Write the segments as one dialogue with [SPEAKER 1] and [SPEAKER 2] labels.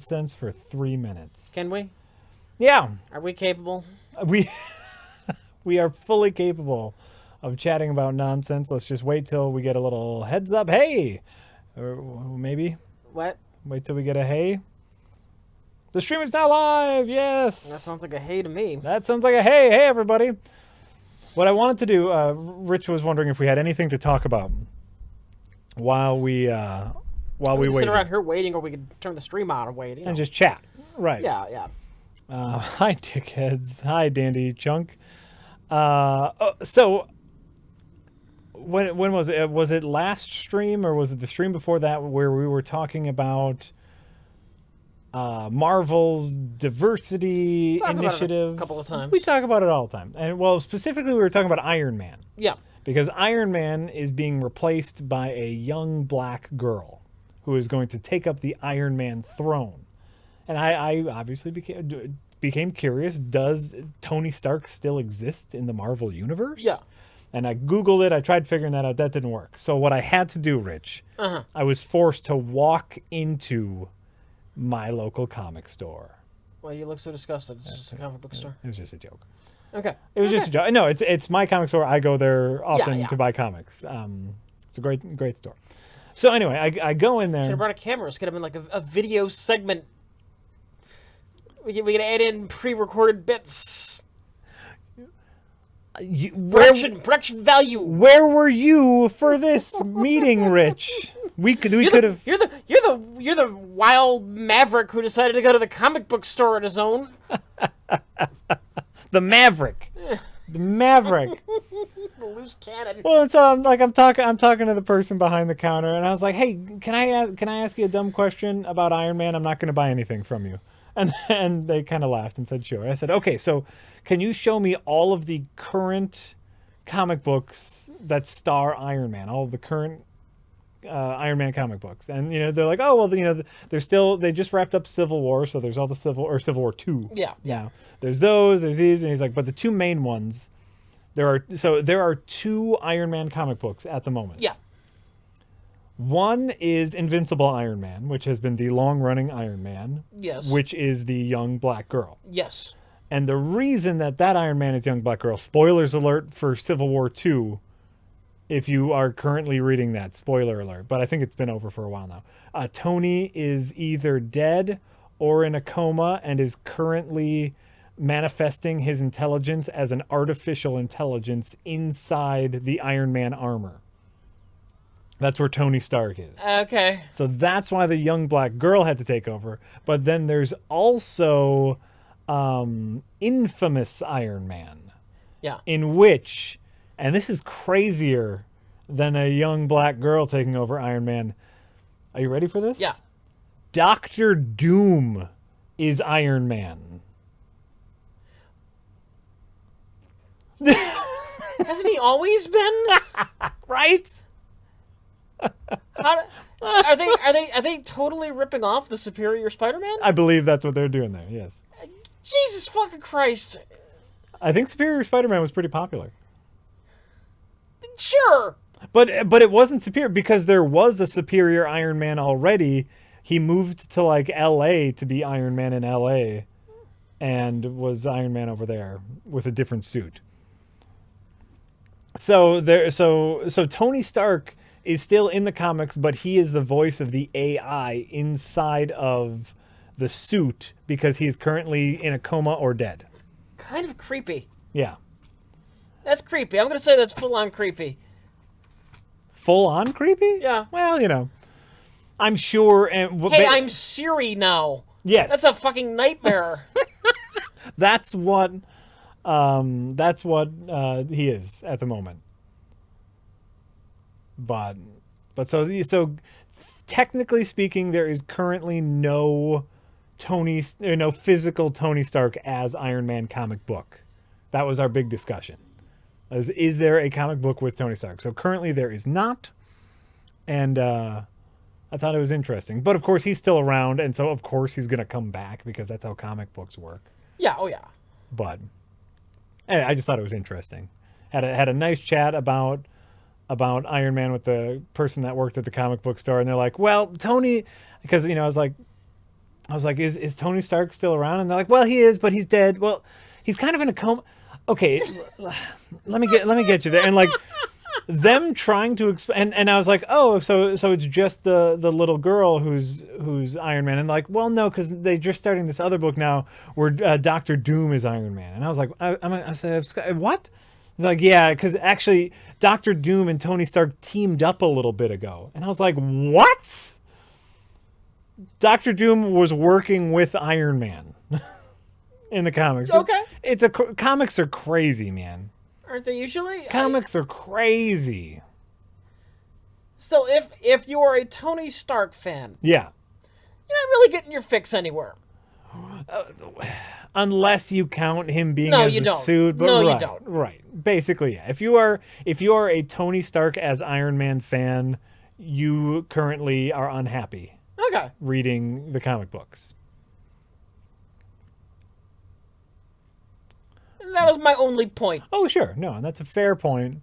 [SPEAKER 1] nonsense for 3 minutes.
[SPEAKER 2] Can we?
[SPEAKER 1] Yeah,
[SPEAKER 2] Are we capable?
[SPEAKER 1] we we are fully capable of chatting about nonsense. Let's just wait till we get a little heads up. Hey, or maybe
[SPEAKER 2] What?
[SPEAKER 1] wait till we get a hey. The stream is now live. Yes.
[SPEAKER 2] That sounds like a hey to me.
[SPEAKER 1] That sounds like a hey. Hey, everybody. What I wanted to do, Rich was wondering if we had anything to talk about while we
[SPEAKER 2] We
[SPEAKER 1] wait
[SPEAKER 2] sit around here waiting, or we could turn the stream on and wait. You know.
[SPEAKER 1] and just chat. Right.
[SPEAKER 2] Yeah, yeah.
[SPEAKER 1] Hi, dickheads. Hi, Dandy Chunk. So when was it? Was it last stream or was it the stream before that where we were talking about Marvel's diversity initiative?
[SPEAKER 2] A couple of times.
[SPEAKER 1] We talk about it all the time. And well, specifically we were talking about Iron Man.
[SPEAKER 2] Yeah.
[SPEAKER 1] Because Iron Man is being replaced by a young black girl who is going to take up the Iron Man throne. And I obviously became curious. Does Tony Stark still exist in the Marvel Universe?
[SPEAKER 2] Yeah.
[SPEAKER 1] And I Googled it. I tried figuring that out. That didn't work. So what I had to do, Rich, I was forced to walk into my local comic store.
[SPEAKER 2] Why do you look so disgusted? It's just a comic book store.
[SPEAKER 1] It was just a joke.
[SPEAKER 2] Okay.
[SPEAKER 1] It was just a joke. No, it's my comic store. I go there often
[SPEAKER 2] Yeah.
[SPEAKER 1] to buy comics. It's a great store. So anyway, I go in there.
[SPEAKER 2] Should have brought a camera. This could have been like a video segment. We can add in pre-recorded bits. Production value.
[SPEAKER 1] Where were you for this meeting, Rich? We could have.
[SPEAKER 2] You're the wild maverick who decided to go to the comic book store on his own.
[SPEAKER 1] The Maverick. The Maverick.
[SPEAKER 2] The loose cannon.
[SPEAKER 1] Well, so I'm talking to the person behind the counter, and I was like, "Hey, can I ask you a dumb question about Iron Man? I'm not going to buy anything from you." And they kind of laughed and said, "Sure." I said, "Okay, so can you show me all of the current comic books that star Iron Man? All of the current Iron Man comic books?" And they're like, "Oh, well, they just wrapped up Civil War, so there's all the Civil War 2.
[SPEAKER 2] Yeah.
[SPEAKER 1] Now, there's these, and he's like, but the two main ones, there are 2 Iron Man comic books at the moment.
[SPEAKER 2] Yeah.
[SPEAKER 1] One is Invincible Iron Man, which has been the long-running Iron Man.
[SPEAKER 2] Yes.
[SPEAKER 1] Which is the young black girl.
[SPEAKER 2] Yes.
[SPEAKER 1] And the reason that Iron Man is young black girl, spoilers alert for Civil War 2, if you are currently reading that, spoiler alert, but I think it's been over for a while now. Tony is either dead or in a coma and is currently manifesting his intelligence as an artificial intelligence inside the Iron Man armor. That's where Tony Stark is.
[SPEAKER 2] Okay.
[SPEAKER 1] So that's why the young black girl had to take over. But then there's also Infamous Iron Man.
[SPEAKER 2] Yeah.
[SPEAKER 1] In which, and this is crazier than a young black girl taking over Iron Man. Are you ready for this?
[SPEAKER 2] Yeah.
[SPEAKER 1] Doctor Doom is Iron Man.
[SPEAKER 2] Hasn't he always been?
[SPEAKER 1] Right?
[SPEAKER 2] Are they totally ripping off the Superior Spider-Man?
[SPEAKER 1] I believe that's what they're doing there, yes.
[SPEAKER 2] Jesus fucking Christ.
[SPEAKER 1] I think Superior Spider-Man was pretty popular.
[SPEAKER 2] Sure.
[SPEAKER 1] But it wasn't superior because there was a superior Iron Man already. He moved to like LA to be Iron Man in LA and was Iron Man over there with a different suit. So Tony Stark is still in the comics, but he is the voice of the AI inside of the suit because he's currently in a coma or dead.
[SPEAKER 2] Kind of creepy.
[SPEAKER 1] Yeah.
[SPEAKER 2] That's creepy. I'm going to say that's full-on creepy.
[SPEAKER 1] Full-on creepy?
[SPEAKER 2] Yeah.
[SPEAKER 1] Well, I'm sure.
[SPEAKER 2] Hey, I'm Siri now.
[SPEAKER 1] Yes.
[SPEAKER 2] That's a fucking nightmare.
[SPEAKER 1] That's what he is at the moment. But so technically speaking, there is currently no physical Tony Stark as Iron Man comic book. That was our big discussion. Is there a comic book with Tony Stark? So currently there is not. And I thought it was interesting. But of course he's still around, and so of course he's going to come back because that's how comic books work.
[SPEAKER 2] Yeah, oh yeah.
[SPEAKER 1] But anyway, I just thought it was interesting. Had a nice chat about Iron Man with the person that worked at the comic book store, and they're like, well, Tony, because I was like, I was like, is Tony Stark still around? And they're like, well, he is, but he's dead. Well, he's kind of in a coma. Okay, let me get you there. And like them trying to explain, and I was like, oh, so it's just the little girl who's Iron Man. And like, well, no, because they're just starting this other book now where Doctor Doom is Iron Man. And I was like, I said, what? And they're like, yeah, because actually Doctor Doom and Tony Stark teamed up a little bit ago. And I was like, what? Doctor Doom was working with Iron Man in the comics.
[SPEAKER 2] Okay.
[SPEAKER 1] Comics are crazy, man.
[SPEAKER 2] Aren't they usually?
[SPEAKER 1] Comics are crazy.
[SPEAKER 2] So if you are a Tony Stark fan,
[SPEAKER 1] Yeah.
[SPEAKER 2] you're not really getting your fix anywhere.
[SPEAKER 1] Unless you count him being
[SPEAKER 2] No,
[SPEAKER 1] as
[SPEAKER 2] you
[SPEAKER 1] a
[SPEAKER 2] don't.
[SPEAKER 1] suit. But
[SPEAKER 2] No, you
[SPEAKER 1] right,
[SPEAKER 2] don't.
[SPEAKER 1] Right. Basically, yeah. If you are a Tony Stark as Iron Man fan, you currently are unhappy
[SPEAKER 2] Okay.
[SPEAKER 1] reading the comic books.
[SPEAKER 2] That was my only point.
[SPEAKER 1] Oh, sure. No, and that's a fair point.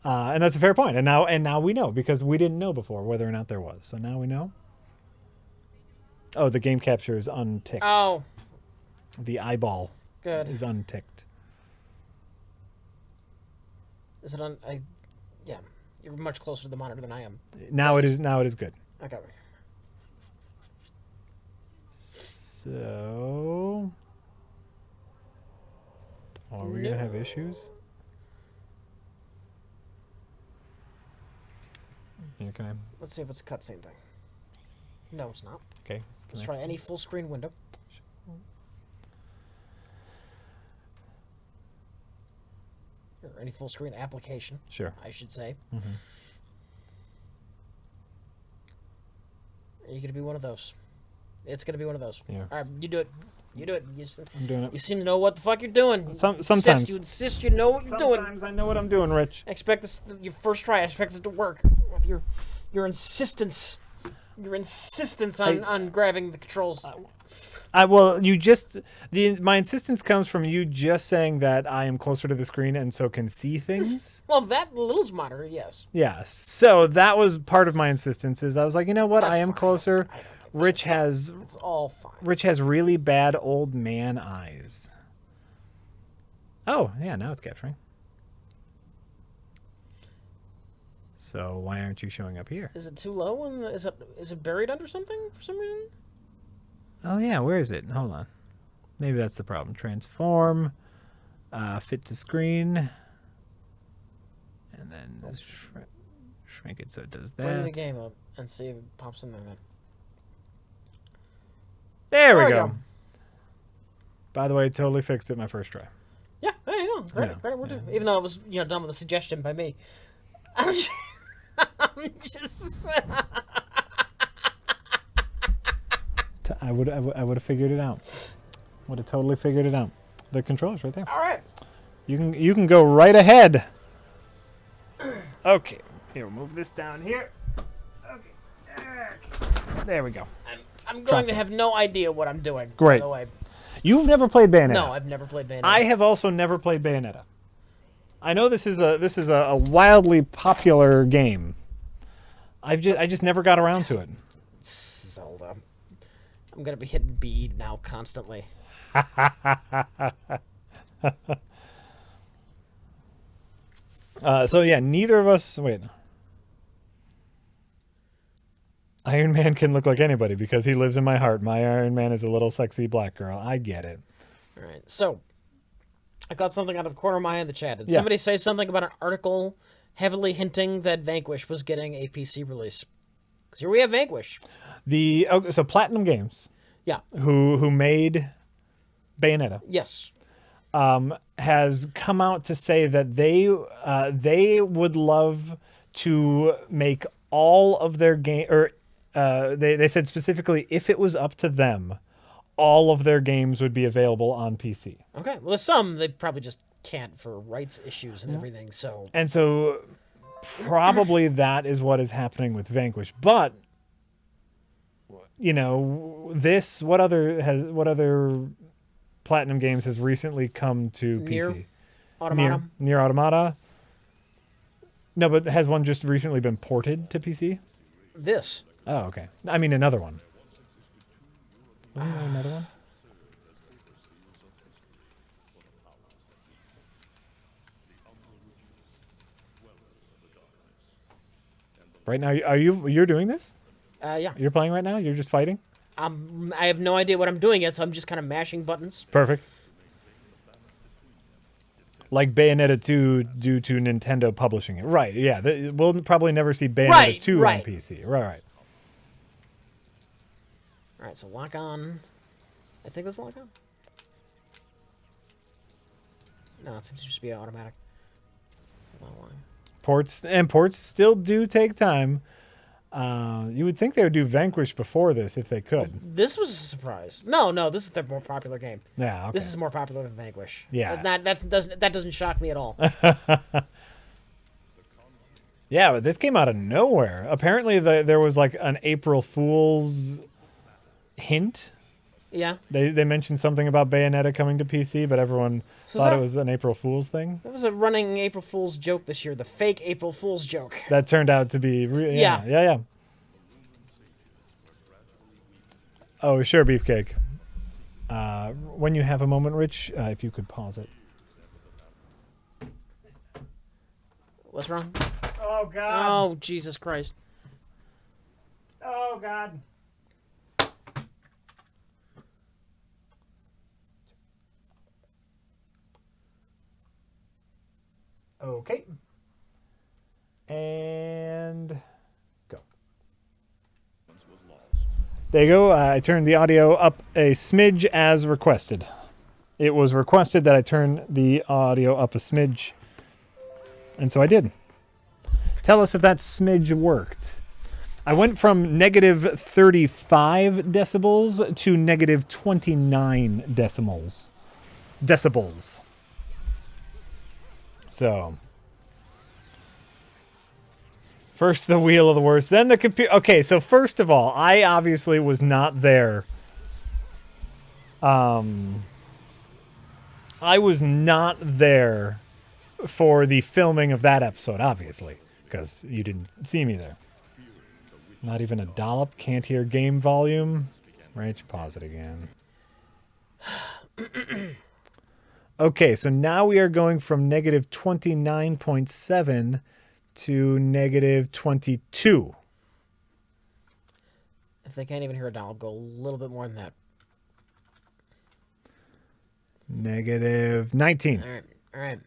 [SPEAKER 1] And that's a fair point. And now we know, because we didn't know before whether or not there was. So now we know. Oh, the game capture is unticked.
[SPEAKER 2] Oh,
[SPEAKER 1] The eyeball
[SPEAKER 2] good.
[SPEAKER 1] is unticked.
[SPEAKER 2] Is it on? Yeah, you're much closer to the monitor than I am.
[SPEAKER 1] Now it is good.
[SPEAKER 2] Okay.
[SPEAKER 1] So, are we gonna have issues? Yeah, can I?
[SPEAKER 2] Let's see if it's a cutscene thing. No, it's not.
[SPEAKER 1] Okay.
[SPEAKER 2] Let's try any full screen window. Or any full screen application,
[SPEAKER 1] Sure.
[SPEAKER 2] I should say.
[SPEAKER 1] Mm-hmm.
[SPEAKER 2] Are you going to be one of those? It's going to be one of those.
[SPEAKER 1] Yeah.
[SPEAKER 2] All right, you do it. You do it.
[SPEAKER 1] I'm doing it.
[SPEAKER 2] You seem to know what the fuck you're doing.
[SPEAKER 1] Sometimes.
[SPEAKER 2] You insist you know what you're doing.
[SPEAKER 1] Sometimes I know what I'm doing, Rich.
[SPEAKER 2] I expect this your first try. I expect it to work with your insistence. Your insistence on grabbing the controls.
[SPEAKER 1] Well, you just my insistence comes from you just saying that I am closer to the screen and so can see things.
[SPEAKER 2] Well, that little's monitor, yes.
[SPEAKER 1] Yeah. So that was part of my insistence. Is I was like, you know what?
[SPEAKER 2] That's
[SPEAKER 1] I am
[SPEAKER 2] fine.
[SPEAKER 1] closer.
[SPEAKER 2] I don't give a
[SPEAKER 1] Rich
[SPEAKER 2] shit.
[SPEAKER 1] has
[SPEAKER 2] It's all fine.
[SPEAKER 1] Rich has really bad old man eyes. Oh, yeah, now it's capturing. So why aren't you showing up here?
[SPEAKER 2] Is it too low? And is it buried under something for some reason?
[SPEAKER 1] Oh yeah, where is it? Hold on. Maybe that's the problem. Transform, fit to screen, and then shrink it so it does that.
[SPEAKER 2] Bring the game up and see if it pops in there. Then.
[SPEAKER 1] There we
[SPEAKER 2] we
[SPEAKER 1] go.
[SPEAKER 2] go.
[SPEAKER 1] By the way, totally fixed it my first try.
[SPEAKER 2] Yeah, I know. Credit,
[SPEAKER 1] Yeah.
[SPEAKER 2] credit. We're doing. Even though it was done with a suggestion by me. I'm just
[SPEAKER 1] I would have figured it out. Would have totally figured it out. The controller's right there.
[SPEAKER 2] all right.
[SPEAKER 1] You can go right ahead. Okay. Here, we'll move this down here. Okay. There we go.
[SPEAKER 2] I'm going to have no idea what I'm doing.
[SPEAKER 1] Great.
[SPEAKER 2] By the way.
[SPEAKER 1] You've never played Bayonetta.
[SPEAKER 2] No, I've never played Bayonetta.
[SPEAKER 1] I have also never played Bayonetta. I know this is a wildly popular game. I just never got around to it.
[SPEAKER 2] Zelda. I'm gonna be hitting B now constantly.
[SPEAKER 1] So yeah, neither of us. Wait. Iron Man can look like anybody because he lives in my heart. My Iron Man is a little sexy black girl. I get it.
[SPEAKER 2] All right, so I got something out of the corner of my eye in the chat. Did
[SPEAKER 1] Yeah.
[SPEAKER 2] somebody say something about an article heavily hinting that Vanquish was getting a PC release? Because here we have Vanquish.
[SPEAKER 1] So Platinum Games,
[SPEAKER 2] Yeah.
[SPEAKER 1] who made Bayonetta,
[SPEAKER 2] Yes.
[SPEAKER 1] has come out to say that they would love to make all of their game, or they said specifically if it was up to them, all of their games would be available on PC.
[SPEAKER 2] Okay. Well, there's some they probably just can't for rights issues and everything. So
[SPEAKER 1] And so probably that is what is happening with Vanquish. But what other Platinum Games has recently come to PC?
[SPEAKER 2] Automata.
[SPEAKER 1] Nier Automata. No, but has one just recently been ported to PC?
[SPEAKER 2] This.
[SPEAKER 1] Oh, okay. I mean another one. Wasn't there another one? Right now, you're doing this?
[SPEAKER 2] Yeah.
[SPEAKER 1] You're playing right now? You're just fighting?
[SPEAKER 2] I have no idea what I'm doing yet, so I'm just kind of mashing buttons.
[SPEAKER 1] Perfect. Like Bayonetta 2 due to Nintendo publishing it. Right, yeah. We'll probably never see Bayonetta 2 on PC. Right.
[SPEAKER 2] All right, so lock on. I think that's lock on. No, it seems to just be automatic.
[SPEAKER 1] Ports still do take time. You would think they would do Vanquish before this if they could.
[SPEAKER 2] This was a surprise. No, this is their more popular game.
[SPEAKER 1] Yeah, okay.
[SPEAKER 2] This is more popular than Vanquish.
[SPEAKER 1] Yeah.
[SPEAKER 2] That doesn't shock me at all.
[SPEAKER 1] Yeah, but this came out of nowhere. Apparently, there was like an April Fool's hint.
[SPEAKER 2] Yeah.
[SPEAKER 1] They mentioned something about Bayonetta coming to PC, but everyone thought it was an April Fool's thing.
[SPEAKER 2] That was a running April Fool's joke this year, the fake April Fool's joke.
[SPEAKER 1] That turned out to be yeah. Oh, sure, Beefcake. When you have a moment, Rich, if you could pause it.
[SPEAKER 2] What's wrong?
[SPEAKER 1] Oh, God.
[SPEAKER 2] Oh, Jesus Christ.
[SPEAKER 1] Oh, God. Okay. And go. There you go. I turned the audio up a smidge as requested. It was requested that I turn the audio up a smidge. And so I did. Tell us if that smidge worked. I went from negative 35 decibels to negative 29 decibels. So, first the wheel of the worst, then the computer. Okay, so first of all, I obviously was not there. I was not there for the filming of that episode, obviously, because you didn't see me there. Not even a dollop. Can't hear game volume. Right, pause it again. Okay, so now we are going from negative 29.7 to negative 22.
[SPEAKER 2] If they can't even hear a doll, go a little bit more than that.
[SPEAKER 1] Negative 19.
[SPEAKER 2] All right.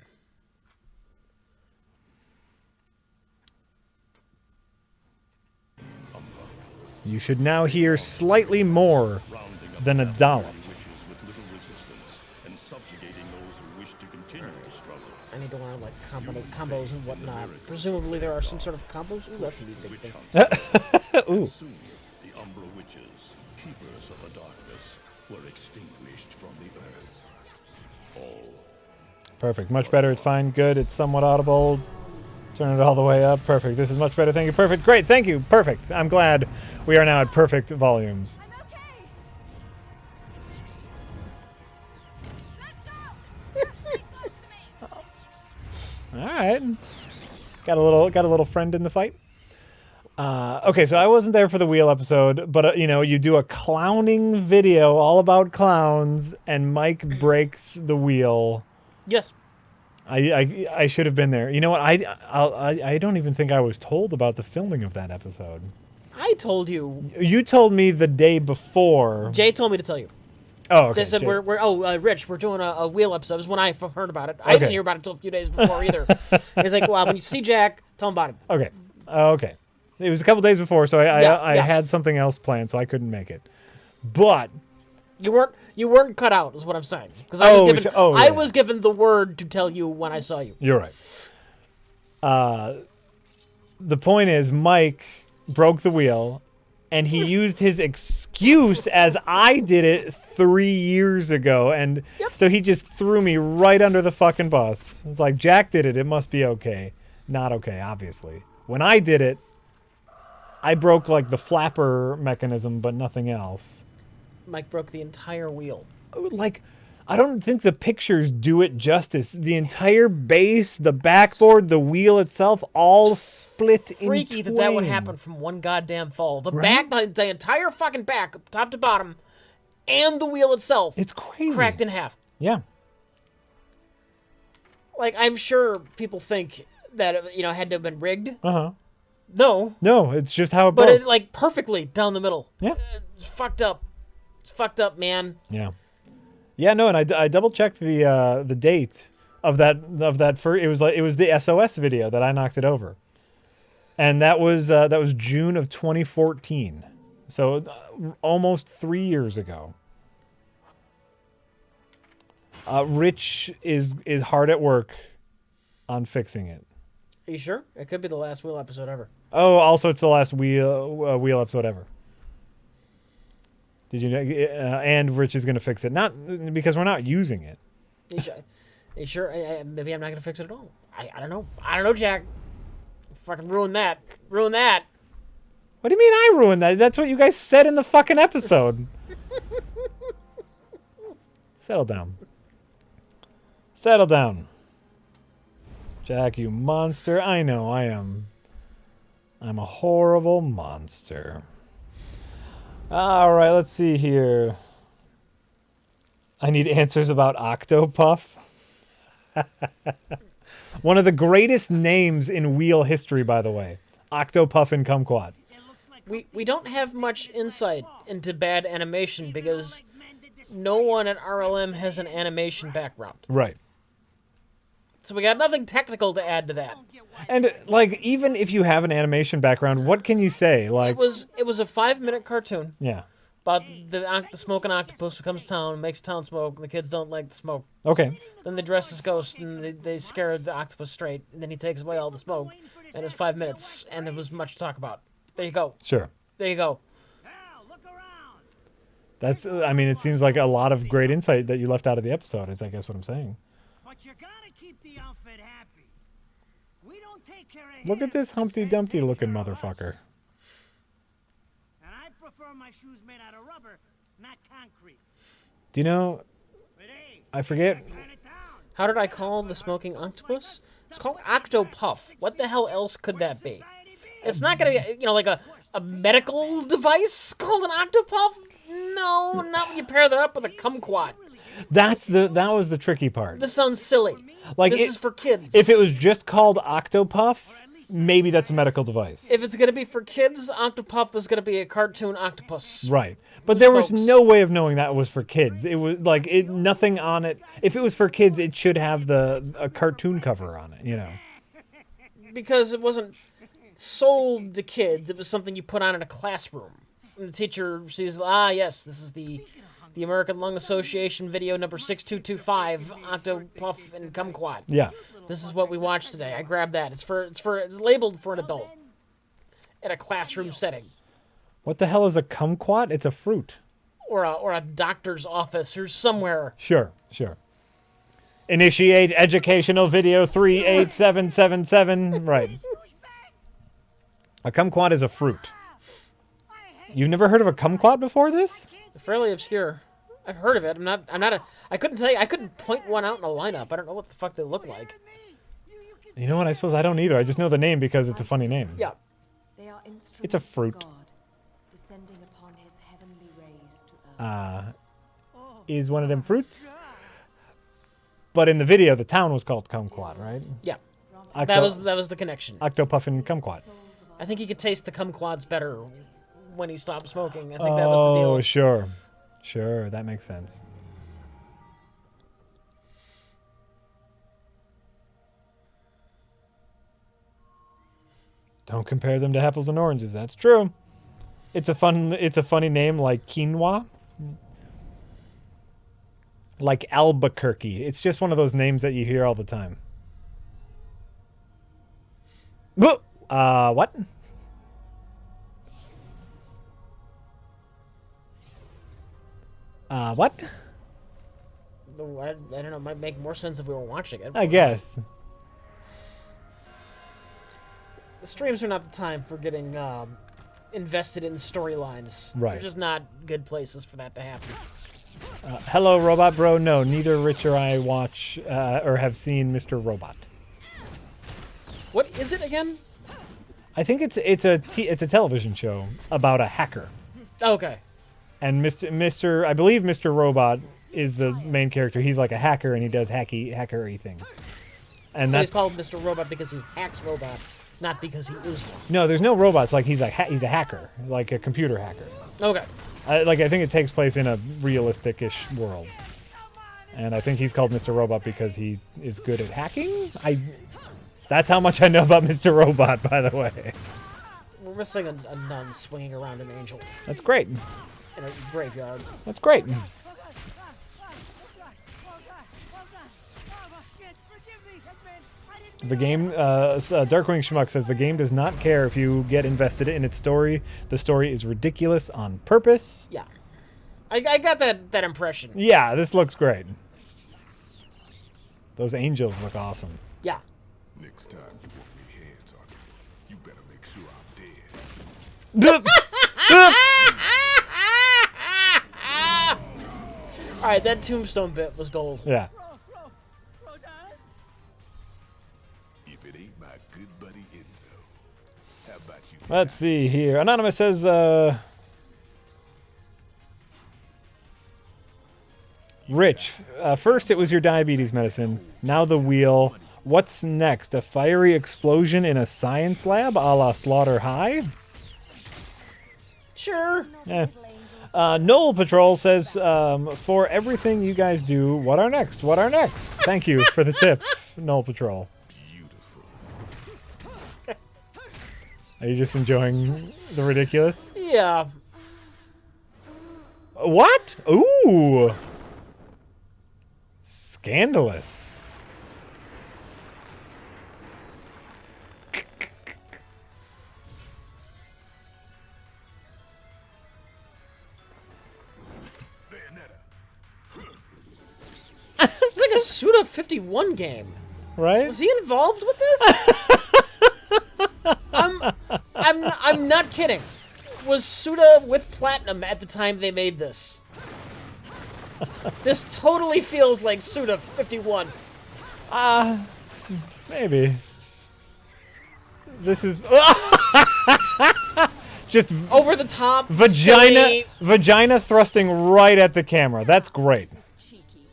[SPEAKER 1] You should now hear slightly more than a dollop.
[SPEAKER 2] I need to learn like combos and whatnot. Presumably there are some sort of combos. Ooh, that's a neat big thing.
[SPEAKER 1] Ooh.
[SPEAKER 3] The Umbra witches, keepers of the darkness, were extinguished from the earth. All.
[SPEAKER 1] Perfect. Much better. It's fine. Good. It's somewhat audible. Turn it all the way up. Perfect. This is much better. Thank you. Perfect. Great. Thank you. Perfect. I'm glad we are now at perfect volumes. All right. Got a little friend in the fight. Okay, so I wasn't there for the wheel episode, but you do a clowning video all about clowns, and Mike breaks the wheel.
[SPEAKER 2] Yes.
[SPEAKER 1] I should have been there. You know what? I don't even think I was told about the filming of that episode.
[SPEAKER 2] I told you.
[SPEAKER 1] You told me the day before.
[SPEAKER 2] Jay told me to tell you.
[SPEAKER 1] Oh, okay.
[SPEAKER 2] Jay said Rich, we're doing a wheel episode. This is when I heard about it. I
[SPEAKER 1] Okay.
[SPEAKER 2] didn't hear about it until a few days before either. He's like, well, when you see Jack, tell him about it.
[SPEAKER 1] Okay. Okay. It was a couple days before, so I
[SPEAKER 2] Yeah.
[SPEAKER 1] had something else planned, so I couldn't make it. But
[SPEAKER 2] You weren't cut out, is what I'm saying. Because I
[SPEAKER 1] yeah.
[SPEAKER 2] was given the word to tell you when I saw you.
[SPEAKER 1] You're right. The point is, Mike broke the wheel, and he used his excuse as I did it 3 years ago, and so he just threw me right under the fucking bus. It's like, Jack did it, it must be okay. Not okay, obviously. When I did it, I broke like the flapper mechanism, but nothing else.
[SPEAKER 2] Mike broke the entire wheel.
[SPEAKER 1] Like, I don't think the pictures do it justice. The entire base, the backboard, the wheel itself, all split in
[SPEAKER 2] Freaky that would happen from one goddamn fall. The back, the entire fucking back, top to bottom, and the wheel itself
[SPEAKER 1] It's crazy.
[SPEAKER 2] cracked in half.
[SPEAKER 1] Yeah.
[SPEAKER 2] Like, I'm sure people think that it, had to have been rigged.
[SPEAKER 1] Uh-huh.
[SPEAKER 2] No,
[SPEAKER 1] No, it's just how it
[SPEAKER 2] but
[SPEAKER 1] broke.
[SPEAKER 2] it like perfectly down the middle.
[SPEAKER 1] Yeah.
[SPEAKER 2] It's fucked up. It's fucked up, man.
[SPEAKER 1] Yeah. Yeah, no, and I double checked the date of that first. It was the SOS video that I knocked it over, and that was June of 2014, so almost 3 years ago. Rich is hard at work on fixing it.
[SPEAKER 2] Are you sure? It could be the last wheel episode ever.
[SPEAKER 1] Oh, also it's the last wheel episode ever. Did you know? And Rich is going to fix it, not because we're not using it.
[SPEAKER 2] Are you sure? Maybe I'm not gonna fix it at all. I don't know. I don't know, Jack. Fucking ruin that. Ruin that.
[SPEAKER 1] What do you mean I ruined that? That's what you guys said in the fucking episode. Settle down. Settle down. Jack, you monster. I know I am. I'm a horrible monster. All right, let's see here. I need answers about Octopuff. One of the greatest names in wheel history, by the way. Octopuff and Kumquat.
[SPEAKER 2] We don't have much insight into bad animation because no one at RLM has an animation background.
[SPEAKER 1] Right.
[SPEAKER 2] So we got nothing technical to add to that.
[SPEAKER 1] And like, even if you have an animation background, what can you say? Like,
[SPEAKER 2] It was a 5-minute cartoon
[SPEAKER 1] yeah.
[SPEAKER 2] about the smoking octopus who comes to town, makes town smoke, and the kids don't like the smoke.
[SPEAKER 1] Okay.
[SPEAKER 2] Then they dress as ghosts and they scare the octopus straight, and then he takes away all the smoke. And it's 5 minutes, and there was much to talk about. There you go.
[SPEAKER 1] Sure.
[SPEAKER 2] There you go.
[SPEAKER 1] That's. I mean, it seems like a lot of great insight that you left out of the episode. Is I guess what I'm saying.
[SPEAKER 4] But you gotta keep the outfit happy. We don't take care of
[SPEAKER 1] Look at this Humpty Dumpty looking motherfucker.
[SPEAKER 4] And I prefer my shoes made out of rubber, not concrete.
[SPEAKER 1] Do you know?
[SPEAKER 4] But hey,
[SPEAKER 1] I forget.
[SPEAKER 4] turn it down.
[SPEAKER 2] How did I call the smoking octopus? It's called Octopuff. What the hell else could that be? It's not gonna be, like a medical device called an octopuff? No, not when you pair that up with a kumquat.
[SPEAKER 1] That was the tricky part.
[SPEAKER 2] This sounds silly.
[SPEAKER 1] Like,
[SPEAKER 2] This is for kids.
[SPEAKER 1] If it was just called Octopuff, maybe that's a medical device.
[SPEAKER 2] If it's gonna be for kids, Octopuff is gonna be a cartoon octopus.
[SPEAKER 1] Right. But there was
[SPEAKER 2] smokes.
[SPEAKER 1] no way of knowing that was for kids. It was like nothing on it. If it was for kids, it should have a cartoon cover on it,
[SPEAKER 2] Because it wasn't sold to kids. It was something you put on in a classroom. And the teacher sees, yes, this is the American Lung Association video number 6225, Octopuff and Kumquat.
[SPEAKER 1] Yeah.
[SPEAKER 2] This is what we watched today. I grabbed that. It's labeled for an adult in a classroom setting,
[SPEAKER 1] What the hell is a kumquat? It's a fruit.
[SPEAKER 2] or a doctor's office or somewhere.
[SPEAKER 1] Sure. Initiate educational video 38777. Right. A kumquat is a fruit. You've never heard of a kumquat before this?
[SPEAKER 2] Fairly obscure. I've heard of it. I couldn't tell you. I couldn't point one out in a lineup. I don't know what the fuck they look like.
[SPEAKER 1] You know what? I suppose I don't either. I just know the name because it's a funny name.
[SPEAKER 2] Yeah.
[SPEAKER 5] They are instruments
[SPEAKER 1] It's a
[SPEAKER 5] of
[SPEAKER 1] fruit.
[SPEAKER 5] God, descending upon his heavenly rays to earth.
[SPEAKER 1] Is one of them fruits. But in the video, the town was called Kumquat, right?
[SPEAKER 2] Yeah.
[SPEAKER 1] Octo-
[SPEAKER 2] That was the connection.
[SPEAKER 1] Octopuff and Kumquat.
[SPEAKER 2] I think he could taste the kumquats better when he stopped smoking. I think that was the
[SPEAKER 1] Oh,
[SPEAKER 2] deal.
[SPEAKER 1] sure. That makes sense. Don't compare them to apples and oranges. That's true. It's a funny name like quinoa. Like Albuquerque. It's just one of those names that you hear all the time. What? What?
[SPEAKER 2] I don't know. It might make more sense if we were watching it.
[SPEAKER 1] I guess.
[SPEAKER 2] The streams are not the time for getting invested in storylines.
[SPEAKER 1] Right.
[SPEAKER 2] They're just not good places for that to happen.
[SPEAKER 1] Hello, Robot Bro. No, neither Rich or I watch or have seen Mr. Robot.
[SPEAKER 2] What is it again?
[SPEAKER 1] I think it's a television show about a hacker.
[SPEAKER 2] Okay.
[SPEAKER 1] And I believe Mr. Robot is the main character. He's like a hacker, and he does hackery things. And
[SPEAKER 2] So
[SPEAKER 1] that's
[SPEAKER 2] he's called Mr. Robot because he hacks robot, not because he is one.
[SPEAKER 1] no, there's no robots. Like he's a hacker, like a computer hacker.
[SPEAKER 2] Okay.
[SPEAKER 1] I think it takes place in a realistic-ish world. And I think he's called Mr. Robot because he is good at hacking. That's how much I know about Mr. Robot, by the way.
[SPEAKER 2] We're missing a nun swinging around an angel
[SPEAKER 1] That's great.
[SPEAKER 2] in a graveyard.
[SPEAKER 1] That's great. The game, Darkwing Schmuck says the game does not care if you get invested in its story. The story is ridiculous on purpose.
[SPEAKER 2] Yeah. I got that impression.
[SPEAKER 1] Yeah, this looks great. Those angels look awesome.
[SPEAKER 2] Yeah.
[SPEAKER 3] Next time you want me hands on you, you better make sure I'm dead.
[SPEAKER 2] All right, that tombstone bit was gold.
[SPEAKER 1] Yeah.
[SPEAKER 3] If it ain't my good buddy Enzo, how about you?
[SPEAKER 1] Let's see here. Anonymous says, Rich, first it was your diabetes medicine, now the wheel. What's next? A fiery explosion in a science lab a la Slaughter High?
[SPEAKER 2] Sure.
[SPEAKER 1] Eh. Noel Patrol says, for everything you guys do, what are next? What are next? Thank you for the tip, Noel Patrol.
[SPEAKER 3] Beautiful.
[SPEAKER 1] Are you just enjoying the ridiculous?
[SPEAKER 2] Yeah.
[SPEAKER 1] What? Ooh. Scandalous.
[SPEAKER 2] It's like a Suda 51 game.
[SPEAKER 1] Right?
[SPEAKER 2] Was he involved with this? I'm not kidding. Was Suda with Platinum at the time they made this? This totally feels like Suda 51.
[SPEAKER 1] Maybe. This is just
[SPEAKER 2] Over the top.
[SPEAKER 1] vagina
[SPEAKER 2] silly.
[SPEAKER 1] thrusting right at the camera. That's great.
[SPEAKER 5] Cheeky.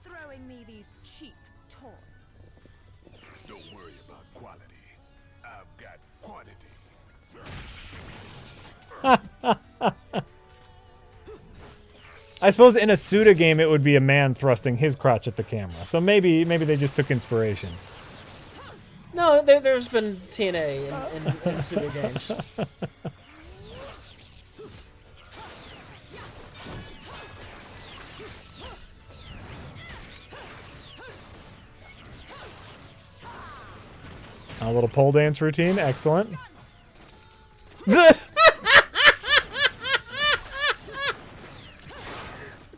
[SPEAKER 5] Throwing me these cheap toys.
[SPEAKER 3] Don't worry about quality. I've got quantity.
[SPEAKER 1] I suppose in a Suda game it would be a man thrusting his crotch at the camera. So maybe they just took inspiration.
[SPEAKER 2] No, there's been TNA in Suda games.
[SPEAKER 1] A little pole dance routine, excellent.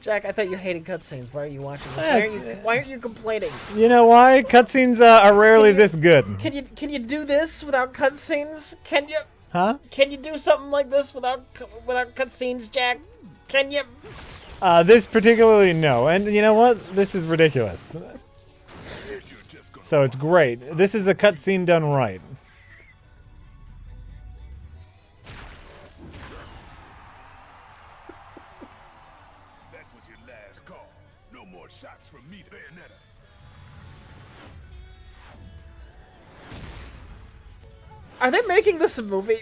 [SPEAKER 2] Jack, I thought you hated cutscenes. Why are you watching this? Why aren't you complaining?
[SPEAKER 1] You know why? Cutscenes are rarely this good.
[SPEAKER 2] Can you do this without cutscenes? Can you?
[SPEAKER 1] Huh?
[SPEAKER 2] Can you do something like this without cutscenes, Jack? Can you?
[SPEAKER 1] This particularly, no. And you know what? This is ridiculous. So it's great. This is a cutscene done right.
[SPEAKER 3] That was your last call. No more shots from me, Bayonetta.
[SPEAKER 2] Are they making this a movie?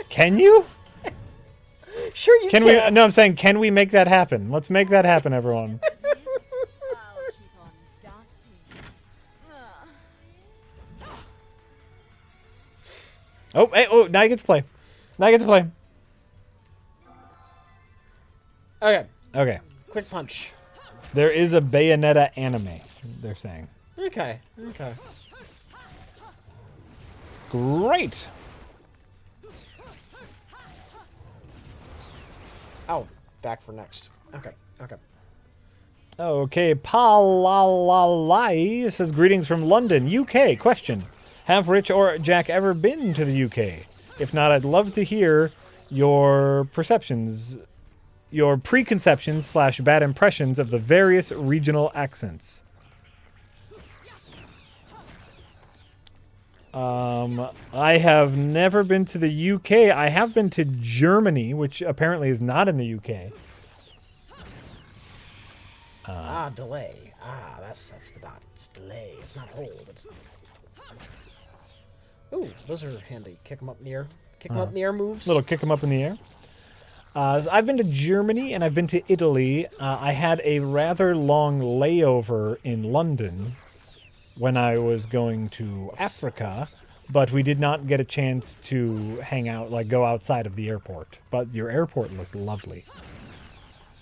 [SPEAKER 1] Can you?
[SPEAKER 2] Sure you can.
[SPEAKER 1] Can we? No, I'm saying, can we make that happen? Let's make that happen, everyone.
[SPEAKER 5] I'll keep on dancing.
[SPEAKER 1] Oh, hey, oh, now you get to play. Now you get to play.
[SPEAKER 2] Okay,
[SPEAKER 1] Okay.
[SPEAKER 2] quick punch.
[SPEAKER 1] There is a Bayonetta anime, they're saying.
[SPEAKER 2] Okay.
[SPEAKER 1] Great.
[SPEAKER 2] Oh, back for next. Okay.
[SPEAKER 1] Okay, Palalai says, greetings from London, UK. Question. Have Rich or Jack ever been to the UK? If not, I'd love to hear your preconceptions / bad impressions of the various regional accents. I have never been to the UK. I have been to Germany, which apparently is not in the UK.
[SPEAKER 2] Delay. That's the dot. It's delay. It's not hold. It's. Ooh, those are handy. Kick them up in the air. Kick them up in the air moves.
[SPEAKER 1] Little kick them up in the air. So I've been to Germany and I've been to Italy. I had a rather long layover in London when I was going to Africa, but we did not get a chance to hang out, like go outside of the airport. But your airport looked lovely.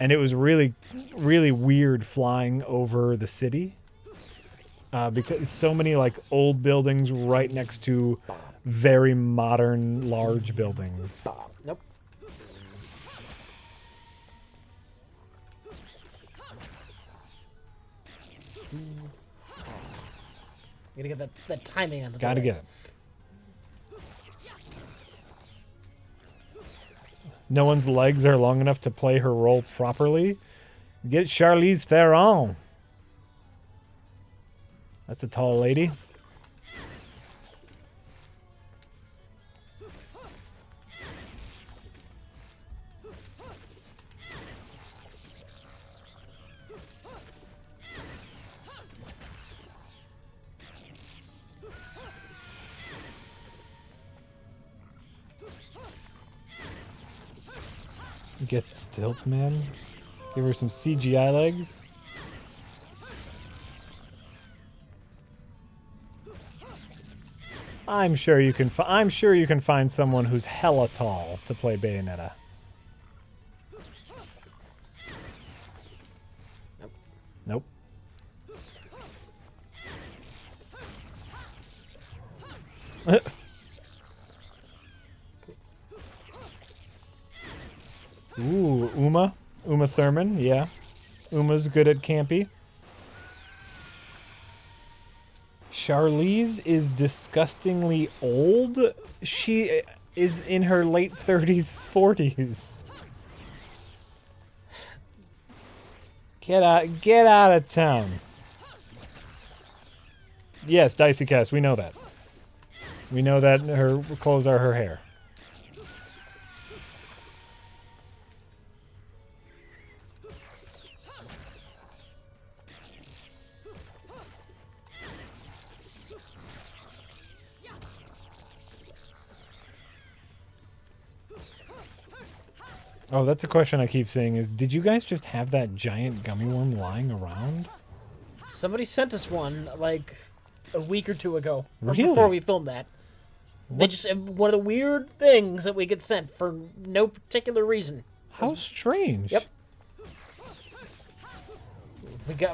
[SPEAKER 1] And it was really, really weird flying over the city because so many like old buildings right next to very modern, large buildings.
[SPEAKER 2] Nope. You gotta get that timing on the
[SPEAKER 1] Gotta
[SPEAKER 2] delay.
[SPEAKER 1] get it. No one's legs are long enough to play her role properly. Get Charlize Theron. That's a tall lady. Get Stilt Man. Give her some CGI legs. I'm sure you can. I'm sure you can find someone who's hella tall to play Bayonetta. Nope. Ooh, Uma Thurman, yeah. Uma's good at campy. Charlize is disgustingly old. She is in her late 30s, 40s. Get out of town. Yes, Dicey Cast, we know that. We know that her clothes are her hair. Oh, that's a question I keep saying is, did you guys just have that giant gummy worm lying around?
[SPEAKER 2] Somebody sent us one like a week or two ago. Or
[SPEAKER 1] Really?
[SPEAKER 2] before we filmed that. They just one of the weird things that we get sent for no particular reason.
[SPEAKER 1] How strange.
[SPEAKER 2] Yep.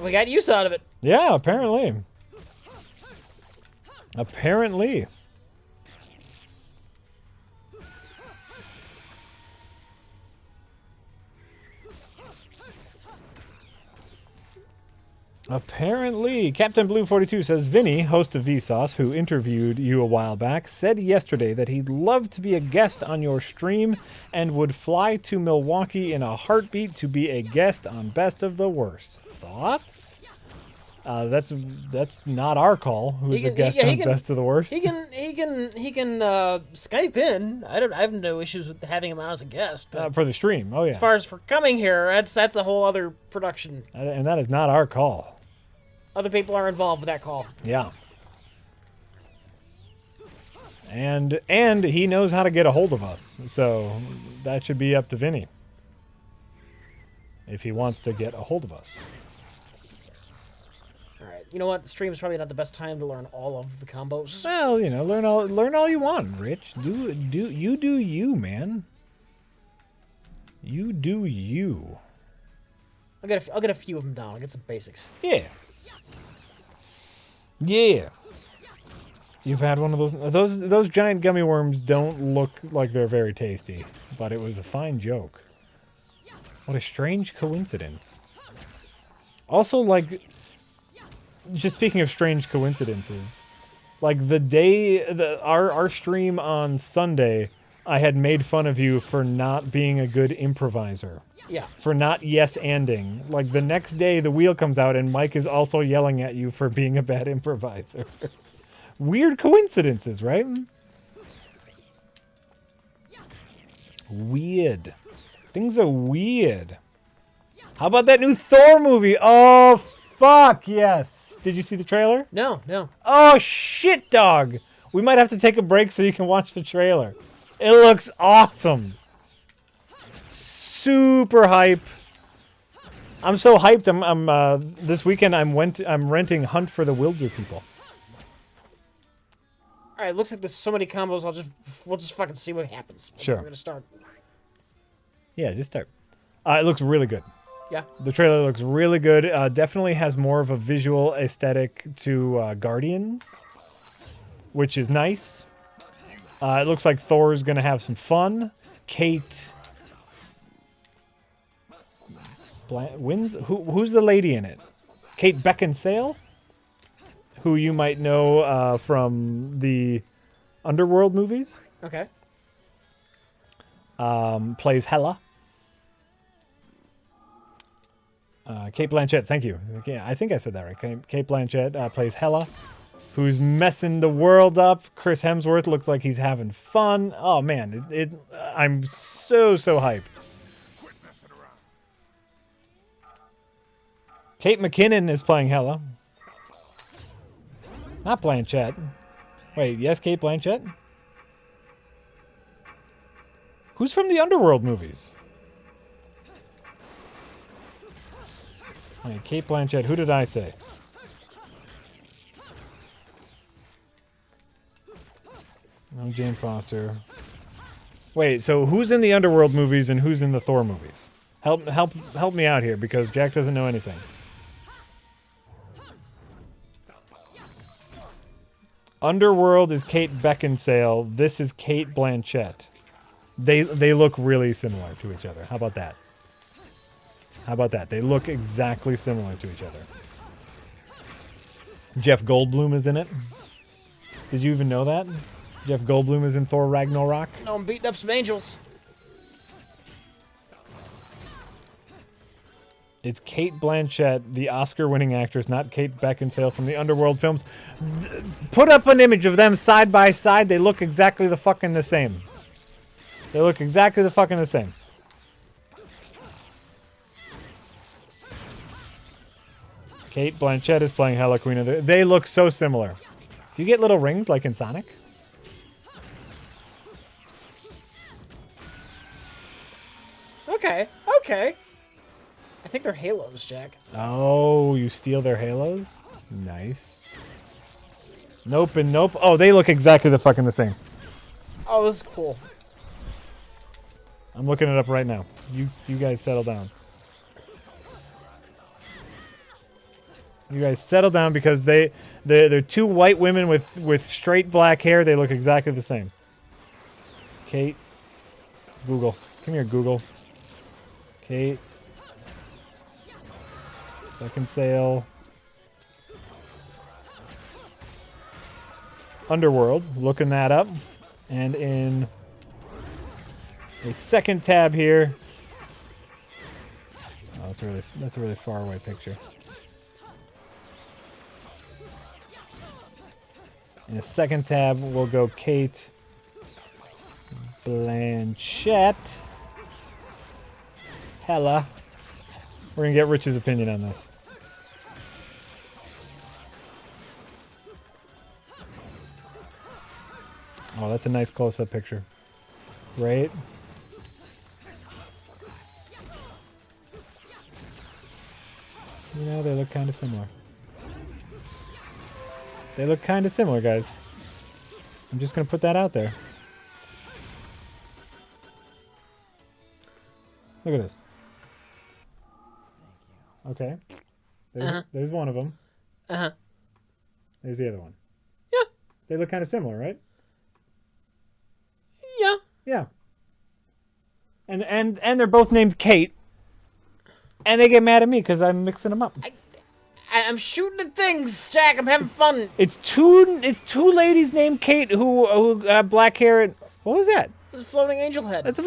[SPEAKER 2] We got use out of it.
[SPEAKER 1] Yeah, apparently. Apparently. Apparently, Captain Blue 42 says, Vinny, host of Vsauce, who interviewed you a while back, said yesterday that he'd love to be a guest on your stream and would fly to Milwaukee in a heartbeat to be a guest on Best of the Worst. Thoughts? That's not our call. Who's a guest on Best of the Worst?
[SPEAKER 2] He can Skype in. I have no issues with having him on as a guest. But
[SPEAKER 1] For the stream, oh yeah.
[SPEAKER 2] as far as for coming here, that's a whole other production.
[SPEAKER 1] And that is not our call.
[SPEAKER 2] Other people are involved with that call.
[SPEAKER 1] Yeah. And he knows how to get a hold of us, so that should be up to Vinny if he wants to get a hold of us.
[SPEAKER 2] All right. You know what? Stream is probably not the best time to learn all of the combos.
[SPEAKER 1] Well, you know, learn all you want, Rich. Do you, man. You do you.
[SPEAKER 2] I'll get a few of them down. I'll get some basics.
[SPEAKER 1] Yeah. Yeah. You've had one of those giant gummy worms don't look like they're very tasty, but it was a fine joke. What a strange coincidence. Also, like, just speaking of strange coincidences, like the day our stream on Sunday, I had made fun of you for not being a good improviser.
[SPEAKER 2] Yeah.
[SPEAKER 1] For not yes-anding. Like, the next day, the wheel comes out, and Mike is also yelling at you for being a bad improviser. Weird coincidences, right? Weird. Things are weird. How about that new Thor movie? Oh, fuck, yes. Did you see the trailer?
[SPEAKER 2] No, no.
[SPEAKER 1] Oh, shit, dog. We might have to take a break so you can watch the trailer. It looks awesome. Super hype. I'm so hyped. I'm this weekend I'm renting Hunt for the Wilder People.
[SPEAKER 2] All right, looks like there's so many combos. We'll just fucking see what happens.
[SPEAKER 1] Sure.
[SPEAKER 2] We're gonna start.
[SPEAKER 1] Yeah, just start. It looks really good.
[SPEAKER 2] Yeah.
[SPEAKER 1] The trailer looks really good. Definitely has more of a visual aesthetic to Guardians, which is nice. It looks like Thor's gonna have some fun. Kate wins. Who's the lady in it? Kate Beckinsale, who you might know from the Underworld movies.
[SPEAKER 2] Okay.
[SPEAKER 1] Plays Hela. Kate Blanchett, thank you. Yeah, I think I said that right. Kate Blanchett plays Hela, who's messing the world up. Chris Hemsworth looks like he's having fun. Oh man, I'm so hyped. Kate McKinnon is playing Hela. Not Blanchett. Wait, yes, Kate Blanchett? Who's from the Underworld movies? Wait, Kate Blanchett, who did I say? No, Jane Foster. Wait, so who's in the Underworld movies and who's in the Thor movies? Help me out here because Jack doesn't know anything. Underworld is Kate Beckinsale. This is Kate Blanchett. They look really similar to each other. How about that? How about that? They look exactly similar to each other. Jeff Goldblum is in it. Did you even know that? Jeff Goldblum is in Thor Ragnarok.
[SPEAKER 2] No, I'm beating up some angels.
[SPEAKER 1] It's Kate Blanchett, the Oscar-winning actress, not Kate Beckinsale from the Underworld films. Put up an image of them side by side. They look exactly the fucking the same. They look exactly the fucking the same. Kate Blanchett is playing Hela Queen of the... They look so similar. Do you get little rings like in Sonic?
[SPEAKER 2] Okay, okay. I think they're halos, Jack.
[SPEAKER 1] Oh, you steal their halos? Nice. Nope and nope. Oh, they look exactly the fucking the same.
[SPEAKER 2] Oh, this is cool.
[SPEAKER 1] I'm looking it up right now. You guys settle down. You guys settle down because they're two white women with straight black hair. They look exactly the same. Kate. Google. Come here, Google. Kate Beckinsale. Underworld. Looking that up. And in a second tab here. Oh, that's a really far away picture. In the second tab, we'll go Kate Blanchett. Hela. We're going to get Rich's opinion on this. Oh, that's a nice close-up picture. Right? You know, they look kind of similar. They look kind of similar, guys. I'm just going to put that out there. Look at this. Okay. There's one of them.
[SPEAKER 2] Uh-huh.
[SPEAKER 1] There's the other one.
[SPEAKER 2] Yeah.
[SPEAKER 1] They look kind of similar, right?
[SPEAKER 2] Yeah.
[SPEAKER 1] Yeah. And they're both named Kate. And they get mad at me because I'm mixing them up.
[SPEAKER 2] I'm shooting at things, Jack. I'm having fun.
[SPEAKER 1] It's two ladies named Kate who have black hair. And, what was that?
[SPEAKER 2] It's a floating angel head.
[SPEAKER 1] That's a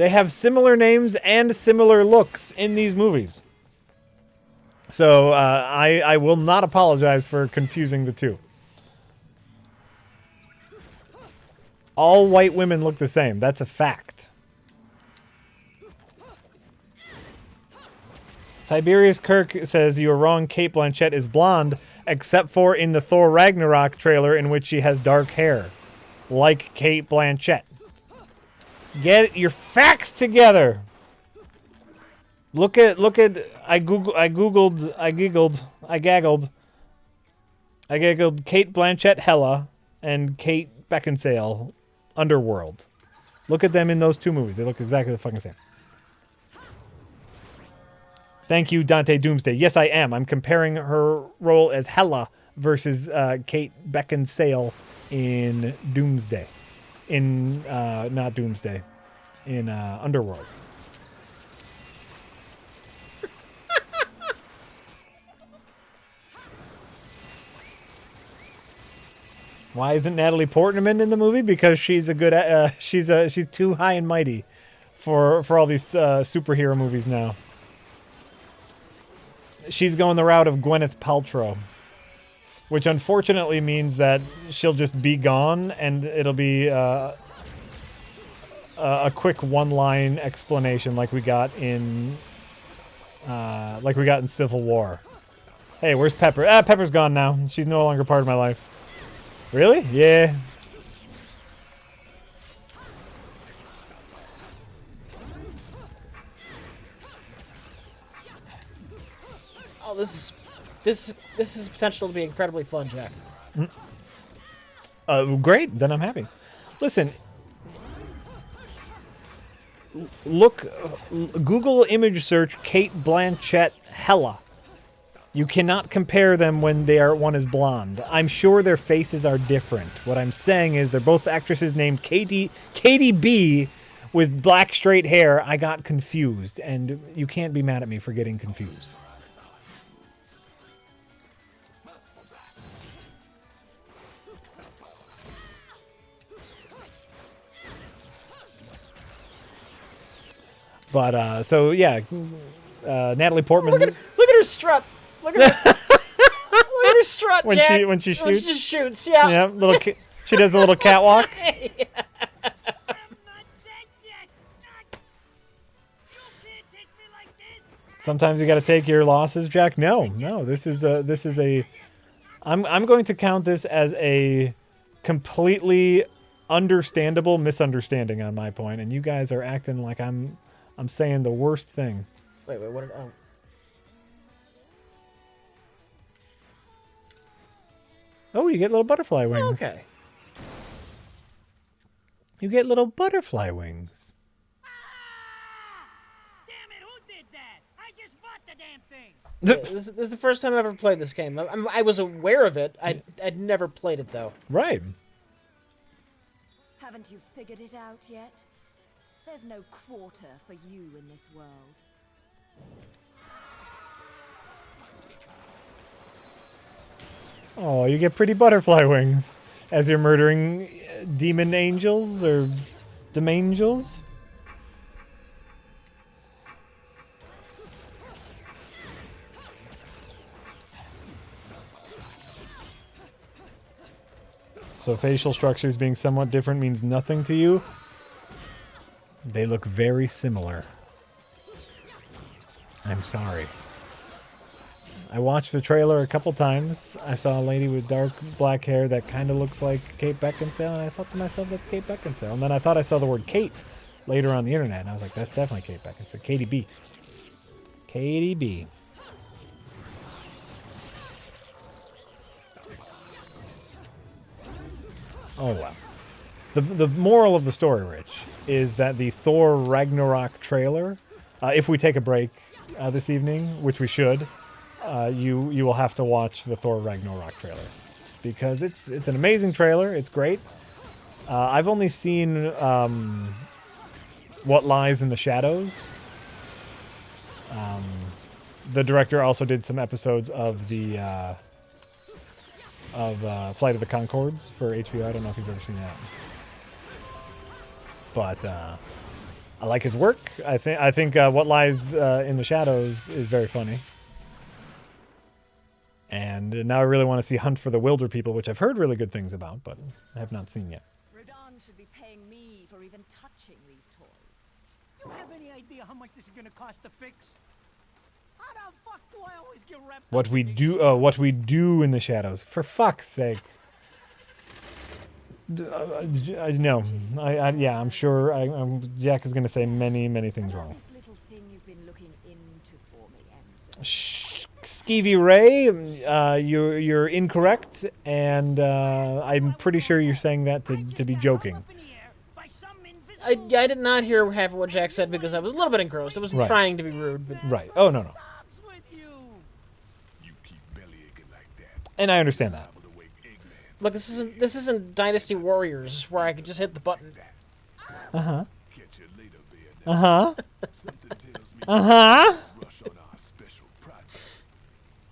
[SPEAKER 1] They have similar names and similar looks in these movies. So I will not apologize for confusing the two. All white women look the same. That's a fact. Tiberius Kirk says, you are wrong. Cate Blanchett is blonde, except for in the Thor Ragnarok trailer in which she has dark hair. Like Cate Blanchett. Get your facts together. Look at I giggled Cate Blanchett Hela and Kate Beckinsale Underworld. Look at them in those two movies. They look exactly the fucking same. Thank you, Dante Doomsday. Yes, I am. I'm comparing her role as Hela versus Kate Beckinsale in Doomsday. Not Doomsday. In Underworld. Why isn't Natalie Portman in the movie? Because she's a good. She's too high and mighty for all these superhero movies now. She's going the route of Gwyneth Paltrow, which unfortunately means that she'll just be gone, and it'll be a quick one-line explanation like we got in Civil War. Hey, where's Pepper? Pepper's gone now. She's no longer part of my life. Really? Yeah.
[SPEAKER 2] Oh, this is potential to be incredibly fun, Jack.
[SPEAKER 1] Great. Then I'm happy. Listen. Google image search Cate Blanchett Hela. You cannot compare them when one is blonde. I'm sure their faces are different. What I'm saying is they're both actresses named Katie B with black straight hair. I got confused, and you can't be mad at me for getting confused. But so yeah, Natalie Portman.
[SPEAKER 2] Look at her strut. Look at her. Look at her strut,
[SPEAKER 1] when
[SPEAKER 2] Jack.
[SPEAKER 1] when she shoots.
[SPEAKER 2] When she just shoots, yeah.
[SPEAKER 1] Yeah, she does the little catwalk.
[SPEAKER 2] Yeah.
[SPEAKER 1] Sometimes you got to take your losses, Jack. No, this is a. I'm going to count this as a completely understandable misunderstanding on my point, and you guys are acting like I'm saying the worst thing.
[SPEAKER 2] Wait, what did
[SPEAKER 1] Oh, you get little butterfly wings.
[SPEAKER 2] Okay.
[SPEAKER 1] You get little butterfly wings.
[SPEAKER 4] Damn it, who did that? I just bought the damn thing.
[SPEAKER 2] This is the first time I've ever played this game. I was aware of it. I'd never played it, though.
[SPEAKER 1] Right.
[SPEAKER 5] Haven't you figured it out yet? There's no quarter for you in this world.
[SPEAKER 1] Oh, you get pretty butterfly wings as you're murdering demon angels or demangels. So facial structures being somewhat different means nothing to you? They look very similar. I'm sorry. I watched the trailer a couple times. I saw a lady with dark black hair that kind of looks like Kate Beckinsale, and I thought to myself, that's Kate Beckinsale. And then I thought I saw the word Kate later on the internet, and I was like, that's definitely Kate Beckinsale. Katie B. Katie B. Oh, well. The moral of the story, Rich, is that the Thor Ragnarok trailer, if we take a break this evening, which we should, you will have to watch the Thor Ragnarok trailer because it's an amazing trailer. It's great. I've only seen What Lies in the Shadows. The director also did some episodes of the Flight of the Conchords for HBO. I don't know if you've ever seen that, but I like his work. I think What Lies in the Shadows is very funny. And now I really want to see Hunt for the Wilder People, which I've heard really good things about, but I have not seen yet.
[SPEAKER 5] Rodan should be paying me for even touching these toys.
[SPEAKER 4] You have any idea how much this is gonna cost to fix? How the fuck do I always get wrapped
[SPEAKER 1] What
[SPEAKER 4] up
[SPEAKER 1] we
[SPEAKER 4] in this
[SPEAKER 1] do,
[SPEAKER 4] shit?
[SPEAKER 1] what we do in the shadows. For fuck's sake. No, yeah, I'm sure. Jack is going to say many, many things wrong.
[SPEAKER 5] This little thing you've been looking into for me, Enzo.
[SPEAKER 1] Skeevy Ray, you're incorrect, and I'm pretty sure you're saying that to be joking.
[SPEAKER 4] Up in the air by some
[SPEAKER 2] I
[SPEAKER 4] invisible
[SPEAKER 2] did not hear half of what Jack said because I was a little bit engrossed. I wasn't
[SPEAKER 1] Right.
[SPEAKER 2] trying to be rude, but
[SPEAKER 1] Right. Oh, no.
[SPEAKER 4] stops with you.
[SPEAKER 3] You keep bellyaching like that.
[SPEAKER 1] And I understand that.
[SPEAKER 3] Able to wake Eggman.
[SPEAKER 2] look, this isn't Dynasty Warriors where I could just hit the button.
[SPEAKER 1] Uh-huh.
[SPEAKER 3] Catch you later, Bayonetta.
[SPEAKER 1] Uh-huh.
[SPEAKER 3] Something tells me
[SPEAKER 1] Uh-huh.
[SPEAKER 3] rush on our special project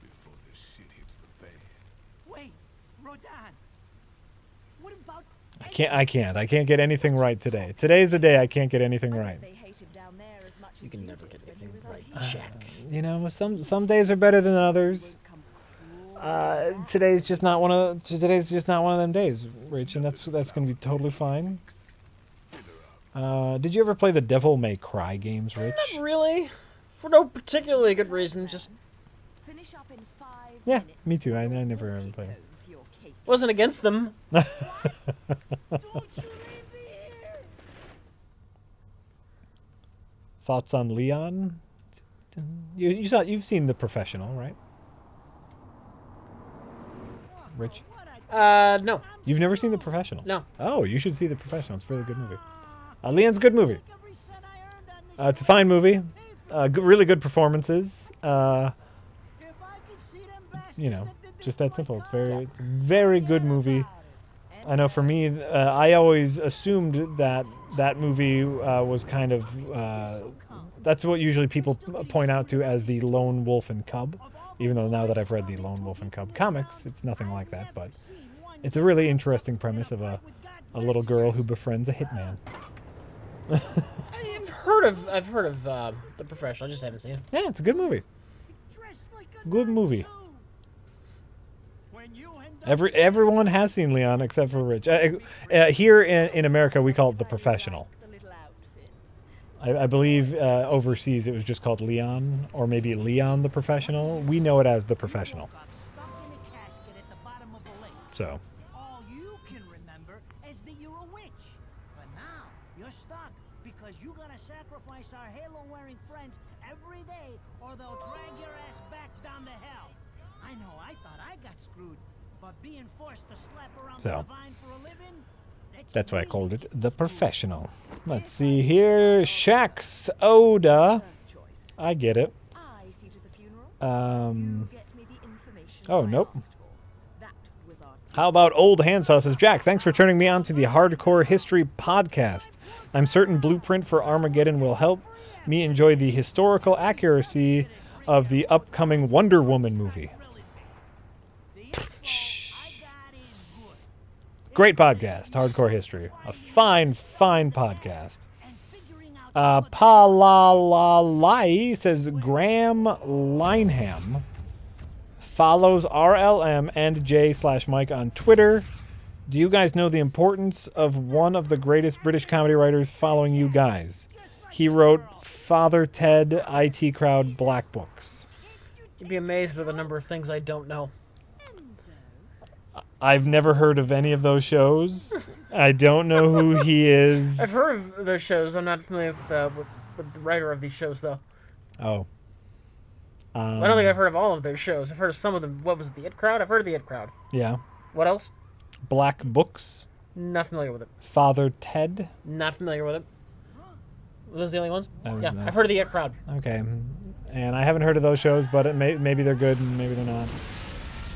[SPEAKER 3] before this shit hits the fan.
[SPEAKER 4] Wait, Rodan. What about
[SPEAKER 1] I can't get anything right today. Today's the day I can't get anything right.
[SPEAKER 5] They hate him down there as much as
[SPEAKER 2] You can never
[SPEAKER 5] did
[SPEAKER 2] get
[SPEAKER 5] when he
[SPEAKER 2] anything
[SPEAKER 5] was up
[SPEAKER 2] right,
[SPEAKER 5] here.
[SPEAKER 2] Jack.
[SPEAKER 1] You know, some days are better than others.
[SPEAKER 5] Come cruel.
[SPEAKER 1] Today's just not one of them days, Rich, and that's going to be totally fine. Did you ever play the Devil May Cry games, Rich?
[SPEAKER 2] Not really. For no particularly good reason, just
[SPEAKER 5] Finish up in 5
[SPEAKER 1] Yeah,
[SPEAKER 5] minutes.
[SPEAKER 1] me too. I never ever played it.
[SPEAKER 5] To your cake.
[SPEAKER 2] wasn't against them.
[SPEAKER 4] don't you leave me here?
[SPEAKER 1] Thoughts on Leon? You've seen The Professional, right? Rich,
[SPEAKER 2] No.
[SPEAKER 1] you've never seen The Professional?
[SPEAKER 2] No.
[SPEAKER 1] Oh, you should see The Professional. It's a really good movie. Leon's a good movie.
[SPEAKER 4] Every cent I earned on this
[SPEAKER 1] It's a fine movie. Really good performances.
[SPEAKER 4] if I could see them bastards
[SPEAKER 1] You know,
[SPEAKER 4] that did this
[SPEAKER 1] just
[SPEAKER 4] to
[SPEAKER 1] that
[SPEAKER 4] my
[SPEAKER 1] simple. It's
[SPEAKER 4] car,
[SPEAKER 1] a very good movie. I know for me, I always assumed that movie was kind of that's what usually people point out to as the Lone Wolf and Cub. Even though now that I've read the Lone Wolf and Cub comics, it's nothing like that. But it's a really interesting premise of a little girl who befriends a hitman.
[SPEAKER 2] I've heard of The Professional. I just haven't seen it.
[SPEAKER 1] Yeah, it's a good movie.
[SPEAKER 4] dressed like a
[SPEAKER 1] Good
[SPEAKER 4] nerd,
[SPEAKER 1] movie.
[SPEAKER 4] too. When you end up
[SPEAKER 1] Everyone has seen Leon except for Rich. Here in America, we call it The Professional.
[SPEAKER 5] The little outfits.
[SPEAKER 1] I believe overseas it was just called Leon, or maybe Leon the Professional. We know it as The Professional.
[SPEAKER 4] got stuck in a casket at the bottom of a lake.
[SPEAKER 1] So,
[SPEAKER 4] All you can remember is that you're a witch. But now, you're stuck because you gotta sacrifice our halo-wearing friends every day or they'll drag your ass back down to hell. I know, I thought I got screwed, but being forced to slap around
[SPEAKER 1] So,
[SPEAKER 4] the divine for a living,
[SPEAKER 1] that's why I called it The Professional. Let's see here. Shax Oda.
[SPEAKER 5] First choice.
[SPEAKER 1] I get it.
[SPEAKER 5] I see to the funeral.
[SPEAKER 1] Um,
[SPEAKER 5] You get me the information
[SPEAKER 1] oh,
[SPEAKER 5] I
[SPEAKER 1] nope.
[SPEAKER 5] asked for. That was our
[SPEAKER 1] How about Old Hand Sauces? Jack, thanks for turning me on to the Hardcore History podcast. I'm certain Blueprint for Armageddon will help me enjoy the historical accuracy of the upcoming Wonder Woman movie. Great podcast, Hardcore History. A fine, fine podcast. Palalai says Graham Lineham follows RLM and J/Mike on Twitter. Do you guys know the importance of one of the greatest British comedy writers following you guys? He wrote Father Ted, IT Crowd, Black Books.
[SPEAKER 2] You'd be amazed by the number of things I don't know.
[SPEAKER 1] I've never heard of any of those shows. I don't know who he is.
[SPEAKER 2] I've heard of those shows. I'm not familiar with the writer of these shows, though.
[SPEAKER 1] Oh.
[SPEAKER 2] I don't think I've heard of all of their shows. I've heard of some of them. What was it, the It Crowd? I've heard of the It Crowd.
[SPEAKER 1] Yeah.
[SPEAKER 2] What else?
[SPEAKER 1] Black Books,
[SPEAKER 2] Not familiar with it.
[SPEAKER 1] Father Ted.
[SPEAKER 2] Not familiar with it. Were those the only ones?
[SPEAKER 1] That was
[SPEAKER 2] Yeah,
[SPEAKER 1] nice.
[SPEAKER 2] I've heard of the It Crowd.
[SPEAKER 1] Okay. And I haven't heard of those shows, but maybe they're good and maybe they're not.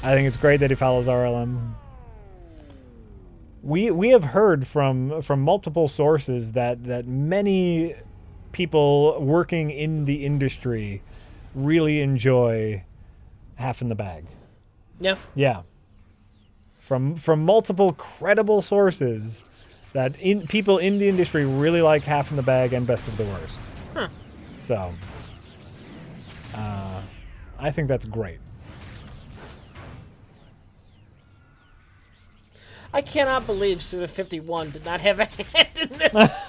[SPEAKER 1] I think it's great that he follows RLM. We have heard from multiple sources that many people working in the industry really enjoy Half in the Bag.
[SPEAKER 2] Yeah.
[SPEAKER 1] Yeah. From multiple credible sources that people in the industry really like Half in the Bag and Best of the Worst.
[SPEAKER 2] Huh.
[SPEAKER 1] So, I think that's great.
[SPEAKER 2] I cannot believe Suda51 did not have a hand in this.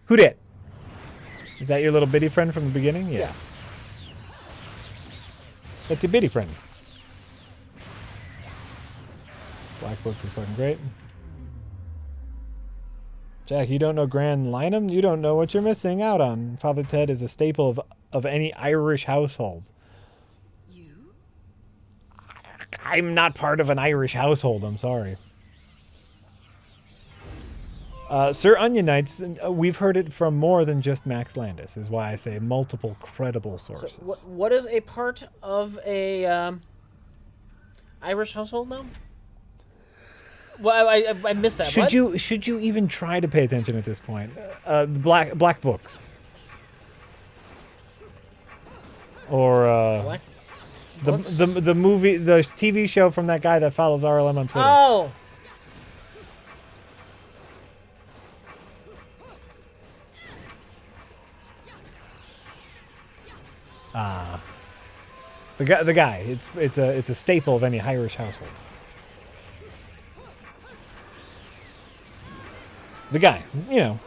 [SPEAKER 1] Who did? Is that your little bitty friend from the beginning? Yeah. That's your bitty friend. Black Book is fucking great. Jack, you don't know Grand Lynam? You don't know what you're missing out on. Father Ted is a staple of any Irish household.
[SPEAKER 5] You?
[SPEAKER 1] I'm not part of an Irish household, I'm sorry. Sir Onion Knights, we've heard it from more than just Max Landis, is why I say multiple credible sources.
[SPEAKER 2] So what is a part of a Irish household now? Well, I missed that.
[SPEAKER 1] Should you even try to pay attention at this point? The black books, or
[SPEAKER 2] Black
[SPEAKER 1] the movie, the TV show from that guy that follows RLM on Twitter.
[SPEAKER 2] Oh.
[SPEAKER 1] The guy. It's a staple of any Irish household. The guy,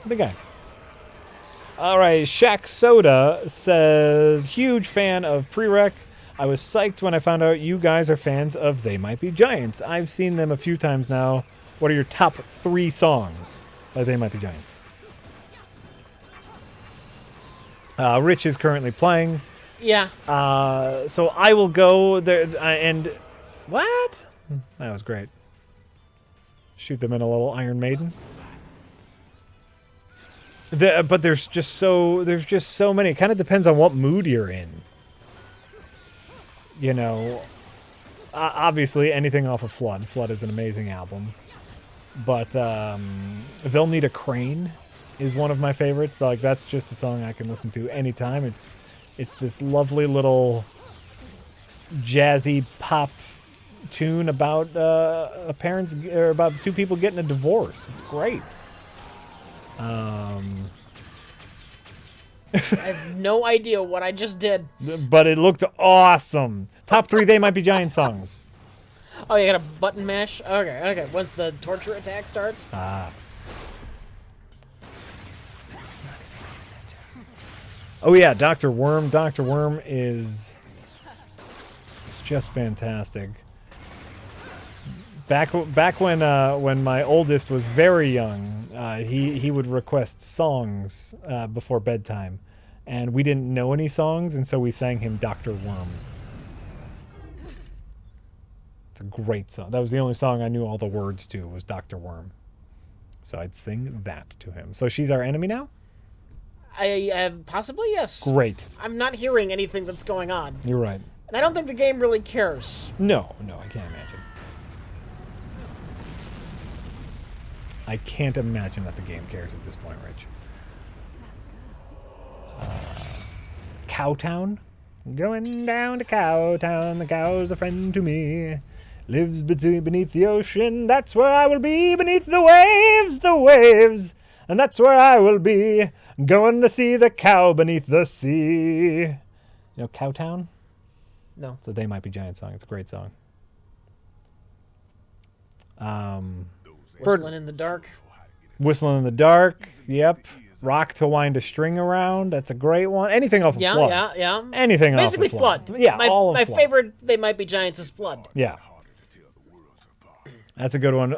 [SPEAKER 1] the guy. All right, Shaq Soda says, huge fan of Prereq. I was psyched when I found out you guys are fans of They Might Be Giants. I've seen them a few times now. What are your top 3 songs by They Might Be Giants? Rich is currently playing.
[SPEAKER 2] Yeah.
[SPEAKER 1] So I will go there. And what? That was great. Shoot them in a little Iron Maiden. But there's just so many. It kind of depends on what mood you're in. Obviously anything off of Flood. Flood is an amazing album. But They'll Need a Crane is one of my favorites. Like, that's just a song I can listen to anytime. It's this lovely little jazzy pop tune about about 2 people getting a divorce. It's great.
[SPEAKER 2] I have no idea what I just did.
[SPEAKER 1] But it looked awesome. Top 3 They Might Be Giant songs.
[SPEAKER 2] Oh, you got a button mash? Okay. Once the torture attack starts?
[SPEAKER 1] Oh yeah, Dr. Worm. Dr. Worm is just fantastic. Back when my oldest was very young, he would request songs before bedtime, and we didn't know any songs, and so we sang him Dr. Worm. It's a great song. That was the only song I knew all the words to, was Dr. Worm. So I'd sing that to him. So she's our enemy now?
[SPEAKER 2] Possibly, yes.
[SPEAKER 1] Great.
[SPEAKER 2] I'm not hearing anything that's going on.
[SPEAKER 1] You're right.
[SPEAKER 2] And I don't think the game really cares.
[SPEAKER 1] No, I can't imagine. I can't imagine that the game cares at this point, Rich. Cowtown? Going down to Cowtown, the cow's a friend to me. Lives beneath the ocean, that's where I will be. Beneath the waves, and that's where I will be. Going to see the cow beneath the sea. You know Cowtown?
[SPEAKER 2] No.
[SPEAKER 1] So They Might Be Giant song. It's a great song.
[SPEAKER 2] Whistling in the dark.
[SPEAKER 1] Whistling in the Dark. Yep. Rock to Wind a String Around. That's a great one. Anything off of Flood.
[SPEAKER 2] Yeah.
[SPEAKER 1] Anything
[SPEAKER 2] Basically
[SPEAKER 1] off of Flood.
[SPEAKER 2] Flood.
[SPEAKER 1] Yeah, all of
[SPEAKER 2] my
[SPEAKER 1] Flood.
[SPEAKER 2] favorite They Might Be Giants is Flood.
[SPEAKER 1] Yeah. That's a good one.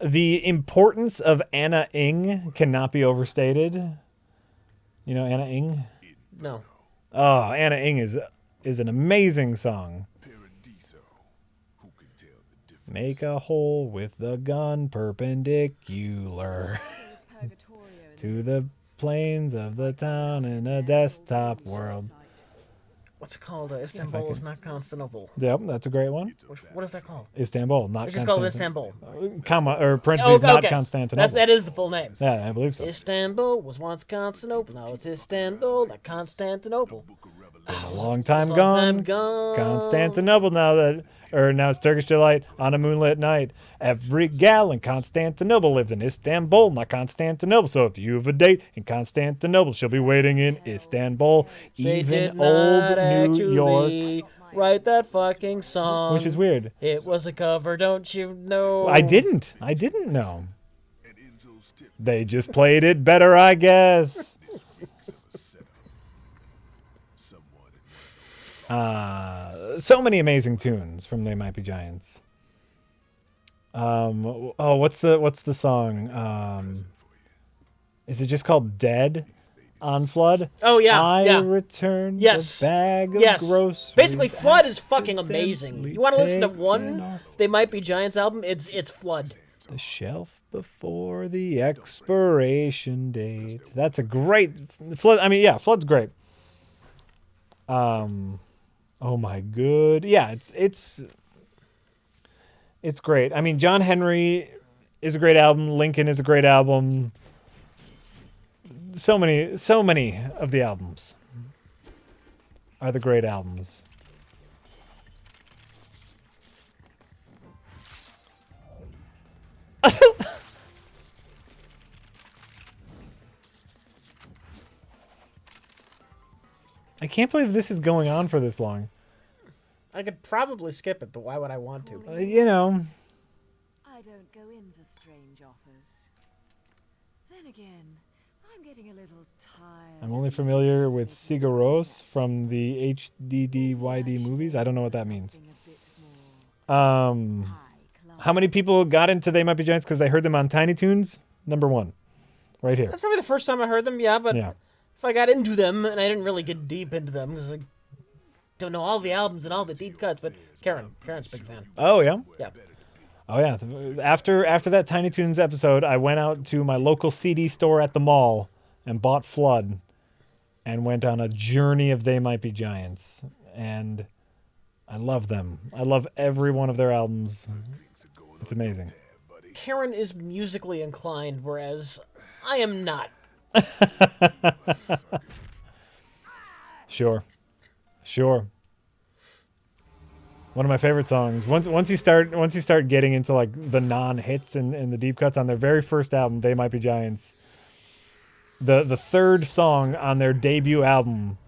[SPEAKER 1] The importance of Anna Ing cannot be overstated. You know Anna Ing?
[SPEAKER 2] No.
[SPEAKER 1] Oh, Anna Ing is an amazing song. Make a hole with the gun perpendicular to the plains of the town in a desktop world.
[SPEAKER 2] What's it called? Istanbul is not Constantinople.
[SPEAKER 1] Yep, that's a great one.
[SPEAKER 2] What is that called?
[SPEAKER 1] Istanbul, not
[SPEAKER 2] It's just called
[SPEAKER 1] Constantinople.
[SPEAKER 2] Istanbul.
[SPEAKER 1] Comma or parentheses, not Constantinople.
[SPEAKER 2] That is the full name.
[SPEAKER 1] Yeah, I believe so.
[SPEAKER 2] Istanbul was once Constantinople. Now it's Istanbul, not Constantinople.
[SPEAKER 1] A long time gone. Constantinople now that Or now it's Turkish Delight on a moonlit night. Every gal in Constantinople lives in Istanbul, not Constantinople. So if you have a date in Constantinople, she'll be waiting in Istanbul.
[SPEAKER 2] They
[SPEAKER 1] Even
[SPEAKER 2] did
[SPEAKER 1] old
[SPEAKER 2] not
[SPEAKER 1] New York.
[SPEAKER 2] actually write that fucking song.
[SPEAKER 1] Which is weird.
[SPEAKER 2] It was a cover, don't you know?
[SPEAKER 1] I didn't know. They just played it better, I guess. So many amazing tunes from They Might Be Giants. What's the song? Is it just called Dead on Flood?
[SPEAKER 2] Oh, yeah,
[SPEAKER 1] I
[SPEAKER 2] yeah.
[SPEAKER 1] returned
[SPEAKER 2] Yes.
[SPEAKER 1] a bag of
[SPEAKER 2] Yes.
[SPEAKER 1] groceries.
[SPEAKER 2] Basically, Flood is fucking amazing.
[SPEAKER 1] accidentally
[SPEAKER 2] You want to listen to
[SPEAKER 1] taken
[SPEAKER 2] one
[SPEAKER 1] off
[SPEAKER 2] They Might Be Giants album? It's Flood.
[SPEAKER 1] the shelf before the expiration date. That's a great Flood. I mean, yeah, Flood's great. Oh my good. Yeah, it's great. I mean, John Henry is a great album. Lincoln is a great album. So many of the albums are the great albums. I can't believe this is going on for this long.
[SPEAKER 2] I could probably skip it, but why would I want to?
[SPEAKER 1] You know,
[SPEAKER 5] I don't go in for strange offers. Then again, I'm getting a little tired.
[SPEAKER 1] I'm only familiar with Sigaros from the HDDYD movies. I don't know what that means.
[SPEAKER 5] Something a bit more
[SPEAKER 1] How many people got into They Might Be Giants because they heard them on Tiny Toons? Number 1. Right here.
[SPEAKER 2] That's probably the first time I heard them, yeah, but
[SPEAKER 1] Yeah.
[SPEAKER 2] if I got into them, and I didn't really get deep into them, because I don't know all the albums and all the deep cuts, but Karen's a big fan.
[SPEAKER 1] Oh, yeah?
[SPEAKER 2] Yeah.
[SPEAKER 1] Oh, yeah. After that Tiny Toons episode, I went out to my local CD store at the mall and bought Flood and went on a journey of They Might Be Giants. And I love them. I love every one of their albums. It's amazing.
[SPEAKER 2] Karen is musically inclined, whereas I am not.
[SPEAKER 1] Sure. One of my favorite songs. Once you start getting into like the non-hits and the deep cuts on their very first album, They Might Be Giants. The third song on their debut album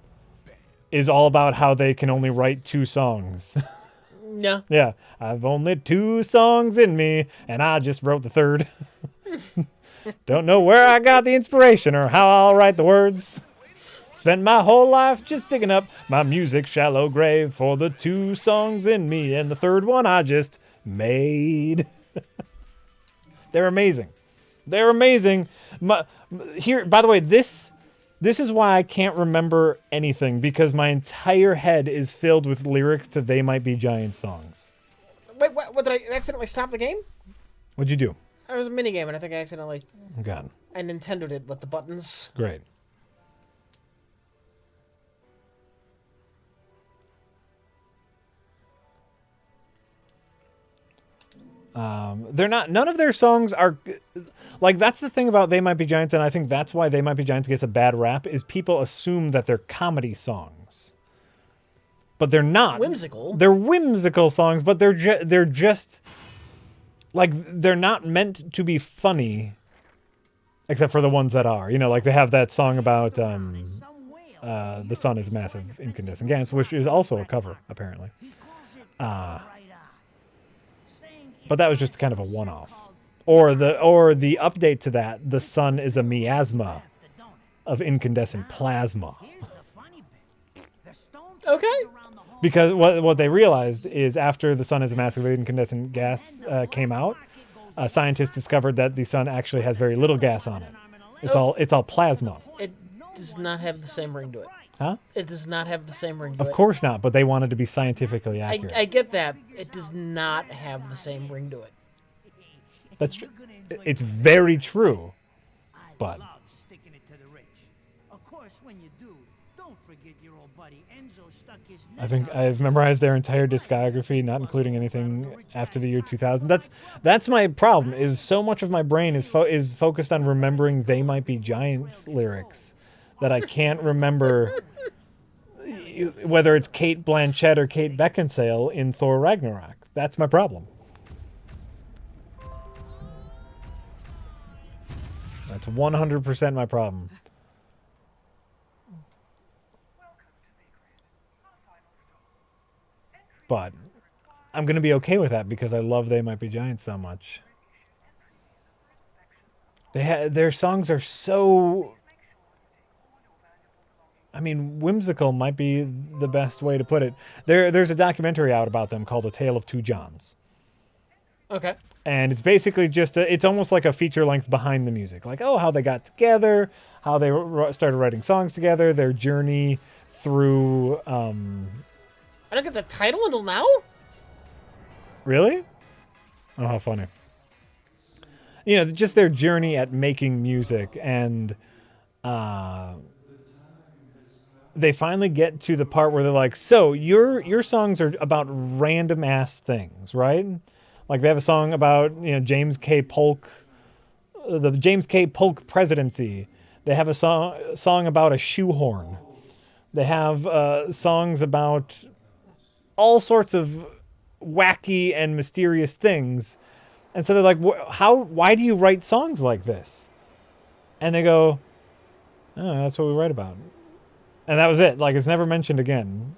[SPEAKER 1] is all about how they can only write 2 songs.
[SPEAKER 2] Yeah.
[SPEAKER 1] Yeah, I've only 2 songs in me, and I just wrote the third. Don't know where I got the inspiration or how I'll write the words. Spent my whole life just digging up my music shallow grave for the 2 songs in me, and the third one I just made. They're amazing. They're amazing. Here, by the way, this is why I can't remember anything, because my entire head is filled with lyrics to They Might Be Giants songs.
[SPEAKER 2] Wait, what did I accidentally stop the game?
[SPEAKER 1] What'd you do?
[SPEAKER 2] It was a minigame, and I think I accidentally...
[SPEAKER 1] Oh, God.
[SPEAKER 2] I Nintendo'd it with the buttons.
[SPEAKER 1] Great. None of their songs are like, that's the thing about They Might Be Giants, and I think that's why They Might Be Giants gets a bad rap, is people assume that they're comedy songs, but they're not.
[SPEAKER 2] Whimsical.
[SPEAKER 1] They're whimsical songs, but they're just like, they're not meant to be funny, except for the ones that are. You know, like they have that song about the sun is massive incandescent gas, which is also a cover apparently. But that was just kind of a one-off. Or the update to that, the sun is a miasma of incandescent plasma.
[SPEAKER 2] Okay.
[SPEAKER 1] Because what they realized is after the sun is a massive incandescent gas came out, scientists discovered that the sun actually has very little gas on it. It's all plasma.
[SPEAKER 2] It does not have the same ring to it.
[SPEAKER 1] Huh?
[SPEAKER 2] It does not have the same ring to it.
[SPEAKER 1] Of course not, but they wanted to be scientifically accurate.
[SPEAKER 2] I get that. It does not have the same ring to it.
[SPEAKER 1] That's true. It's very true. But
[SPEAKER 4] Love sticking it to the rich. Of course, when you do, don't forget your old buddy Enzo stuck his
[SPEAKER 1] I think I've memorized their entire discography, not including anything after the year 2000. That's my problem. Is so much of my brain is focused on remembering They Might Be Giants lyrics that I can't remember. whether it's Kate Blanchett or Kate Beckinsale in Thor Ragnarok. That's my problem. That's 100% my problem. But I'm going to be okay with that because I love They Might Be Giants so much. Their songs are so... I mean, whimsical might be the best way to put it. There's a documentary out about them called A Tale of Two Johns.
[SPEAKER 2] Okay.
[SPEAKER 1] And it's basically just it's almost like a feature length behind the music. Like, how they got together, how they started writing songs together, their journey through...
[SPEAKER 2] I don't get the title until now?
[SPEAKER 1] Really? Oh, how funny. Just their journey at making music, and they finally get to the part where they're like, so your songs are about random ass things, right? Like they have a song about, James K. Polk, the James K. Polk presidency. They have a song about a shoehorn. They have songs about all sorts of wacky and mysterious things. And so they're like, why do you write songs like this? And they go, oh, that's what we write about. And that was it. Like, it's never mentioned again.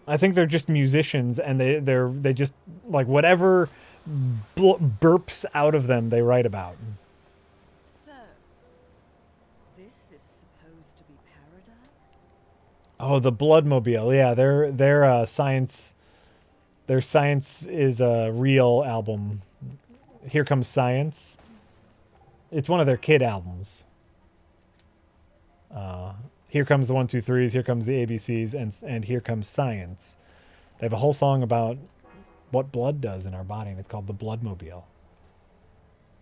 [SPEAKER 1] I think they're just musicians, and they just, like, whatever burps out of them, they write about.
[SPEAKER 5] So, this is supposed to be paradise?
[SPEAKER 1] Oh, the Bloodmobile. Yeah, their Science is a real album. Here Comes Science. It's one of their kid albums. Here Comes the 1, 2, 3s, Here Comes the ABCs, and Here Comes Science. They have a whole song about what blood does in our body, and it's called the Bloodmobile.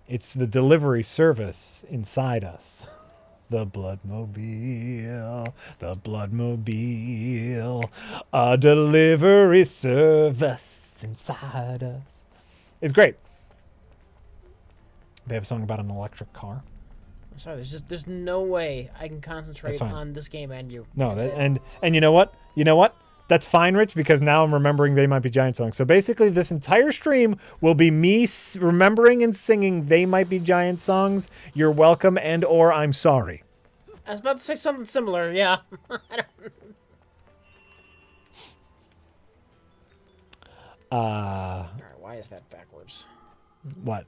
[SPEAKER 1] It's the delivery service inside us. The Bloodmobile, the Bloodmobile, a delivery service inside us. It's great. They have a song about an electric car.
[SPEAKER 2] I'm sorry, there's no way I can concentrate on this game and you.
[SPEAKER 1] No, and you know what? You know what? That's fine, Rich, because now I'm remembering They Might Be Giant songs. So basically, this entire stream will be me remembering and singing They Might Be Giant songs. You're welcome, and/or I'm sorry.
[SPEAKER 2] I was about to say something similar. Yeah. All right, why is that backwards?
[SPEAKER 1] What?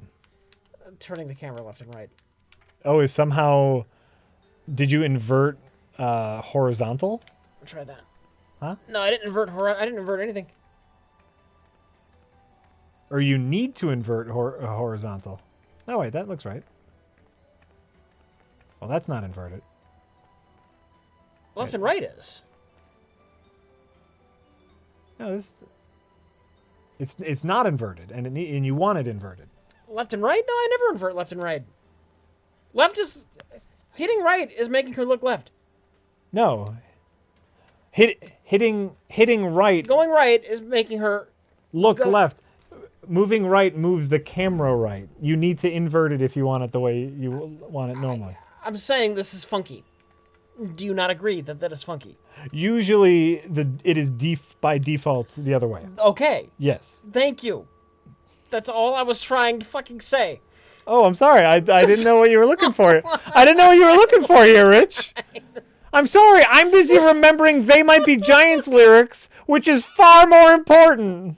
[SPEAKER 2] Turning the camera left and right.
[SPEAKER 1] Oh, is somehow... Did you invert horizontal?
[SPEAKER 2] Try that.
[SPEAKER 1] Huh?
[SPEAKER 2] No, I didn't invert. I didn't invert anything.
[SPEAKER 1] Or you need to invert horizontal. Oh, wait, that looks right. Well, that's not inverted.
[SPEAKER 2] Left and right is.
[SPEAKER 1] No, it's not inverted, and you want it inverted.
[SPEAKER 2] Left and right? No, I never invert left and right. Left is... Hitting right is making her look left.
[SPEAKER 1] No. Hitting right...
[SPEAKER 2] Going right is making her...
[SPEAKER 1] Look left. Moving right moves the camera right. You need to invert it if you want it the way you want it normally.
[SPEAKER 2] I'm saying this is funky. Do you not agree that is funky?
[SPEAKER 1] Usually, it is by default the other way.
[SPEAKER 2] Okay.
[SPEAKER 1] Yes.
[SPEAKER 2] Thank you. That's all I was trying to fucking say.
[SPEAKER 1] Oh, I'm sorry. I didn't know what you were looking for. I didn't know what you were looking for here, Rich. I'm sorry. I'm busy remembering They Might Be Giants lyrics, which is far more important.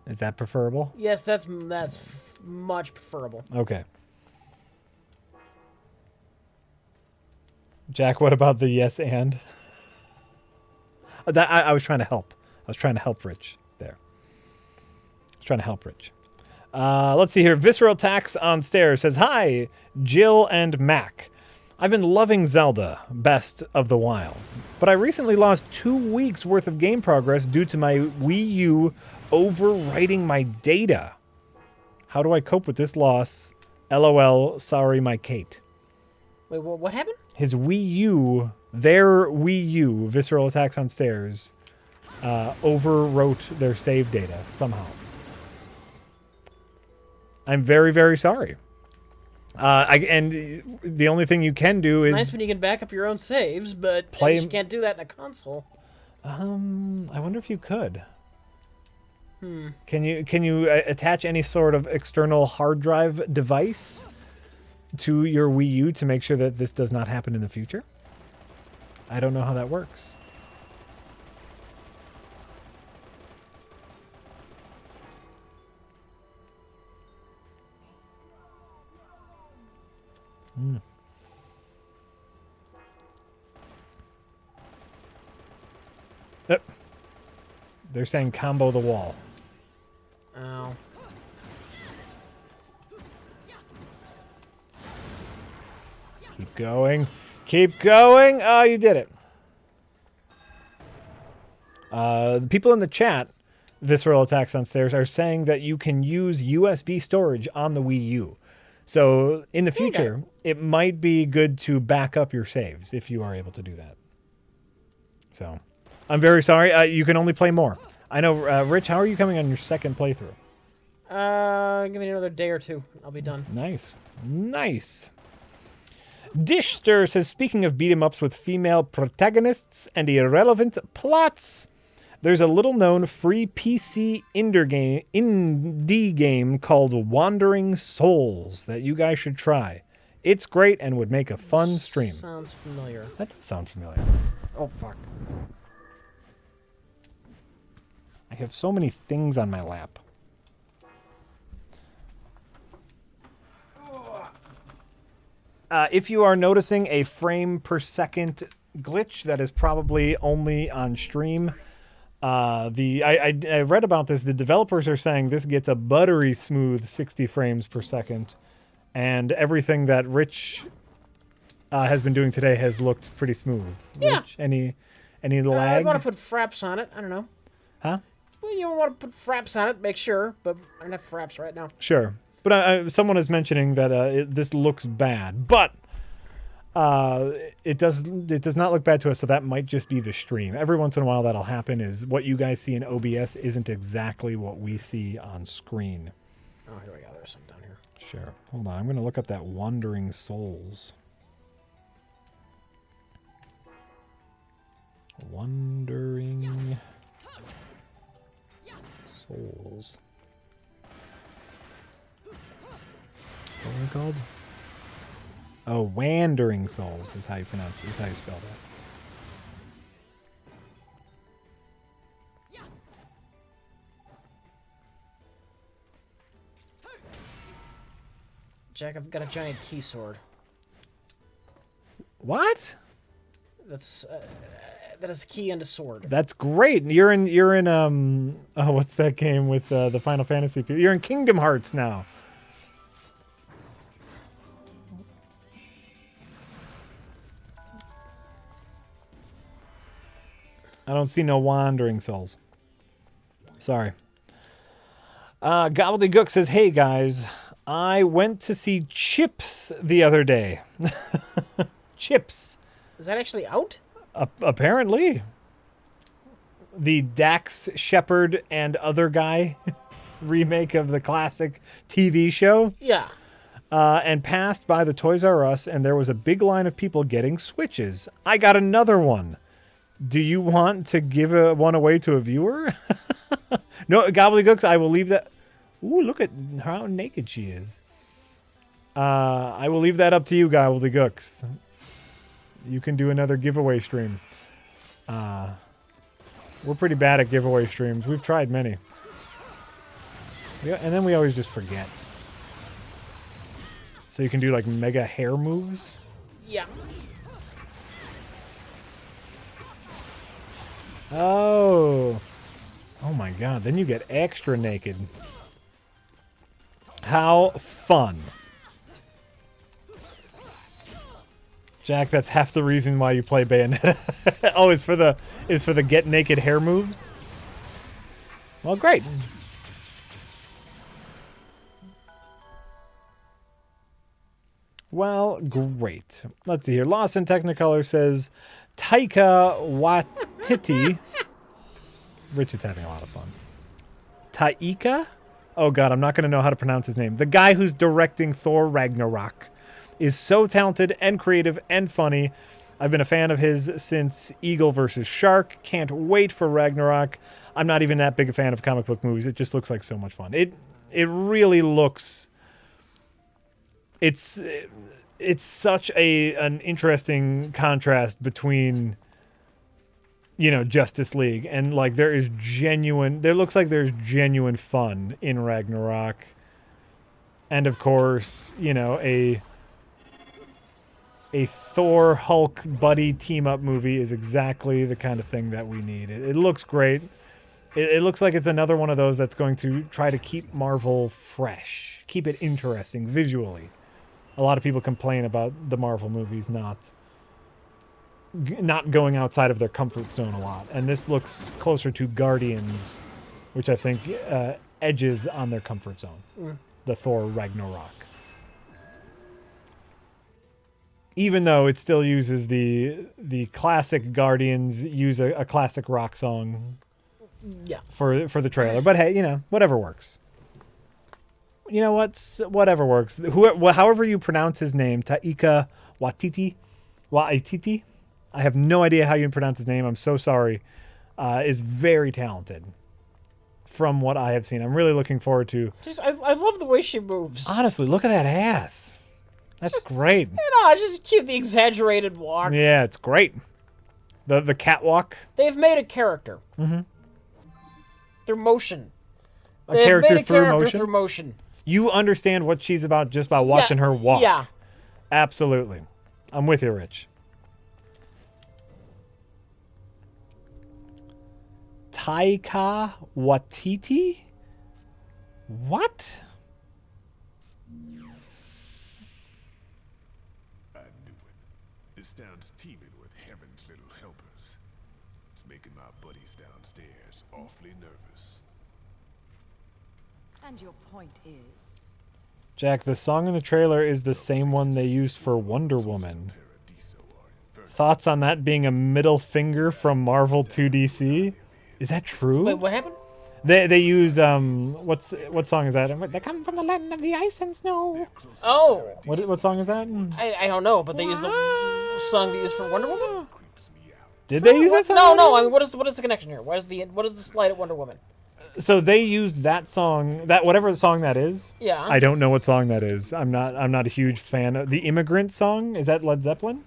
[SPEAKER 1] Is that preferable?
[SPEAKER 2] Yes, that's much preferable.
[SPEAKER 1] Okay. Jack, what about the yes and? I was trying to help. I was trying to help Rich there. I was trying to help Rich. Let's see here. Visceral Tax on Stairs says, hi, Jill and Mac. I've been loving Zelda, Best of the Wild, but I recently lost 2 weeks worth of game progress due to my Wii U overwriting my data. How do I cope with this loss LOL, sorry, my Kate.
[SPEAKER 2] Wait, what happened?
[SPEAKER 1] His Wii U, their Wii U, Visceral Attacks on Stairs, overwrote their save data somehow. I'm very, very sorry. And the only thing you can do
[SPEAKER 2] It's
[SPEAKER 1] is
[SPEAKER 2] nice when you can back up your own saves, but I guess you can't do that in a console.
[SPEAKER 1] I wonder if you could. Can you attach any sort of external hard drive device to your Wii U to make sure that this does not happen in the future? I don't know how that works. They're saying combo the wall.
[SPEAKER 2] Oh.
[SPEAKER 1] Keep going. Keep going. Oh, you did it. The people in the chat, Visceral Attacks on Stairs, are saying that you can use USB storage on the Wii U. So in the future, it might be good to back up your saves if you are able to do that. So I'm very sorry. You can only play more. I know, Rich, how are you coming on your second playthrough?
[SPEAKER 2] Give me another day or two. I'll be done.
[SPEAKER 1] Nice. Nice. Dishster says, speaking of beat-em-ups with female protagonists and irrelevant plots, there's a little-known free PC indie game called Wandering Souls that you guys should try. It's great and would make a fun stream.
[SPEAKER 2] Sounds familiar.
[SPEAKER 1] That does sound familiar.
[SPEAKER 2] Oh, fuck.
[SPEAKER 1] I have so many things on my lap. If you are noticing a frame per second glitch, that is probably only on stream. I read about this. The developers are saying this gets a buttery smooth 60 frames per second, and everything that Rich has been doing today has looked pretty smooth.
[SPEAKER 2] Yeah.
[SPEAKER 1] Rich, any
[SPEAKER 2] I
[SPEAKER 1] lag?
[SPEAKER 2] want to put fraps on it. I don't know.
[SPEAKER 1] Huh?
[SPEAKER 2] Well, you want to put fraps on it, make sure, but I don't have fraps right now.
[SPEAKER 1] Sure. But someone is mentioning that this looks bad, but it does not look bad to us, so that might just be the stream. Every once in a while that'll happen, is what you guys see in OBS isn't exactly what we see on screen.
[SPEAKER 2] Oh, here we go. There's some down here.
[SPEAKER 1] Sure. Hold on. I'm going to look up that Wandering Souls. Wandering Souls. What are they called? Oh, Wandering Souls is how you pronounce it, is how you spell that.
[SPEAKER 2] Jack, I've got a giant key sword.
[SPEAKER 1] What?
[SPEAKER 2] That is key and a sword.
[SPEAKER 1] That's great. You're in oh, what's that game with the Final Fantasy? You're in Kingdom Hearts now. I don't see no Wandering Souls. Sorry. Gobbledygook says, hey guys, I went to see Chips the other day. Chips.
[SPEAKER 2] Is that actually out?
[SPEAKER 1] Apparently. The Dax Shepard and Other Guy remake of the classic TV show.
[SPEAKER 2] Yeah.
[SPEAKER 1] And passed by the Toys R Us, and there was a big line of people getting Switches. I got another one. Do you want to give one away to a viewer? No, Gobbledygooks, I will leave that. Ooh, look at how naked she is. I will leave that up to you, Gobbledygooks. You can do another giveaway stream. We're pretty bad at giveaway streams. We've tried many. Yeah, and then we always just forget. So you can do like mega hair moves?
[SPEAKER 2] Yeah.
[SPEAKER 1] Oh. Oh my god, then you get extra naked. How fun. Jack, that's half the reason why you play Bayonetta. Oh, is for the get naked hair moves? Well, great. Well, great. Let's see here. Lost in Technicolor says Taika Waititi. Rich is having a lot of fun. Taika? Oh god, I'm not going to know how to pronounce his name. The guy who's directing Thor Ragnarok is so talented and creative and funny. I've been a fan of his since Eagle vs. Shark. Can't wait for Ragnarok. I'm not even that big a fan of comic book movies. It just looks like so much fun. It really looks... It's such an interesting contrast between, you know, Justice League and like there looks like there's genuine fun in Ragnarok. And of course, you know, a Thor Hulk buddy team up movie is exactly the kind of thing that we need. It looks great. It looks like it's another one of those that's going to try to keep Marvel fresh, keep it interesting visually. A lot of people complain about the Marvel movies not going outside of their comfort zone a lot. And this looks closer to Guardians, which I think edges on their comfort zone. The Thor Ragnarok. Even though it still uses the classic Guardians, use a classic rock song for the trailer. But hey, you know, whatever works. You know what? Whatever works. However you pronounce his name, Taika Waititi. I have no idea how you pronounce his name. I'm so sorry. Is very talented from what I have seen. I'm really looking forward to.
[SPEAKER 2] I love the way she moves.
[SPEAKER 1] Honestly, look at that ass. That's great.
[SPEAKER 2] You know, just cute, the exaggerated walk.
[SPEAKER 1] Yeah, it's great. The catwalk.
[SPEAKER 2] They've made a character. Mm-hmm. Through motion.
[SPEAKER 1] They've character
[SPEAKER 2] made a
[SPEAKER 1] through
[SPEAKER 2] character
[SPEAKER 1] motion?
[SPEAKER 2] through motion.
[SPEAKER 1] You understand what she's about just by watching her walk.
[SPEAKER 2] Yeah.
[SPEAKER 1] Absolutely. I'm with you, Rich. Taika Waititi? What?
[SPEAKER 3] I knew it. This town's teeming with heaven's little helpers. It's making my buddies downstairs awfully nervous.
[SPEAKER 5] And your point is?
[SPEAKER 1] Jack, the song in the trailer is the same one they used for Wonder Woman. Thoughts on that being a middle finger from Marvel to DC? Is that true?
[SPEAKER 2] Wait, what happened?
[SPEAKER 1] They use what song is that? They come from the land of the ice and snow.
[SPEAKER 2] Oh.
[SPEAKER 1] What song is that?
[SPEAKER 2] I don't know, but they used the song they used for Wonder Woman?
[SPEAKER 1] Did they use that song?
[SPEAKER 2] No. I mean, what is the connection here? What is the slide at Wonder Woman?
[SPEAKER 1] So they used that song, that whatever song that is.
[SPEAKER 2] Yeah.
[SPEAKER 1] I don't know what song that is. I'm not a huge fan of the Immigrant song. Is that Led Zeppelin?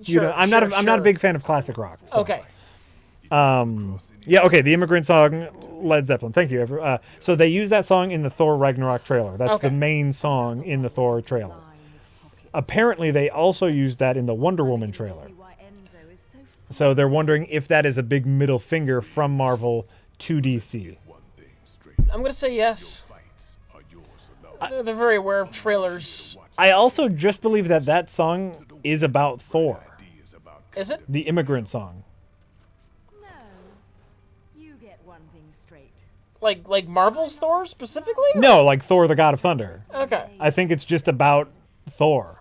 [SPEAKER 1] I'm not a big fan of classic rock. So.
[SPEAKER 2] Okay.
[SPEAKER 1] Yeah, okay, the Immigrant song, Led Zeppelin. Thank you. So they use that song in the Thor Ragnarok trailer. That's the main song in the Thor trailer. Apparently, they also used that in the Wonder Woman trailer. So they're wondering if that is a big middle finger from Marvel to DC.
[SPEAKER 2] I'm going to say yes. They're very aware of trailers.
[SPEAKER 1] I also just believe that song is about Thor.
[SPEAKER 2] Is it?
[SPEAKER 1] The Immigrant song.
[SPEAKER 5] No. You get one thing straight.
[SPEAKER 2] Like Marvel's Thor specifically?
[SPEAKER 1] No, like Thor the God of Thunder.
[SPEAKER 2] Okay.
[SPEAKER 1] I think it's just about Thor.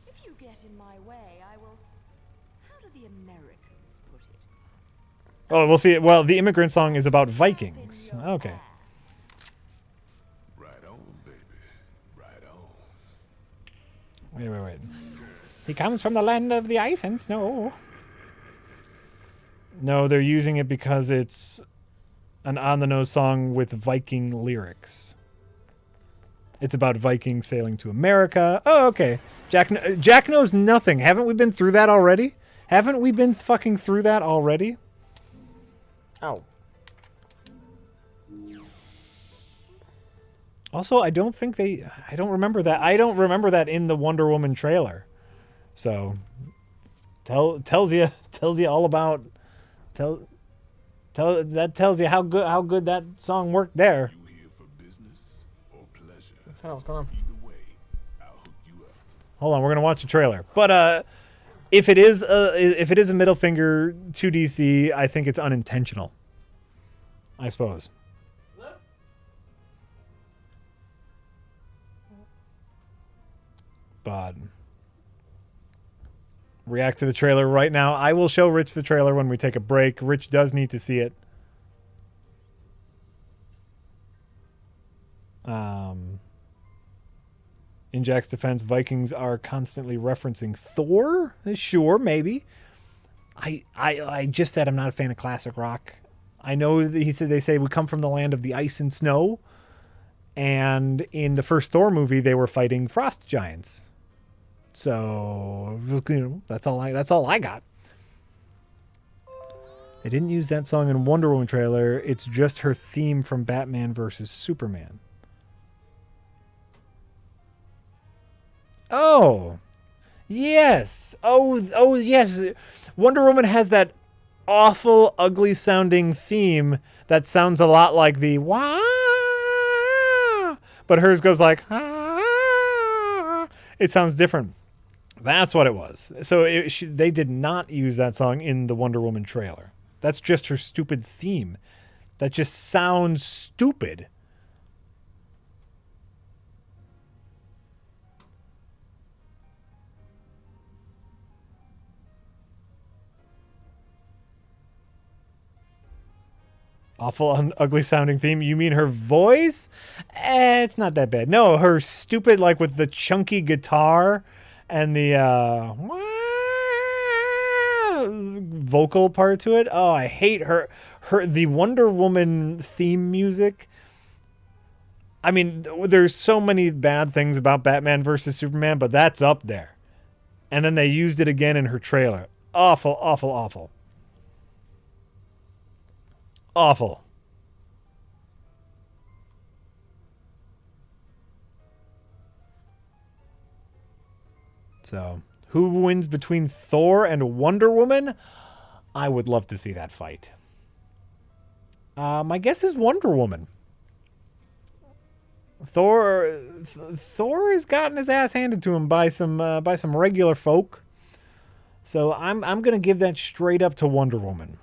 [SPEAKER 5] If you get in my way, I will... How do the Americans put it?
[SPEAKER 1] Oh, we'll see. Well, the Immigrant song is about Vikings. Okay.
[SPEAKER 3] Right on, baby. Right on.
[SPEAKER 1] Wait. He comes from the land of the ice and snow. No, they're using it because it's an on-the-nose song with Viking lyrics. It's about Vikings sailing to America. Oh, okay. Jack knows nothing. Haven't we been through that already? Haven't we been fucking through that already?
[SPEAKER 2] Oh.
[SPEAKER 1] Also, I don't remember that. I don't remember that in the Wonder Woman trailer. So, tells you all about that tells you how good that song worked there.
[SPEAKER 3] You here for business or pleasure?
[SPEAKER 2] That's what's going on.
[SPEAKER 3] Either way, I'll hook you up.
[SPEAKER 1] Hold on, we're gonna watch the trailer. But if it is a middle finger to DC, I think it's unintentional. I suppose. But react to the trailer right now. I will show Rich the trailer when we take a break. Rich does need to see it. In Jack's defense, Vikings are constantly referencing Thor. Sure, maybe. I just said I'm not a fan of classic rock. I know that they say we come from the land of the ice and snow, and in the first Thor movie they were fighting frost giants. So that's all I got. They didn't use that song in Wonder Woman trailer. It's just her theme from Batman versus Superman. Oh, yes. Oh, yes. Wonder Woman has that awful, ugly sounding theme that sounds a lot like the wah, but hers goes like ah. It sounds different. That's what it was. So they did not use that song in the Wonder Woman trailer. That's just her stupid theme. That just sounds stupid. Awful, ugly sounding theme. You mean her voice? It's not that bad. No, her stupid, like with the chunky guitar and the vocal part to it. Oh, I hate her. The Wonder Woman theme music. I mean, there's so many bad things about Batman versus Superman, but that's up there. And then they used it again in her trailer. Awful, awful, awful. Awful. So, who wins between Thor and Wonder Woman? I would love to see that fight. My guess is Wonder Woman. Thor has gotten his ass handed to him by some regular folk. So I'm gonna give that straight up to Wonder Woman.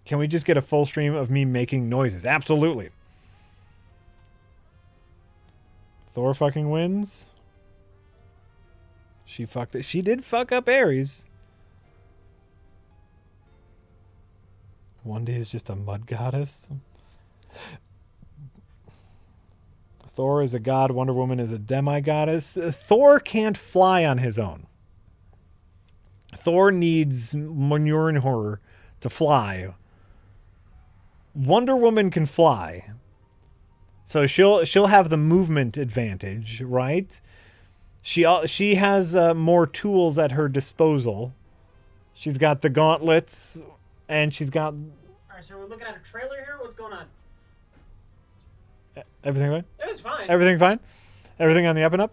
[SPEAKER 1] Can we just get a full stream of me making noises? Absolutely. Thor fucking wins. She fucked it. She did fuck up Ares. One day is just a mud goddess. Thor is a god. Wonder Woman is a demi-goddess. Thor can't fly on his own. Thor needs Mjolnir to fly. Wonder Woman can fly. So she'll have the movement advantage, right? She has more tools at her disposal. She's got the gauntlets, and she's got...
[SPEAKER 2] All right, so we're looking at a trailer here? What's going on?
[SPEAKER 1] Everything fine?
[SPEAKER 2] It was fine.
[SPEAKER 1] Everything fine? Everything on the up and up?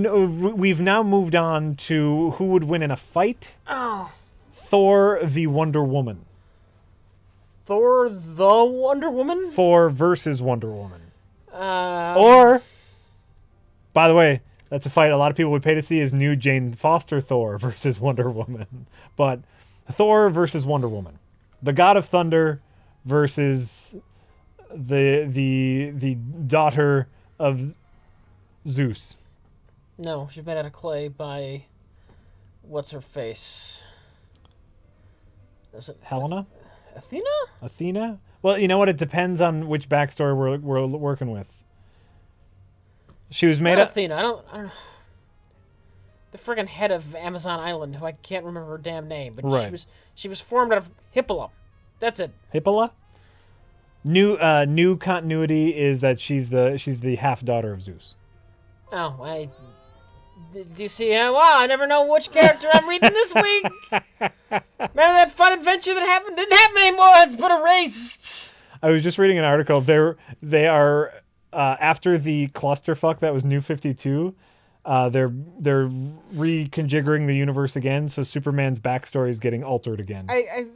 [SPEAKER 1] No, we've now moved on to who would win in a fight.
[SPEAKER 2] Oh.
[SPEAKER 1] Thor v. Wonder Woman.
[SPEAKER 2] Thor the Wonder Woman?
[SPEAKER 1] Thor versus Wonder Woman.
[SPEAKER 2] Or,
[SPEAKER 1] by the way, that's a fight a lot of people would pay to see is new Jane Foster Thor versus Wonder Woman. But Thor versus Wonder Woman. The God of Thunder versus the daughter of Zeus.
[SPEAKER 2] No, she's made out of clay by... What's her face? Is it
[SPEAKER 1] Helena?
[SPEAKER 2] Athena?
[SPEAKER 1] Well, you know what? It depends on which backstory we're working with. She was made
[SPEAKER 2] Not
[SPEAKER 1] up.
[SPEAKER 2] Athena. I don't know. The friggin' head of Amazon Island, who I can't remember her damn name, but
[SPEAKER 1] Right.
[SPEAKER 2] she was formed out of Hippola. That's it.
[SPEAKER 1] Hippola? New continuity is that she's the half daughter of Zeus.
[SPEAKER 2] Oh, do you see? Wow, I never know which character I'm reading this week. Remember that fun adventure that happened? Didn't happen anymore. It's been erased.
[SPEAKER 1] I was just reading an article. They are after the clusterfuck that was New 52. They're reconfiguring the universe again, so Superman's backstory is getting altered again.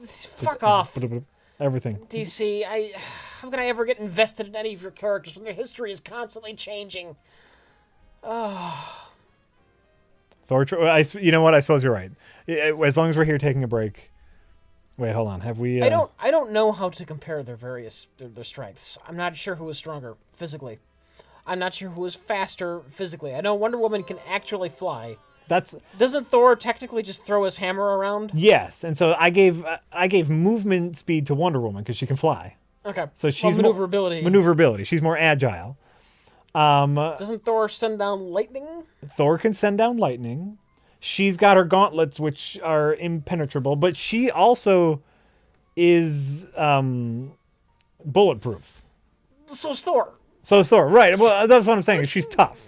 [SPEAKER 2] Fuck off.
[SPEAKER 1] Everything.
[SPEAKER 2] DC, how can I ever get invested in any of your characters when their history is constantly changing?
[SPEAKER 1] Thor. You know what? I suppose you're right. As long as we're here taking a break, Wait, hold on. Have we?
[SPEAKER 2] I don't know how to compare their strengths. I'm not sure who is stronger physically. I'm not sure who is faster physically. I know Wonder Woman can actually fly. Doesn't Thor technically just throw his hammer around?
[SPEAKER 1] Yes, and so I gave movement speed to Wonder Woman because she can fly.
[SPEAKER 2] Okay.
[SPEAKER 1] So she's
[SPEAKER 2] maneuverability.
[SPEAKER 1] Maneuverability. She's more agile.
[SPEAKER 2] Doesn't Thor send down lightning?
[SPEAKER 1] Thor can send down lightning. She's got her gauntlets, which are impenetrable, but she also is bulletproof.
[SPEAKER 2] So is Thor.
[SPEAKER 1] So is Thor, right? Well, that's what I'm saying. She's tough.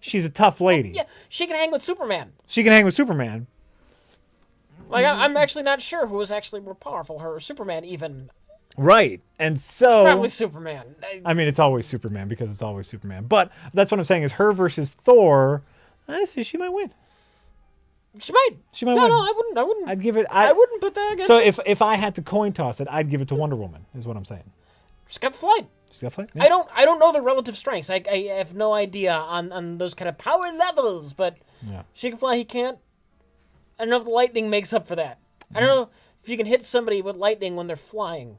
[SPEAKER 1] She's a tough lady.
[SPEAKER 2] Yeah, she can hang with Superman.
[SPEAKER 1] She can hang with Superman.
[SPEAKER 2] Like, I'm actually not sure who is actually more powerful, her or Superman even.
[SPEAKER 1] Right, and so...
[SPEAKER 2] Probably Superman.
[SPEAKER 1] I mean, it's always Superman because it's always Superman. But that's what I'm saying is her versus Thor, I think she might win.
[SPEAKER 2] She might.
[SPEAKER 1] She might
[SPEAKER 2] no,
[SPEAKER 1] win.
[SPEAKER 2] No, I wouldn't.
[SPEAKER 1] I'd give it...
[SPEAKER 2] I wouldn't put that against
[SPEAKER 1] So
[SPEAKER 2] her.
[SPEAKER 1] if I had to coin toss it, I'd give it to Wonder Woman, is what I'm saying.
[SPEAKER 2] She's got flight.
[SPEAKER 1] She's got flight? Yeah.
[SPEAKER 2] I don't know the relative strengths. I have no idea on those kind of power levels, but
[SPEAKER 1] Yeah.
[SPEAKER 2] she can fly, he can't. I don't know if the lightning makes up for that. I don't know if you can hit somebody with lightning when they're flying.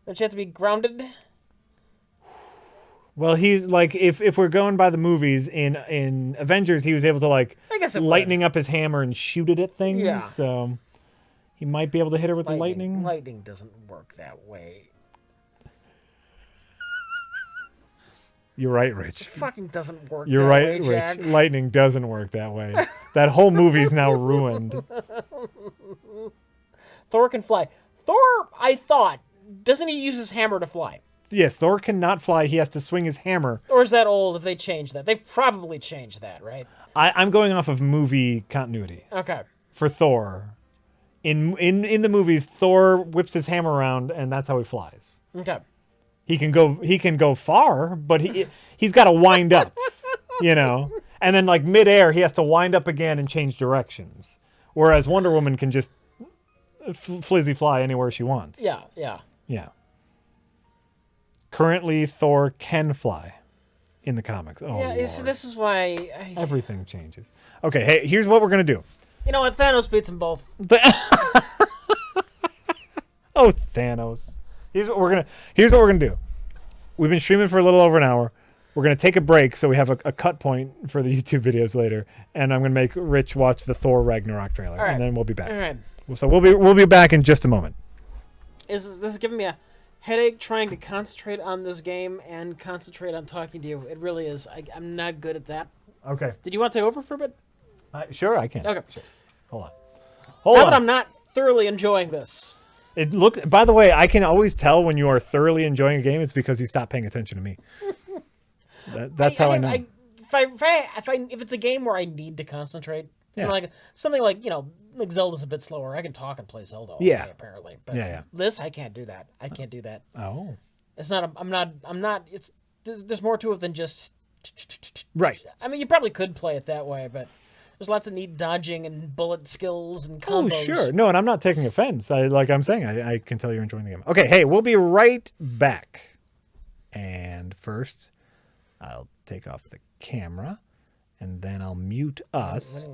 [SPEAKER 2] Don't you have to be grounded?
[SPEAKER 1] Well, he's like, if we're going by the movies, in Avengers, he was able to, like,
[SPEAKER 2] I guess it
[SPEAKER 1] lightning up his hammer and shoot it at things.
[SPEAKER 2] Yeah.
[SPEAKER 1] So he might be able to hit her with the lightning.
[SPEAKER 2] Lightning doesn't work that way.
[SPEAKER 1] You're right, Rich.
[SPEAKER 2] It fucking doesn't work
[SPEAKER 1] You're
[SPEAKER 2] that
[SPEAKER 1] right,
[SPEAKER 2] way, Jack.
[SPEAKER 1] Rich. Lightning doesn't work that way. That whole movie's now ruined.
[SPEAKER 2] Thor can fly. Thor, I thought, doesn't he use his hammer to fly?
[SPEAKER 1] Yes, Thor cannot fly. He has to swing his hammer.
[SPEAKER 2] Or is that old if they changed that? They've probably changed that, right?
[SPEAKER 1] I'm going off of movie continuity.
[SPEAKER 2] Okay.
[SPEAKER 1] For Thor. In the movies, Thor whips his hammer around, and that's how he flies.
[SPEAKER 2] Okay.
[SPEAKER 1] He can go far, but he's got to wind up, you know. And then like midair, he has to wind up again and change directions. Whereas Wonder Woman can just flizzy fly anywhere she wants.
[SPEAKER 2] Yeah.
[SPEAKER 1] Yeah. Currently, Thor can fly in the comics. Oh,
[SPEAKER 2] Yeah,
[SPEAKER 1] Lord.
[SPEAKER 2] this is why...
[SPEAKER 1] Everything changes. Okay, hey, here's what we're going to do.
[SPEAKER 2] You know what? Thanos beats them both.
[SPEAKER 1] Oh, Thanos. Here's what we're gonna do. We've been streaming for a little over an hour. We're gonna take a break so we have a cut point for the YouTube videos later, and I'm gonna make Rich watch the Thor Ragnarok trailer,
[SPEAKER 2] All right.
[SPEAKER 1] and then we'll be back.
[SPEAKER 2] All right.
[SPEAKER 1] So we'll be back in just a moment.
[SPEAKER 2] This is giving me a headache trying to concentrate on this game and concentrate on talking to you. It really is. I'm not good at that.
[SPEAKER 1] Okay.
[SPEAKER 2] Did you want to take over for a bit?
[SPEAKER 1] Sure, I can.
[SPEAKER 2] Okay.
[SPEAKER 1] Sure. Hold on.
[SPEAKER 2] Now that I'm not thoroughly enjoying this.
[SPEAKER 1] By the way, I can always tell when you are thoroughly enjoying a game. It's because you stop paying attention to me. That's how I know.
[SPEAKER 2] If it's a game where I need to concentrate,
[SPEAKER 1] Yeah.
[SPEAKER 2] something like like Zelda's a bit slower. I can talk and play Zelda all
[SPEAKER 1] Yeah.
[SPEAKER 2] day, apparently. But
[SPEAKER 1] Yeah.
[SPEAKER 2] this, I can't do that. I can't do that.
[SPEAKER 1] Oh.
[SPEAKER 2] It's not. I'm not. It's there's more to it than just.
[SPEAKER 1] Right.
[SPEAKER 2] I mean, you probably could play it that way, but there's lots of neat dodging and bullet skills and
[SPEAKER 1] Oh,
[SPEAKER 2] combos.
[SPEAKER 1] sure. No, and I'm not taking offense. I'm saying, I can tell you're enjoying the game. Okay, hey, we'll be right back. And first, I'll take off the camera, and then I'll mute us.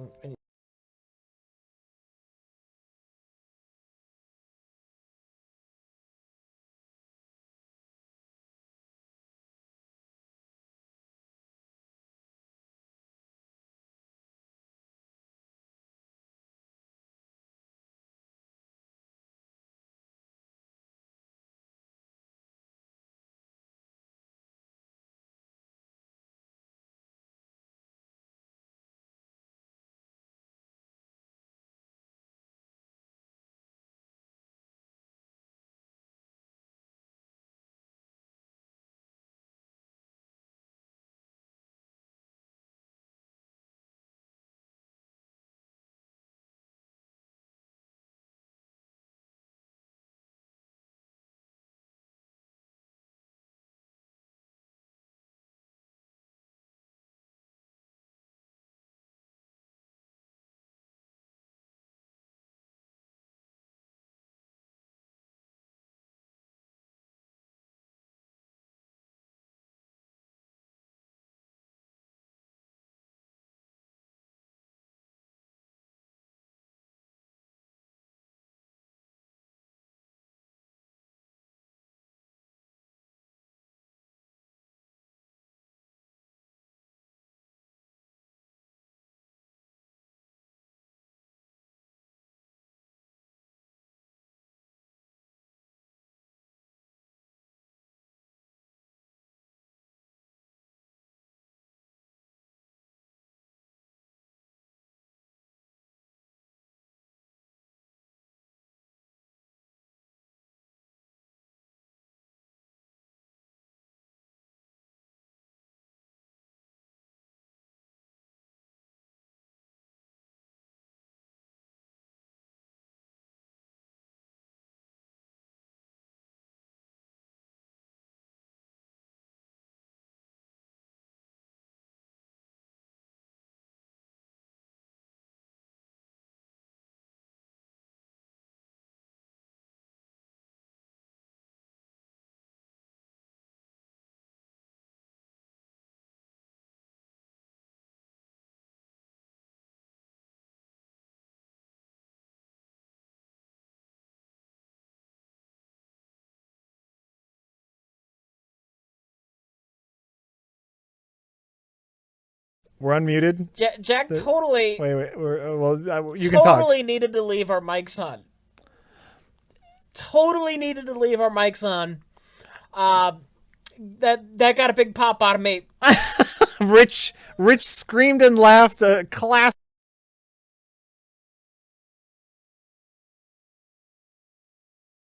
[SPEAKER 1] We're unmuted.
[SPEAKER 2] Jack totally.
[SPEAKER 1] Wait. You can talk.
[SPEAKER 2] Totally needed to leave our mics on. Totally needed to leave our mics on. That got a big pop out of me.
[SPEAKER 1] Rich screamed and laughed. Class.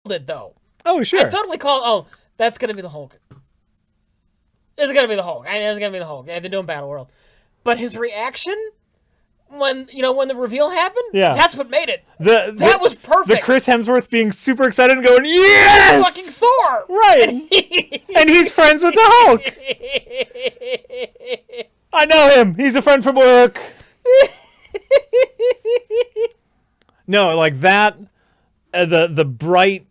[SPEAKER 2] It though.
[SPEAKER 1] Oh sure.
[SPEAKER 2] I totally called. Oh, that's gonna be the Hulk. It's gonna be the Hulk. It's gonna be the Hulk. Yeah, they're doing Battle World. But his reaction when the reveal happened, that's what made it. That was perfect.
[SPEAKER 1] The Chris Hemsworth being super excited and going, yes!
[SPEAKER 2] Fucking Thor!
[SPEAKER 1] Right. And he's friends with the Hulk. I know him. He's a friend from work. No, like that, the bright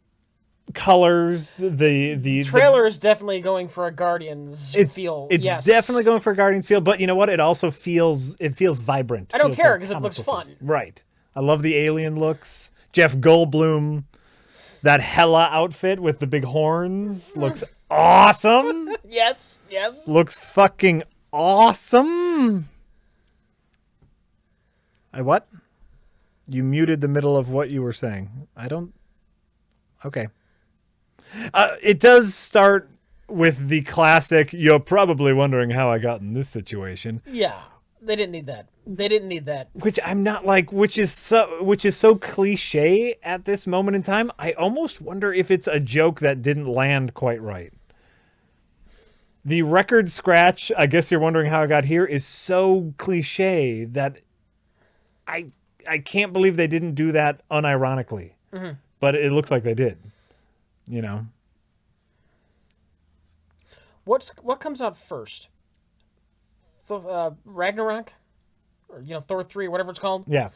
[SPEAKER 1] colors, the
[SPEAKER 2] trailer is definitely going for a Guardians feel.
[SPEAKER 1] It's definitely going for a Guardians feel, but you know what? It also feels vibrant.
[SPEAKER 2] I don't care because it looks fun.
[SPEAKER 1] Right. I love the alien looks. Jeff Goldblum, that Hela outfit with the big horns looks awesome.
[SPEAKER 2] Yes.
[SPEAKER 1] Looks fucking awesome. What? You muted the middle of what you were saying. Okay. It does start with the classic, you're probably wondering how I got in this situation.
[SPEAKER 2] Yeah. They didn't need that.
[SPEAKER 1] Which I'm not like, which is so cliche at this moment in time. I almost wonder if it's a joke that didn't land quite right. The record scratch, I guess you're wondering how I got here, is so cliche that I can't believe they didn't do that unironically. Mm-hmm. But it looks like they did. You know.
[SPEAKER 2] What comes out first? Ragnarok? Or Thor 3, whatever it's called?
[SPEAKER 1] Yeah.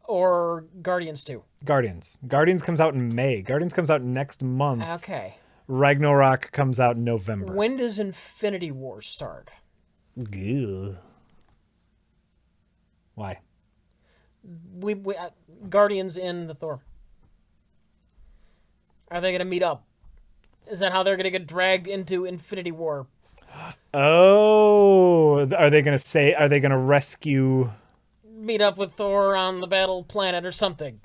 [SPEAKER 2] Or Guardians 2?
[SPEAKER 1] Guardians. Guardians comes out in May. Guardians comes out next month.
[SPEAKER 2] Okay.
[SPEAKER 1] Ragnarok comes out in November.
[SPEAKER 2] When does Infinity War start?
[SPEAKER 1] Ugh. Why?
[SPEAKER 2] We Guardians in the Thor. Are they going to meet up? Is that how they're going to get dragged into Infinity War?
[SPEAKER 1] Oh, are they going to rescue?
[SPEAKER 2] Meet up with Thor on the battle planet or something.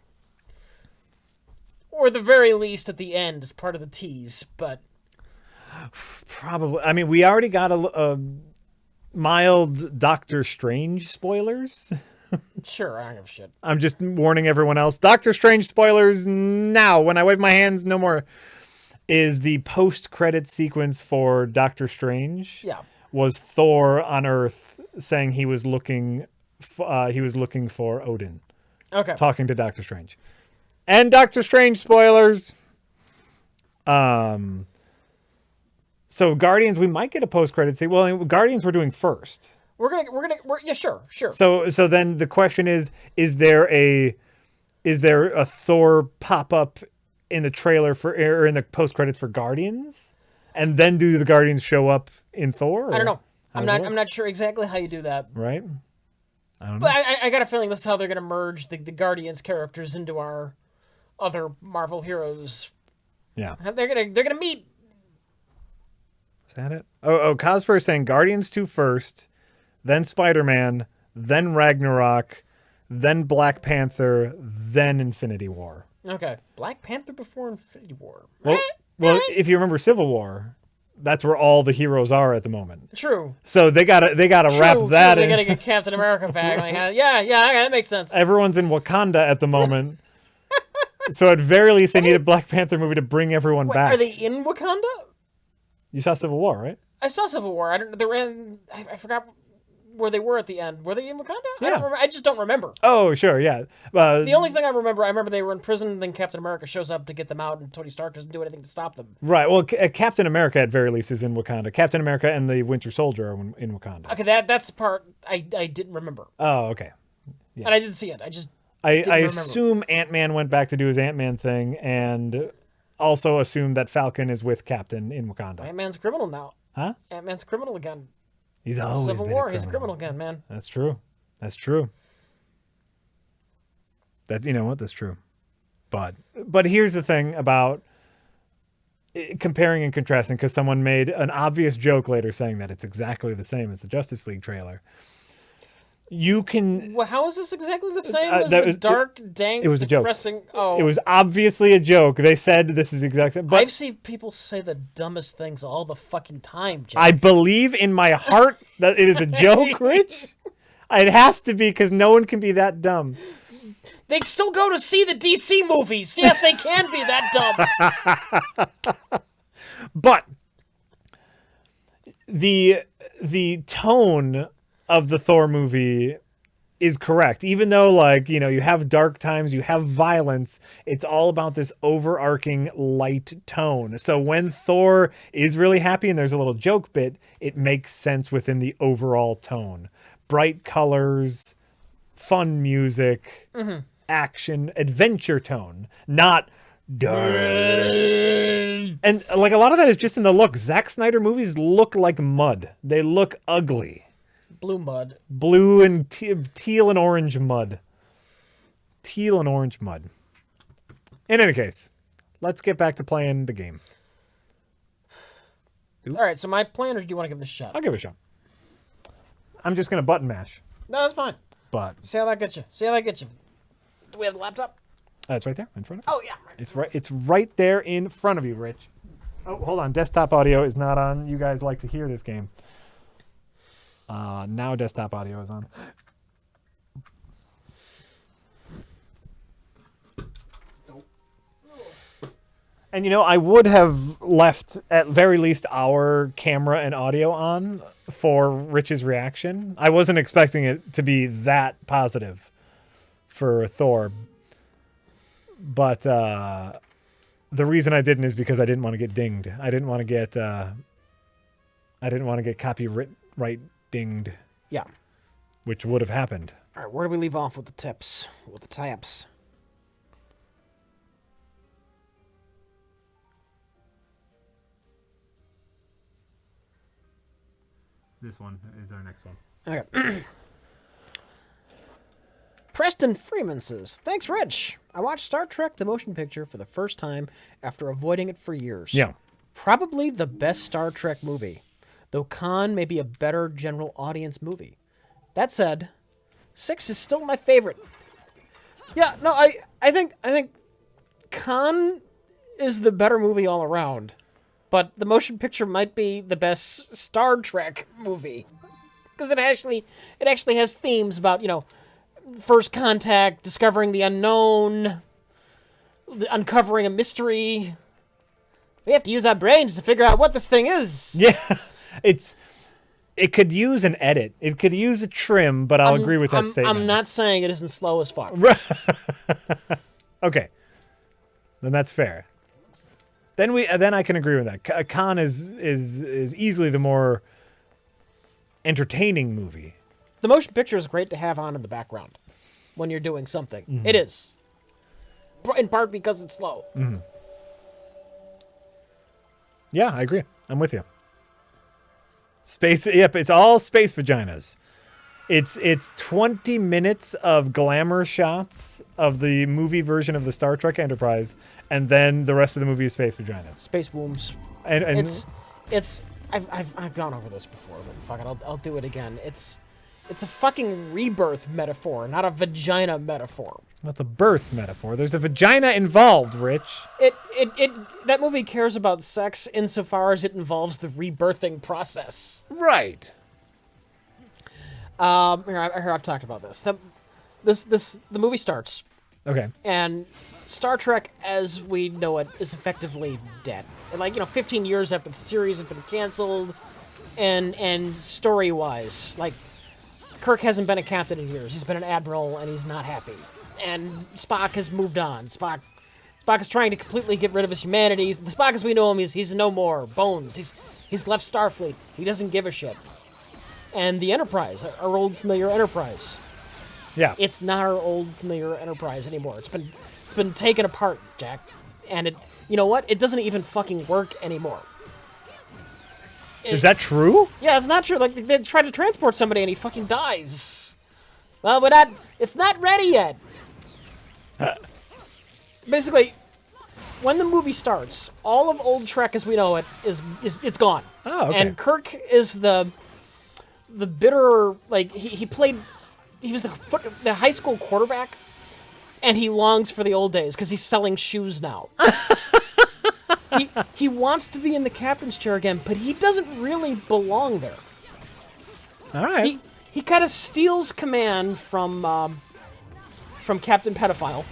[SPEAKER 2] Or the very least at the end as part of the tease, but...
[SPEAKER 1] Probably. I mean, we already got a mild Doctor Strange spoilers.
[SPEAKER 2] Sure, I don't give a shit.
[SPEAKER 1] I'm just warning everyone else. Doctor Strange spoilers now. When I wave my hands, no more. Is the post-credit sequence for Doctor Strange?
[SPEAKER 2] Yeah.
[SPEAKER 1] Was Thor on Earth saying he was looking for Odin.
[SPEAKER 2] Okay.
[SPEAKER 1] Talking to Doctor Strange. And Doctor Strange spoilers. So Guardians, we might get a post-credit sequence. Well, Guardians we're doing first.
[SPEAKER 2] Yeah, sure.
[SPEAKER 1] So then the question is there a Thor pop-up in the trailer or in the post-credits for Guardians? And then do the Guardians show up in Thor?
[SPEAKER 2] I don't know. I'm not sure exactly how you do that.
[SPEAKER 1] Right? I don't know.
[SPEAKER 2] But I got a feeling this is how they're going to merge the Guardians characters into our other Marvel heroes.
[SPEAKER 1] Yeah.
[SPEAKER 2] They're gonna meet.
[SPEAKER 1] Is that it? Oh, Cosper is saying Guardians 2 first, then Spider-Man, then Ragnarok, then Black Panther, then Infinity War.
[SPEAKER 2] Okay. Black Panther before Infinity War.
[SPEAKER 1] Well, if you remember Civil War, that's where all the heroes are at the moment.
[SPEAKER 2] True.
[SPEAKER 1] So they gotta wrap that in.
[SPEAKER 2] They gotta get Captain America back. Like, yeah, that makes sense.
[SPEAKER 1] Everyone's in Wakanda at the moment. So at very least, they need a Black Panther movie to bring everyone back.
[SPEAKER 2] Are they in Wakanda?
[SPEAKER 1] You saw Civil War, right?
[SPEAKER 2] I saw Civil War. I forgot where they were at the end. Were they in Wakanda?
[SPEAKER 1] Yeah.
[SPEAKER 2] I just don't remember.
[SPEAKER 1] Oh, sure, yeah.
[SPEAKER 2] The only thing I remember they were in prison, and then Captain America shows up to get them out, and Tony Stark doesn't do anything to stop them.
[SPEAKER 1] Right. Well, Captain America at very least is in Wakanda. Captain America and the Winter Soldier are in Wakanda.
[SPEAKER 2] Okay, that's the part I didn't remember.
[SPEAKER 1] Oh, okay.
[SPEAKER 2] Yeah. And I didn't see it.
[SPEAKER 1] I assume Ant-Man went back to do his Ant-Man thing, and also assume that Falcon is with Captain in Wakanda.
[SPEAKER 2] Ant-Man's a criminal now.
[SPEAKER 1] Huh?
[SPEAKER 2] Ant-Man's a criminal again.
[SPEAKER 1] He's always
[SPEAKER 2] Civil
[SPEAKER 1] been
[SPEAKER 2] War.
[SPEAKER 1] a
[SPEAKER 2] He's a criminal again, man.
[SPEAKER 1] That's true. That's true. You know what? That's true. But here's the thing about comparing and contrasting, because someone made an obvious joke later saying that it's exactly the same as the Justice League trailer. You can.
[SPEAKER 2] Well, how is this exactly the same as
[SPEAKER 1] that
[SPEAKER 2] the
[SPEAKER 1] was-
[SPEAKER 2] dark, dank,
[SPEAKER 1] it was a joke.
[SPEAKER 2] depressing? Oh,
[SPEAKER 1] It was obviously a joke. They said this is the exact same. But
[SPEAKER 2] I've seen people say the dumbest things all the fucking time, Jack.
[SPEAKER 1] I believe in my heart that it is a joke, Rich. It has to be because no one can be that dumb.
[SPEAKER 2] They still go to see the DC movies. Yes, they can be that dumb.
[SPEAKER 1] But the tone of the Thor movie is correct. Even though, like, you know, you have dark times, you have violence, it's all about this overarching light tone. So when Thor is really happy and there's a little joke bit, it makes sense within the overall tone. Bright colors, fun music, action, adventure tone, not dark. And like a lot of that is just in the look. Zack Snyder movies look like mud. They look ugly.
[SPEAKER 2] Blue mud.
[SPEAKER 1] Blue and teal and orange mud. Teal and orange mud. In any case, let's get back to playing the game.
[SPEAKER 2] All right, so my plan, or do you want to give this a shot?
[SPEAKER 1] I'll give it a shot. I'm just going to button mash,
[SPEAKER 2] No, that's fine.
[SPEAKER 1] but
[SPEAKER 2] See how that gets you. See how that gets you. Do we have the laptop?
[SPEAKER 1] it's right there in front of you.
[SPEAKER 2] Oh, yeah. Right.
[SPEAKER 1] It's right there in front of you, Rich. Oh, hold on. Desktop audio is not on. You guys like to hear this game. Now desktop audio is on. And, you know, I would have left at very least our camera and audio on for Rich's reaction. I wasn't expecting it to be that positive for Thor. But the reason I didn't is because I didn't want to get dinged. I didn't want to get copyright dinged,
[SPEAKER 2] Yeah.
[SPEAKER 1] which would have happened.
[SPEAKER 2] All right, where do we leave off with the tips? With the taps?
[SPEAKER 1] This one is our next one.
[SPEAKER 2] Okay. Preston Freeman says, "Thanks, Rich. I watched Star Trek The Motion Picture for the first time after avoiding it for years.
[SPEAKER 1] Yeah.
[SPEAKER 2] Probably the best Star Trek movie, though Khan may be a better general audience movie. That said, 6 is still my favorite." Yeah, no, I think Khan is the better movie all around, but The Motion Picture might be the best Star Trek movie because it actually has themes about, you know, first contact, discovering the unknown, uncovering a mystery. We have to use our brains to figure out what this thing is.
[SPEAKER 1] Yeah, it could use an edit. It could use a trim, but I'll agree with that statement.
[SPEAKER 2] I'm not saying it isn't slow as fuck.
[SPEAKER 1] Okay, then that's fair. Then I can agree with that. Khan is easily the more entertaining movie.
[SPEAKER 2] The motion picture is great to have on in the background when you're doing something.
[SPEAKER 1] Mm-hmm.
[SPEAKER 2] It is. In part because it's slow.
[SPEAKER 1] Mm-hmm. Yeah, I agree. I'm with you. Space, yep, it's all space vaginas. It's 20 minutes of glamour shots of the movie version of the Star Trek Enterprise, and then the rest of the movie is space vaginas.
[SPEAKER 2] Space wombs.
[SPEAKER 1] And
[SPEAKER 2] It's I've gone over this before, but fuck it, I'll do it again. It's a fucking rebirth metaphor, not a vagina metaphor.
[SPEAKER 1] that's a birth metaphor. There's a vagina involved, Rich.
[SPEAKER 2] That movie cares about sex insofar as it involves the rebirthing process.
[SPEAKER 1] Right.
[SPEAKER 2] Here I've talked about this. The movie starts,
[SPEAKER 1] Okay.
[SPEAKER 2] and Star Trek as we know it is effectively dead. And 15 years after the series has been canceled, and story-wise, Kirk hasn't been a captain in years. He's been an admiral, and he's not happy. And Spock has moved on. Spock is trying to completely get rid of his humanity. The Spock as we know him, he's no more. Bones. He's left Starfleet. He doesn't give a shit. And the Enterprise, our old familiar Enterprise.
[SPEAKER 1] Yeah.
[SPEAKER 2] It's not our old familiar Enterprise anymore. It's been taken apart, Jack. And you know what? It doesn't even fucking work anymore.
[SPEAKER 1] Is that true?
[SPEAKER 2] Yeah, it's not true. They try to transport somebody and he fucking dies. Well, it's not ready yet. Basically, when the movie starts, all of old Trek as we know it it's gone.
[SPEAKER 1] Oh, okay.
[SPEAKER 2] And Kirk is the bitter, he played the high school quarterback, and he longs for the old days because he's selling shoes now. he wants to be in the captain's chair again, but he doesn't really belong there.
[SPEAKER 1] All right.
[SPEAKER 2] He kind of steals command from Captain Pedophile.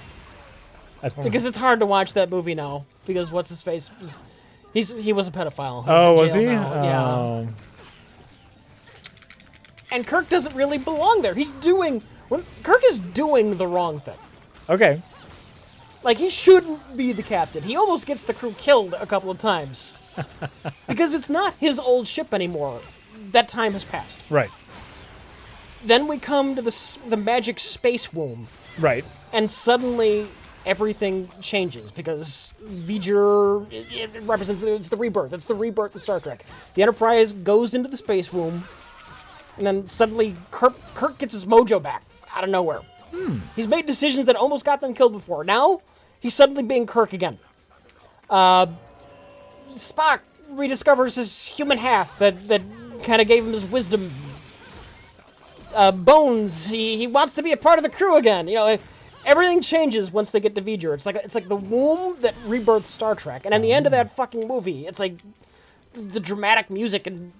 [SPEAKER 2] Because it's hard to watch that movie now. Because what's his face he was a pedophile.
[SPEAKER 1] Was he?
[SPEAKER 2] Yeah. And Kirk doesn't really belong there. Kirk is doing the wrong thing.
[SPEAKER 1] Okay.
[SPEAKER 2] Like, he shouldn't be the captain. He almost gets the crew killed a couple of times. Because it's not his old ship anymore. That time has passed.
[SPEAKER 1] Right.
[SPEAKER 2] Then we come to the magic space womb.
[SPEAKER 1] Right.
[SPEAKER 2] And suddenly everything changes because V'ger, it represents, it's the rebirth. It's the rebirth of Star Trek. The Enterprise goes into the space womb, and then suddenly Kirk gets his mojo back out of nowhere. He's made decisions that almost got them killed before. Now, he's suddenly being Kirk again. Spock rediscovers his human half that kind of gave him his wisdom. Bones, he wants to be a part of the crew again. You know, everything changes once they get to V'ger. It's like the womb that rebirths Star Trek. And at the end of that fucking movie, it's like the dramatic music and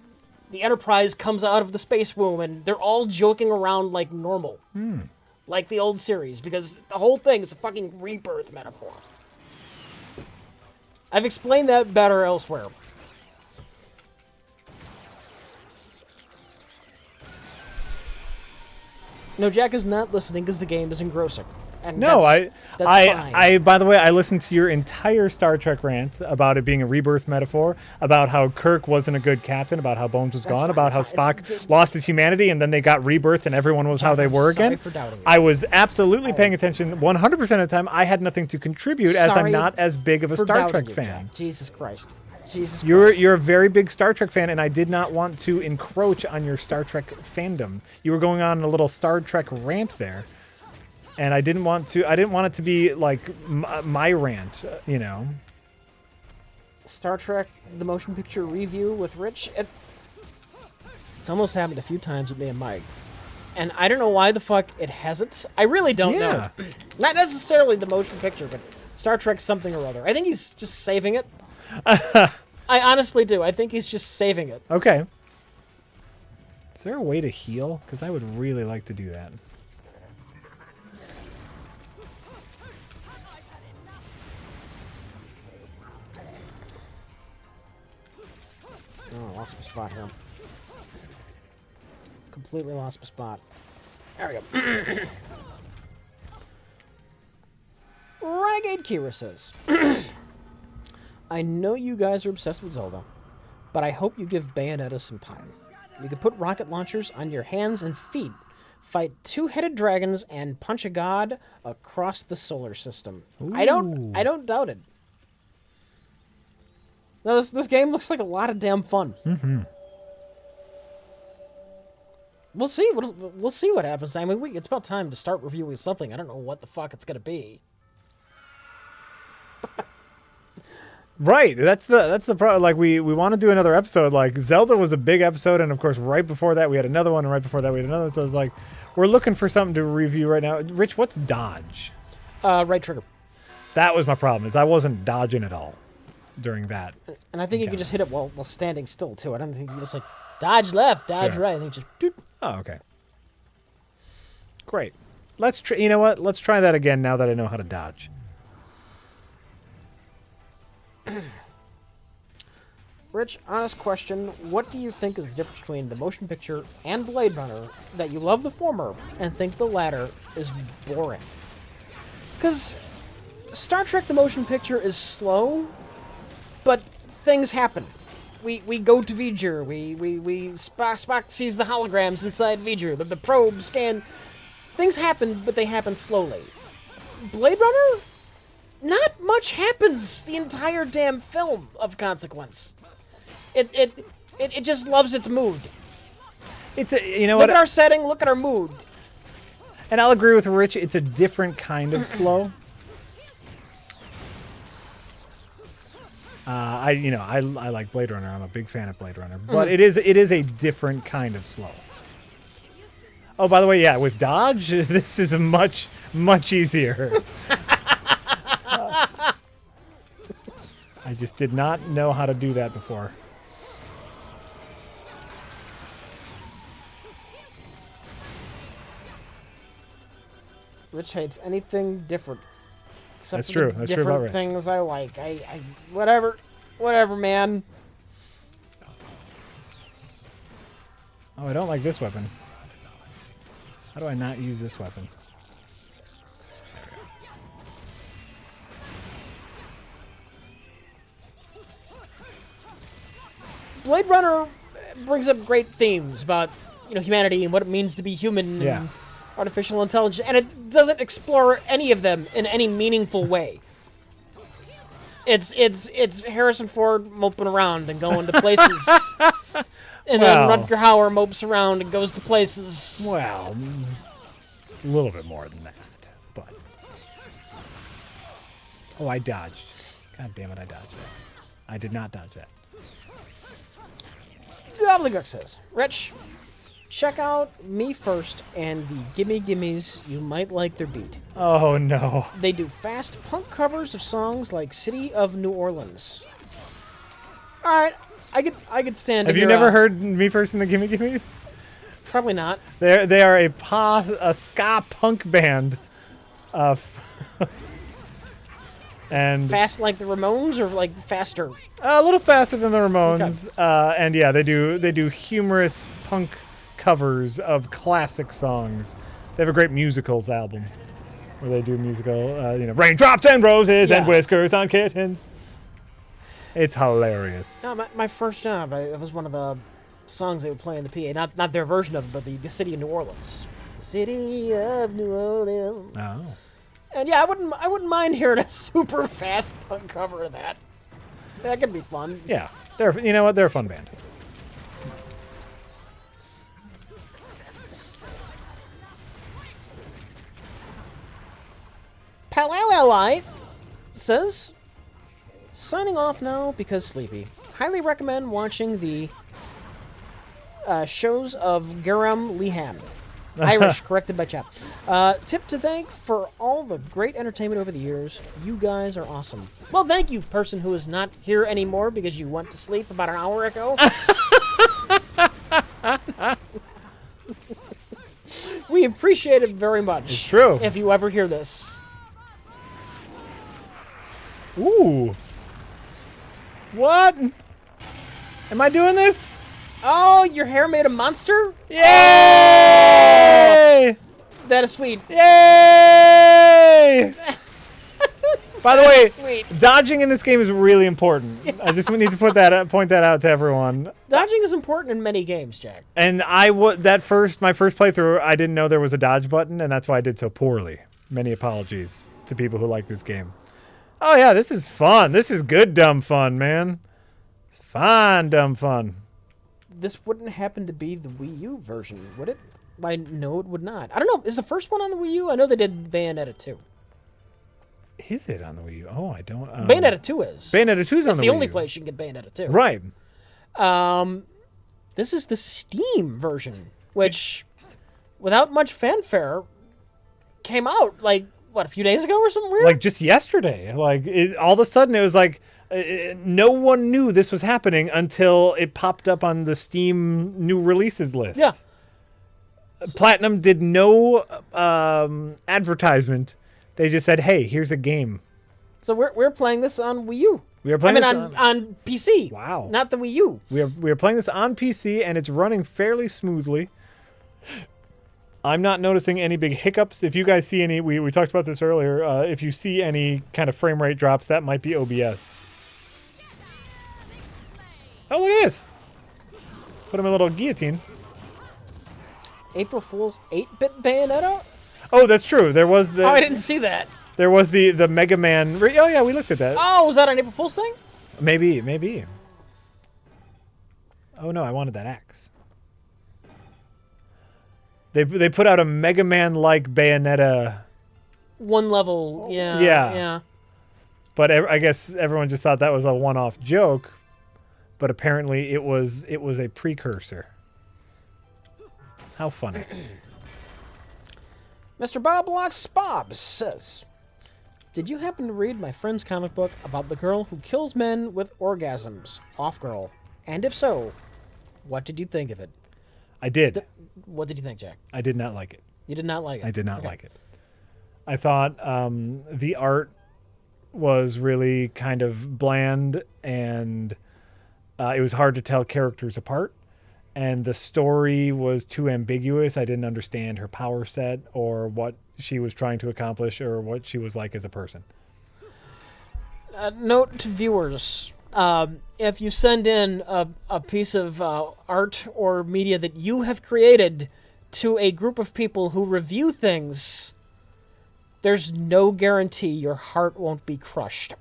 [SPEAKER 2] the Enterprise comes out of the space womb and they're all joking around like normal. Like the old series, because the whole thing is a fucking rebirth metaphor. I've explained that better elsewhere. No, Jack is not listening because the game is engrossing. And
[SPEAKER 1] No,
[SPEAKER 2] that's fine.
[SPEAKER 1] I. By the way, I listened to your entire Star Trek rant about it being a rebirth metaphor, about how Kirk wasn't a good captain, about how Bones was gone,
[SPEAKER 2] fine,
[SPEAKER 1] about how
[SPEAKER 2] that's fine.
[SPEAKER 1] Spock lost his humanity, and then they got rebirth, and everyone was how they were
[SPEAKER 2] sorry
[SPEAKER 1] again.
[SPEAKER 2] for doubting you.
[SPEAKER 1] I was absolutely paying attention 100% of the time. I had nothing to contribute, as I'm
[SPEAKER 2] Sorry
[SPEAKER 1] not as big of a
[SPEAKER 2] for
[SPEAKER 1] Star
[SPEAKER 2] doubting
[SPEAKER 1] Trek
[SPEAKER 2] you,
[SPEAKER 1] fan.
[SPEAKER 2] Jack. Jesus Christ. Jesus
[SPEAKER 1] You're
[SPEAKER 2] Christ.
[SPEAKER 1] a very big Star Trek fan, and I did not want to encroach on your Star Trek fandom. You were going on a little Star Trek rant there, and I didn't want it to be like my rant, you know.
[SPEAKER 2] Star Trek, the motion picture review with Rich. It's almost happened a few times with me and Mike. And I don't know why the fuck it hasn't. I really don't know. Not necessarily the motion picture, but Star Trek something or other. I think he's just saving it. I honestly do. I think he's just saving it.
[SPEAKER 1] Okay. Is there a way to heal? Because I would really like to do that.
[SPEAKER 2] Oh, I lost my spot here. Completely lost my spot. There we go. Renegade Kira says, I know you guys are obsessed with Zelda, but I hope you give Bayonetta some time. You could put rocket launchers on your hands and feet, fight two-headed dragons, and punch a god across the solar system. I don't doubt it. No, this game looks like a lot of damn fun. We'll see. We'll see what happens. I mean, it's about time to start reviewing something. I don't know what the fuck it's gonna be.
[SPEAKER 1] Right. That's the problem. Like we want to do another episode. Like Zelda was a big episode, and of course, right before that we had another one, and right before that we had another. So it's like we're looking for something to review right now. Rich, what's dodge?
[SPEAKER 2] Right trigger.
[SPEAKER 1] That was my problem. Is I wasn't dodging at all during that.
[SPEAKER 2] And I think you can just hit it while standing still too. I don't think you can just like dodge left, dodge
[SPEAKER 1] Sure.
[SPEAKER 2] right. I think just. Doot.
[SPEAKER 1] Oh, okay. Great. Let's you know what? Let's try that again now that I know how to dodge.
[SPEAKER 2] Rich, honest question. What do you think is the difference between the motion picture and Blade Runner that you love the former and think the latter is boring? Because Star Trek the motion picture is slow, but things happen. We go to V'ger. Spock sees the holograms inside V'ger. The probe scan. Things happen, but they happen slowly. Blade Runner? Not much happens the entire damn film of consequence. It just loves its mood.
[SPEAKER 1] It's you know
[SPEAKER 2] Look
[SPEAKER 1] what?
[SPEAKER 2] at our setting, look at our mood.
[SPEAKER 1] And I'll agree with Rich. It's a different kind of slow. I like Blade Runner. I'm a big fan of Blade Runner, but it is a different kind of slow. Oh, by the way, yeah, with dodge, this is much easier. I just did not know how to do that before.
[SPEAKER 2] Rich hates anything different. Except
[SPEAKER 1] That's
[SPEAKER 2] for
[SPEAKER 1] true.
[SPEAKER 2] the
[SPEAKER 1] That's true
[SPEAKER 2] different
[SPEAKER 1] about Rich.
[SPEAKER 2] things I like. I whatever, man.
[SPEAKER 1] Oh, I don't like this weapon. How do I not use this weapon?
[SPEAKER 2] Blade Runner brings up great themes about humanity and what it means to be human
[SPEAKER 1] Yeah.
[SPEAKER 2] and artificial intelligence, and it doesn't explore any of them in any meaningful way. It's Harrison Ford moping around and going to places, and
[SPEAKER 1] Well.
[SPEAKER 2] then Rutger Hauer mopes around and goes to places.
[SPEAKER 1] Well, it's a little bit more than that, but... Oh, I dodged. God damn it, I dodged that. I did not dodge that.
[SPEAKER 2] Gobbledygook says, Rich, check out Me First and the Gimme Gimmes. You might like their beat.
[SPEAKER 1] Oh, no.
[SPEAKER 2] They do fast punk covers of songs like City of New Orleans. All right, I could stand.
[SPEAKER 1] Have you never heard Me First and the Gimme Gimmes?
[SPEAKER 2] Probably not.
[SPEAKER 1] They are a ska punk band. And
[SPEAKER 2] Fast like the Ramones, or like faster?
[SPEAKER 1] a little faster than the Ramones. And yeah, they do humorous punk covers of classic songs. They have a great musicals album where they do musical, raindrops and roses and
[SPEAKER 2] Yeah.
[SPEAKER 1] whiskers on kittens. It's hilarious.
[SPEAKER 2] No, my first job, it was one of the songs they would play in the PA. Not their version of it, but the City of New Orleans. City of New Orleans.
[SPEAKER 1] Oh.
[SPEAKER 2] And yeah, I wouldn't mind hearing a super fast punk cover of that. That could be fun.
[SPEAKER 1] Yeah. You know what? They're a fun band.
[SPEAKER 2] Palalali says, signing off now because sleepy. Highly recommend watching the shows of Garam Lehan. Irish, corrected by Chap. Tip to thank for all the great entertainment over the years. You guys are awesome. Well, thank you, person who is not here anymore because you went to sleep about an hour ago. We appreciate it very much.
[SPEAKER 1] It's true.
[SPEAKER 2] If you ever hear this.
[SPEAKER 1] Ooh. What? Am I doing this?
[SPEAKER 2] Oh, your hair made a monster?
[SPEAKER 1] Yay!
[SPEAKER 2] That is sweet.
[SPEAKER 1] Yay! By the way,
[SPEAKER 2] Sweet.
[SPEAKER 1] dodging in this game is really important. I just need to point that out to everyone.
[SPEAKER 2] Dodging is important in many games, Jack.
[SPEAKER 1] And my first playthrough, I didn't know there was a dodge button, and that's why I did so poorly. Many apologies to people who like this game. Oh yeah, this is fun. This is good dumb fun, man. It's fine dumb fun.
[SPEAKER 2] This wouldn't happen to be the Wii U version, would it? Why, no, it would not. I don't know. Is the first one on the Wii U? I know they did Bayonetta 2.
[SPEAKER 1] Is it on the Wii U? Oh, I don't.
[SPEAKER 2] Bayonetta 2 is.
[SPEAKER 1] Bayonetta 2 is on
[SPEAKER 2] It's
[SPEAKER 1] the
[SPEAKER 2] the
[SPEAKER 1] Wii
[SPEAKER 2] only
[SPEAKER 1] U.
[SPEAKER 2] place you can get Bayonetta 2.
[SPEAKER 1] Right.
[SPEAKER 2] This is the Steam version, which, without much fanfare, came out, like, what, a few days ago or something weird?
[SPEAKER 1] Like just yesterday. Like all of a sudden it was like no one knew this was happening until it popped up on the Steam new releases list.
[SPEAKER 2] Yeah.
[SPEAKER 1] Platinum did no advertisement. They just said, "Hey, here's a game."
[SPEAKER 2] So we're playing this on Wii U.
[SPEAKER 1] We are playing this
[SPEAKER 2] on PC.
[SPEAKER 1] Wow.
[SPEAKER 2] Not the Wii U.
[SPEAKER 1] We are playing this on PC, and it's running fairly smoothly. I'm not noticing any big hiccups. If you guys see any, we talked about this earlier. If you see any kind of frame rate drops, that might be OBS. Oh, look at this! Put him in a little guillotine.
[SPEAKER 2] April Fool's 8-bit Bayonetta?
[SPEAKER 1] Oh, that's true. There was the
[SPEAKER 2] Oh, I didn't see that.
[SPEAKER 1] there was the Mega Man. Oh yeah, we looked at that.
[SPEAKER 2] Oh, was that an April Fool's thing?
[SPEAKER 1] Maybe. Oh no, I wanted that axe. They put out a Mega Man like Bayonetta,
[SPEAKER 2] One level, yeah.
[SPEAKER 1] Yeah. but I guess everyone just thought that was a one-off joke. But apparently it was a precursor. How funny.
[SPEAKER 2] Mr. Bob Locks Bob says, did you happen to read my friend's comic book about the girl who kills men with orgasms? Off Girl. And if so, what did you think of it?
[SPEAKER 1] I did.
[SPEAKER 2] What did you think, Jack?
[SPEAKER 1] I did not like it.
[SPEAKER 2] You did not like it?
[SPEAKER 1] I did not
[SPEAKER 2] Okay.
[SPEAKER 1] like it. I thought the art was really kind of bland, and it was hard to tell characters apart. And the story was too ambiguous. I didn't understand her power set or what she was trying to accomplish or what she was like as a person.
[SPEAKER 2] Note to viewers, if you send in a piece of art or media that you have created to a group of people who review things, there's no guarantee your heart won't be crushed.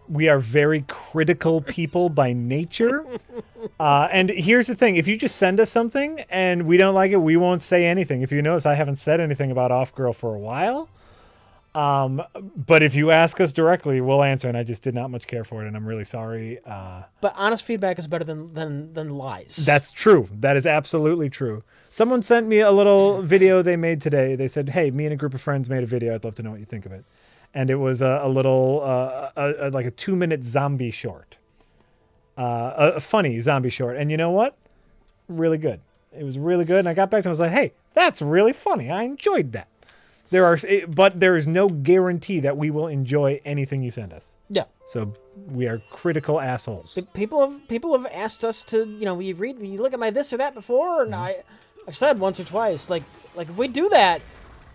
[SPEAKER 1] We are very critical people by nature. And here's the thing. If you just send us something and we don't like it, we won't say anything. If you notice, I haven't said anything about Off Girl for a while. But if you ask us directly, we'll answer. And I just did not much care for it, and I'm really sorry.
[SPEAKER 2] But honest feedback is better than lies.
[SPEAKER 1] That's true. That is absolutely true. Someone sent me a little video they made today. They said, hey, me and a group of friends made a video. I'd love to know what you think of it. And it was a little, like a 2-minute zombie short. A funny zombie short. And you know what? Really good. It was really good. And I got back to him. I was like, hey, that's really funny. I enjoyed that. But there is no guarantee that we will enjoy anything you send us.
[SPEAKER 2] Yeah.
[SPEAKER 1] So we are critical assholes.
[SPEAKER 2] People have asked us to, you look at my this or that before, and I've said once or twice, like if we do that,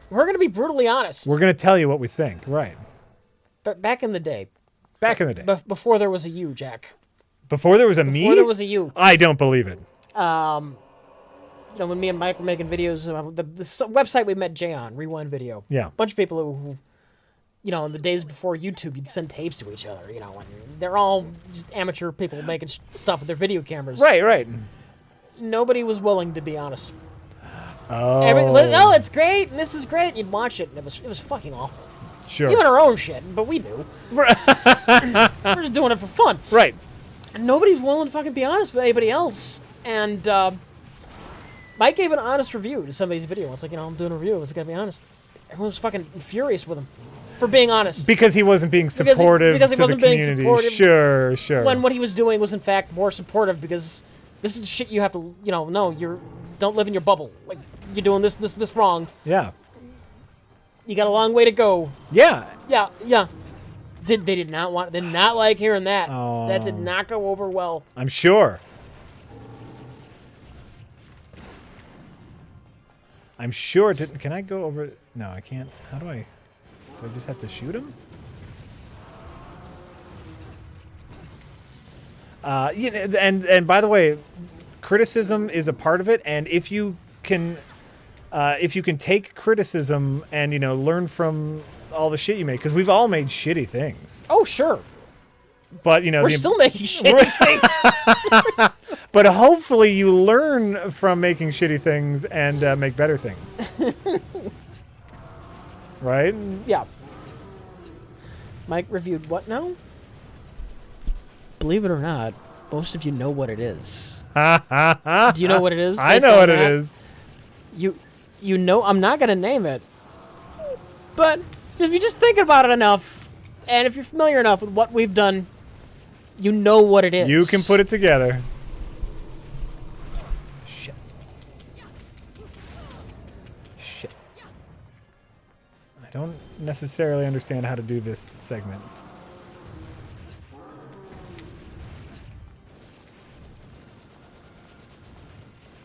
[SPEAKER 2] we're going to be brutally honest.
[SPEAKER 1] We're going to tell you what we think. Right.
[SPEAKER 2] But back in the day. Before there was a you, Jack.
[SPEAKER 1] Before there was a me?
[SPEAKER 2] Before there was a you.
[SPEAKER 1] I don't believe it.
[SPEAKER 2] When me and Mike were making videos, the website we met Jay on, Rewind Video.
[SPEAKER 1] Yeah.
[SPEAKER 2] A bunch of people who in the days before YouTube, you'd send tapes to each other, and they're all just amateur people making stuff with their video cameras.
[SPEAKER 1] Right.
[SPEAKER 2] Nobody was willing to be honest.
[SPEAKER 1] Oh.
[SPEAKER 2] No, it's great, and this is great. And you'd watch it, and it was fucking awful.
[SPEAKER 1] Sure.
[SPEAKER 2] Even our own shit, but we knew. We're just doing it for fun.
[SPEAKER 1] Right.
[SPEAKER 2] And nobody's willing to fucking be honest with anybody else. And Mike gave an honest review to somebody's video. It's like, I'm doing a review. It's got to be honest. Everyone was fucking furious with him for being honest.
[SPEAKER 1] Because he wasn't being supportive
[SPEAKER 2] because he
[SPEAKER 1] to
[SPEAKER 2] wasn't
[SPEAKER 1] the
[SPEAKER 2] being
[SPEAKER 1] community.
[SPEAKER 2] supportive.
[SPEAKER 1] Sure.
[SPEAKER 2] When what he was doing was, in fact, more supportive because this is the shit you have to, don't live in your bubble. Like, you're doing this wrong.
[SPEAKER 1] Yeah.
[SPEAKER 2] You got a long way to go.
[SPEAKER 1] Yeah.
[SPEAKER 2] Yeah. They did not like hearing that.
[SPEAKER 1] Oh.
[SPEAKER 2] That did not go over well.
[SPEAKER 1] I'm sure. It didn't. Can I go over? No, I can't. How do I? Do I just have to shoot him? And by the way, criticism is a part of it, and if you can take criticism and learn from all the shit you make, because we've all made shitty things.
[SPEAKER 2] Oh, sure.
[SPEAKER 1] But
[SPEAKER 2] we're still making shitty things.
[SPEAKER 1] But hopefully you learn from making shitty things and make better things. Right?
[SPEAKER 2] Yeah. Mike reviewed what now? Believe it or not, most of you know what it is. Do you know what it is?
[SPEAKER 1] I know what it is.
[SPEAKER 2] You know, I'm not going to name it. But if you just think about it enough, and if you're familiar enough with what we've done, you know what it is.
[SPEAKER 1] You can put it together. Shit. I don't necessarily understand how to do this segment.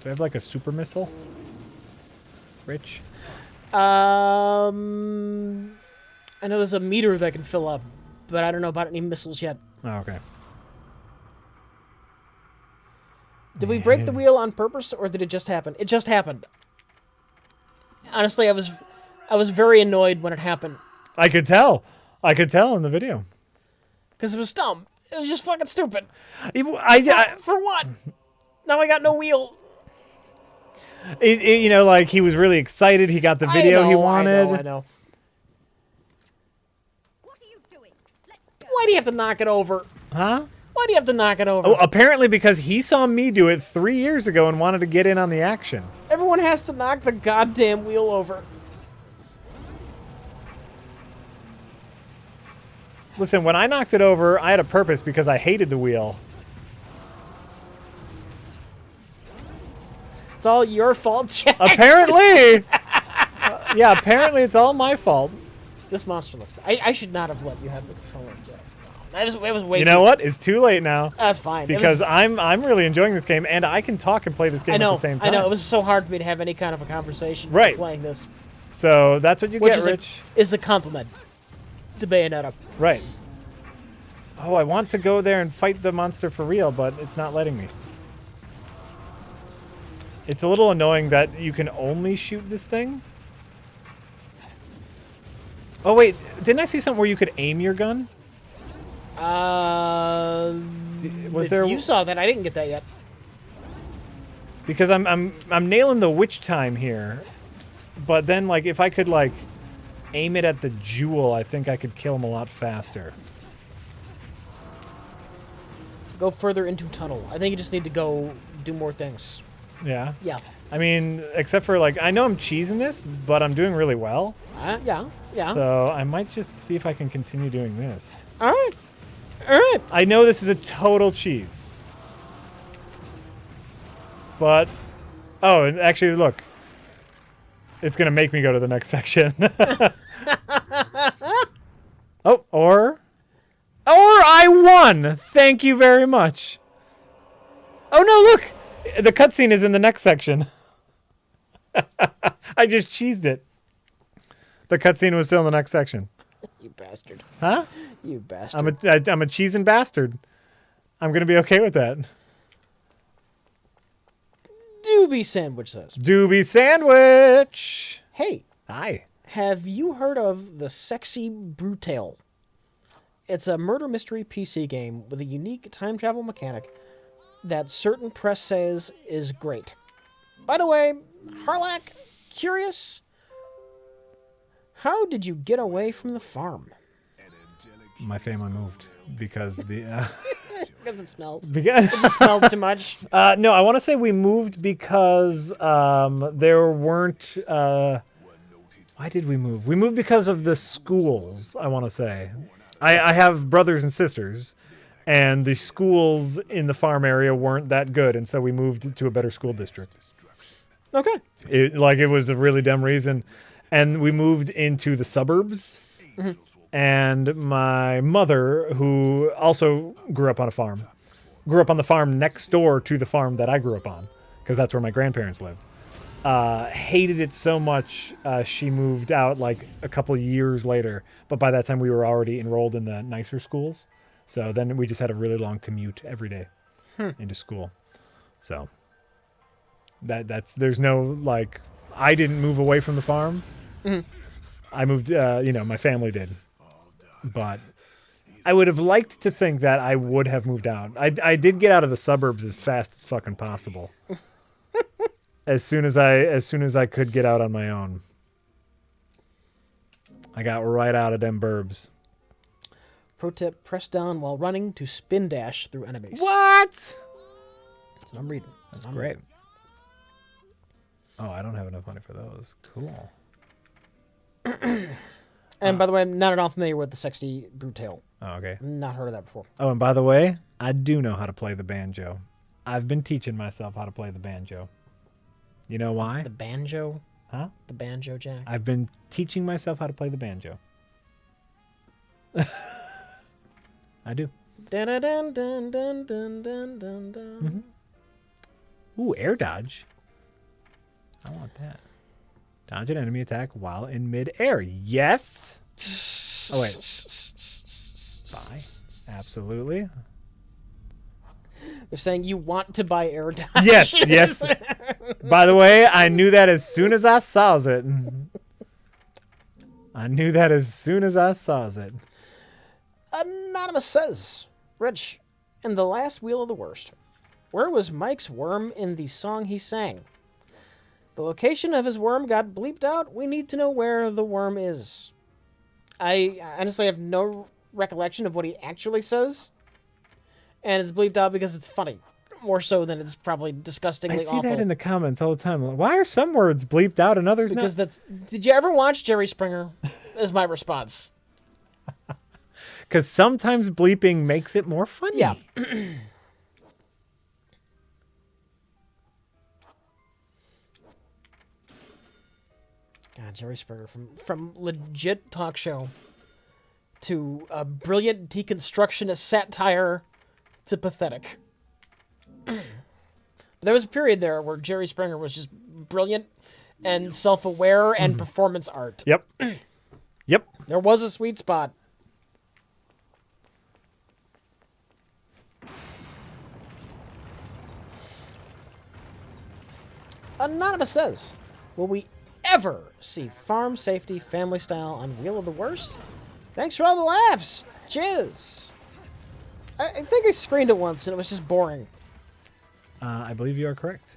[SPEAKER 1] Do I have like a super missile? Rich?
[SPEAKER 2] I know there's a meter that can fill up, but I don't know about any missiles yet.
[SPEAKER 1] Oh, okay.
[SPEAKER 2] Did we break the wheel on purpose, or did it just happen? It just happened. Honestly, I was very annoyed when it happened.
[SPEAKER 1] I could tell in the video.
[SPEAKER 2] Because it was dumb. It was just fucking stupid.
[SPEAKER 1] For
[SPEAKER 2] what? Now I got no wheel.
[SPEAKER 1] Like he was really excited. He got the video he wanted.
[SPEAKER 2] I know.
[SPEAKER 5] What are you doing? Let's go.
[SPEAKER 2] Why do you have to knock it over?
[SPEAKER 1] Huh?
[SPEAKER 2] Why do you have to knock it over?
[SPEAKER 1] Oh, apparently because he saw me do it 3 years ago and wanted to get in on the action.
[SPEAKER 2] Everyone has to knock the goddamn wheel over.
[SPEAKER 1] Listen, when I knocked it over, I had a purpose because I hated the wheel.
[SPEAKER 2] It's all your fault, Jack.
[SPEAKER 1] Apparently! Yeah, apparently it's all my fault.
[SPEAKER 2] This monster looks... I should not have let you have the controller, Jack. No, it was way
[SPEAKER 1] You know what? It's too late now.
[SPEAKER 2] That's fine.
[SPEAKER 1] Because I'm really enjoying this game, and I can talk and play this game at the same time.
[SPEAKER 2] I know. It was so hard for me to have any kind of a conversation
[SPEAKER 1] Right.
[SPEAKER 2] playing this.
[SPEAKER 1] So that's what you
[SPEAKER 2] Which
[SPEAKER 1] get,
[SPEAKER 2] is
[SPEAKER 1] Rich.
[SPEAKER 2] is a compliment to Bayonetta.
[SPEAKER 1] Right. Oh, I want to go there and fight the monster for real, but it's not letting me. It's a little annoying that you can only shoot this thing. Oh, wait. Didn't I see something where you could aim your gun? Was there?
[SPEAKER 2] You saw that. I didn't get that yet.
[SPEAKER 1] Because I'm nailing the witch time here. But then, like, if I could, like, aim it at the jewel, I think I could kill him a lot faster.
[SPEAKER 2] Go further into tunnel. I think you just need to go do more things.
[SPEAKER 1] Yeah.
[SPEAKER 2] Yeah.
[SPEAKER 1] I mean, except for, like, I know I'm cheesing this, but I'm doing really well.
[SPEAKER 2] Yeah.
[SPEAKER 1] So I might just see if I can continue doing this.
[SPEAKER 2] All right.
[SPEAKER 1] I know this is a total cheese. But, oh, and actually, look. It's going to make me go to the next section. Oh, or I won. Thank you very much. Oh, no, look. The cutscene is in the next section. I just cheesed it. The cutscene was still in the next section.
[SPEAKER 2] You bastard.
[SPEAKER 1] Huh?
[SPEAKER 2] You bastard.
[SPEAKER 1] I'm a cheesing bastard. I'm going to be okay with that.
[SPEAKER 2] Doobie Sandwich says,
[SPEAKER 1] Doobie Sandwich.
[SPEAKER 2] hey,
[SPEAKER 1] Hi.
[SPEAKER 2] have you heard of the Sexy Brutale? It's a murder mystery PC game with a unique time travel mechanic that certain press says is great. By the way, Harlack, curious, how did you get away from the farm?
[SPEAKER 1] My family moved because the...
[SPEAKER 2] Because it smells.
[SPEAKER 1] because
[SPEAKER 2] It just smelled too much.
[SPEAKER 1] no, I want to say we moved because there weren't... why did we move? We moved because of the schools, I want to say. I have brothers and sisters, and the schools in the farm area weren't that good, and so we moved to a better school district.
[SPEAKER 2] Okay.
[SPEAKER 1] It was a really dumb reason. And we moved into the suburbs. Mm-hmm. And my mother, who also grew up on a farm, grew up on the farm next door to the farm that I grew up on, because that's where my grandparents lived. Hated it so much, she moved out like a couple years later. But by that time, we were already enrolled in the nicer schools. So then we just had a really long commute every day into school. So there's no, like, I didn't move away from the farm. Mm-hmm. I moved, my family did. But I would have liked to think that I would have moved out. I did get out of the suburbs as fast as fucking possible. as soon as I could get out on my own. I got right out of them burbs.
[SPEAKER 2] Pro tip, press down while running to spin dash through enemies.
[SPEAKER 1] What?
[SPEAKER 2] That's what I'm reading.
[SPEAKER 1] That's great. Oh, I don't have enough money for those. Cool.
[SPEAKER 2] And by the way, I'm not at all familiar with the Sexy Brutale.
[SPEAKER 1] Oh, okay.
[SPEAKER 2] Not heard of that before.
[SPEAKER 1] Oh, and by the way, I do know how to play the banjo. I've been teaching myself how to play the banjo. You know why?
[SPEAKER 2] The banjo?
[SPEAKER 1] Huh?
[SPEAKER 2] The banjo, Jack?
[SPEAKER 1] I've been teaching myself how to play the banjo. I do.
[SPEAKER 2] Dun, dun, dun, dun, dun, dun, dun, dun.
[SPEAKER 1] Mm-hmm. Ooh, air dodge. I want that. Dodge an enemy attack while in mid-air. Yes. Oh, wait. Buy. Absolutely.
[SPEAKER 2] They're saying you want to buy air dodge.
[SPEAKER 1] Yes. By the way, I knew that as soon as I saw it.
[SPEAKER 2] Anonymous says, Rich, in the last Wheel of the Worst, where was Mike's worm in the song he sang? The location of his worm got bleeped out. We need to know where the worm is. I honestly have no recollection of what he actually says. And it's bleeped out because it's funny. More so than it's probably disgustingly awful.
[SPEAKER 1] I see that in the comments all the time. Why are some words bleeped out and others
[SPEAKER 2] because
[SPEAKER 1] not?
[SPEAKER 2] Did you ever watch Jerry Springer? Is my response.
[SPEAKER 1] Because sometimes bleeping makes it more funny.
[SPEAKER 2] Yeah. God, Jerry Springer from legit talk show to a brilliant deconstructionist satire to pathetic. There was a period there where Jerry Springer was just brilliant and self-aware and performance art.
[SPEAKER 1] Yep. Yep.
[SPEAKER 2] There was a sweet spot. Anonymous says, will we ever see farm safety family style on Wheel of the Worst? Thanks for all the laughs. Cheers. I think I screened it once and it was just boring.
[SPEAKER 1] I believe you are correct.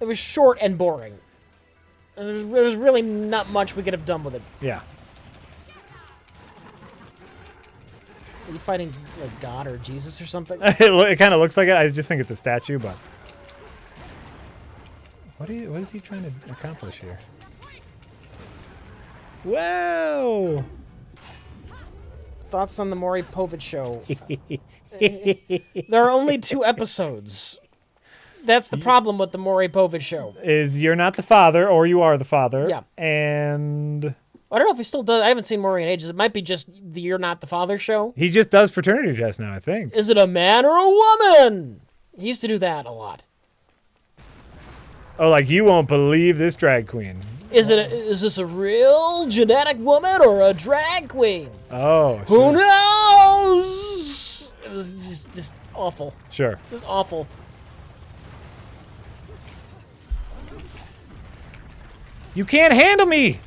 [SPEAKER 2] It was short and boring. And there was really not much we could have done with it.
[SPEAKER 1] Yeah.
[SPEAKER 2] Are you fighting like God or Jesus or something?
[SPEAKER 1] It kind of looks like it. I just think it's a statue, but what is he trying to accomplish here? Whoa!
[SPEAKER 2] Thoughts on the Maury Povich show? There are only 2 episodes. That's the problem with the Maury Povich show.
[SPEAKER 1] Is you're not the father, or you are the father.
[SPEAKER 2] Yeah.
[SPEAKER 1] And
[SPEAKER 2] I don't know if he still does. I haven't seen Maury in ages. It might be just the You're Not the Father show.
[SPEAKER 1] he just does paternity tests now, I think.
[SPEAKER 2] Is it a man or a woman? He used to do that a lot.
[SPEAKER 1] Oh, like, you won't believe this drag queen.
[SPEAKER 2] Is this a real genetic woman or a drag queen?
[SPEAKER 1] Oh,
[SPEAKER 2] Who
[SPEAKER 1] sure.
[SPEAKER 2] knows? It was just awful.
[SPEAKER 1] Sure.
[SPEAKER 2] Just awful.
[SPEAKER 1] You can't handle me!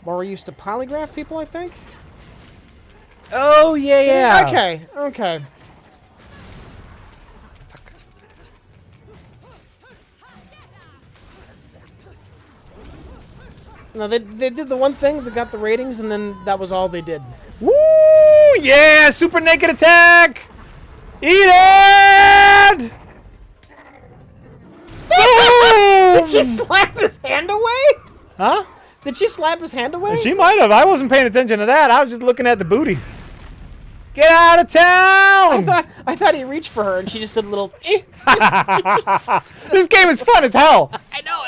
[SPEAKER 2] Maury used to polygraph people, I think?
[SPEAKER 1] Oh, yeah.
[SPEAKER 2] Okay. No, they did the one thing that got the ratings, and then that was all they did.
[SPEAKER 1] Woo! Yeah! Super naked attack! Eat it!
[SPEAKER 2] Did she slap his hand away?
[SPEAKER 1] Huh?
[SPEAKER 2] Did she slap his hand away?
[SPEAKER 1] She might have. I wasn't paying attention to that. I was just looking at the booty. Get out of town!
[SPEAKER 2] I thought he reached for her, and she just did a little.
[SPEAKER 1] This game is fun as hell.
[SPEAKER 2] I know.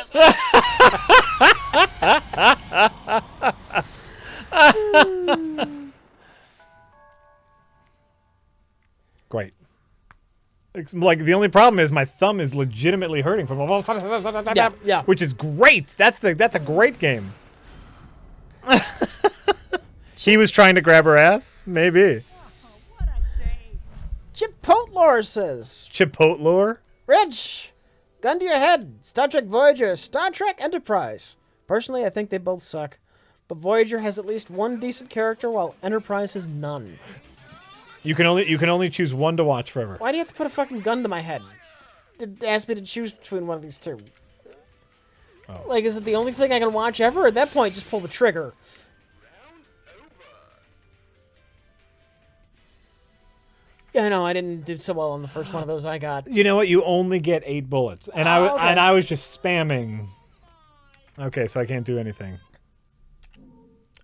[SPEAKER 1] Great. It's like, the only problem is my thumb is legitimately hurting from
[SPEAKER 2] Yeah.
[SPEAKER 1] which is great. That's a great game. She was trying to grab her ass, maybe.
[SPEAKER 4] What a day.
[SPEAKER 2] Chipotlore says,
[SPEAKER 1] Chipotle.
[SPEAKER 2] Rich, gun to your head. Star Trek Voyager, Star Trek Enterprise. Personally, I think they both suck. But Voyager has at least one decent character, while Enterprise has none.
[SPEAKER 1] You can only choose one to watch forever.
[SPEAKER 2] Why do you have to put a fucking gun to my head? Ask me to choose between one of these two.
[SPEAKER 1] Oh.
[SPEAKER 2] Like, is it the only thing I can watch ever? At that point, just pull the trigger. Yeah, no, I didn't do so well on the first one of those I got.
[SPEAKER 1] You know what? You only get 8 bullets, and
[SPEAKER 2] Oh, okay.
[SPEAKER 1] I was just spamming. Okay, so I can't do anything.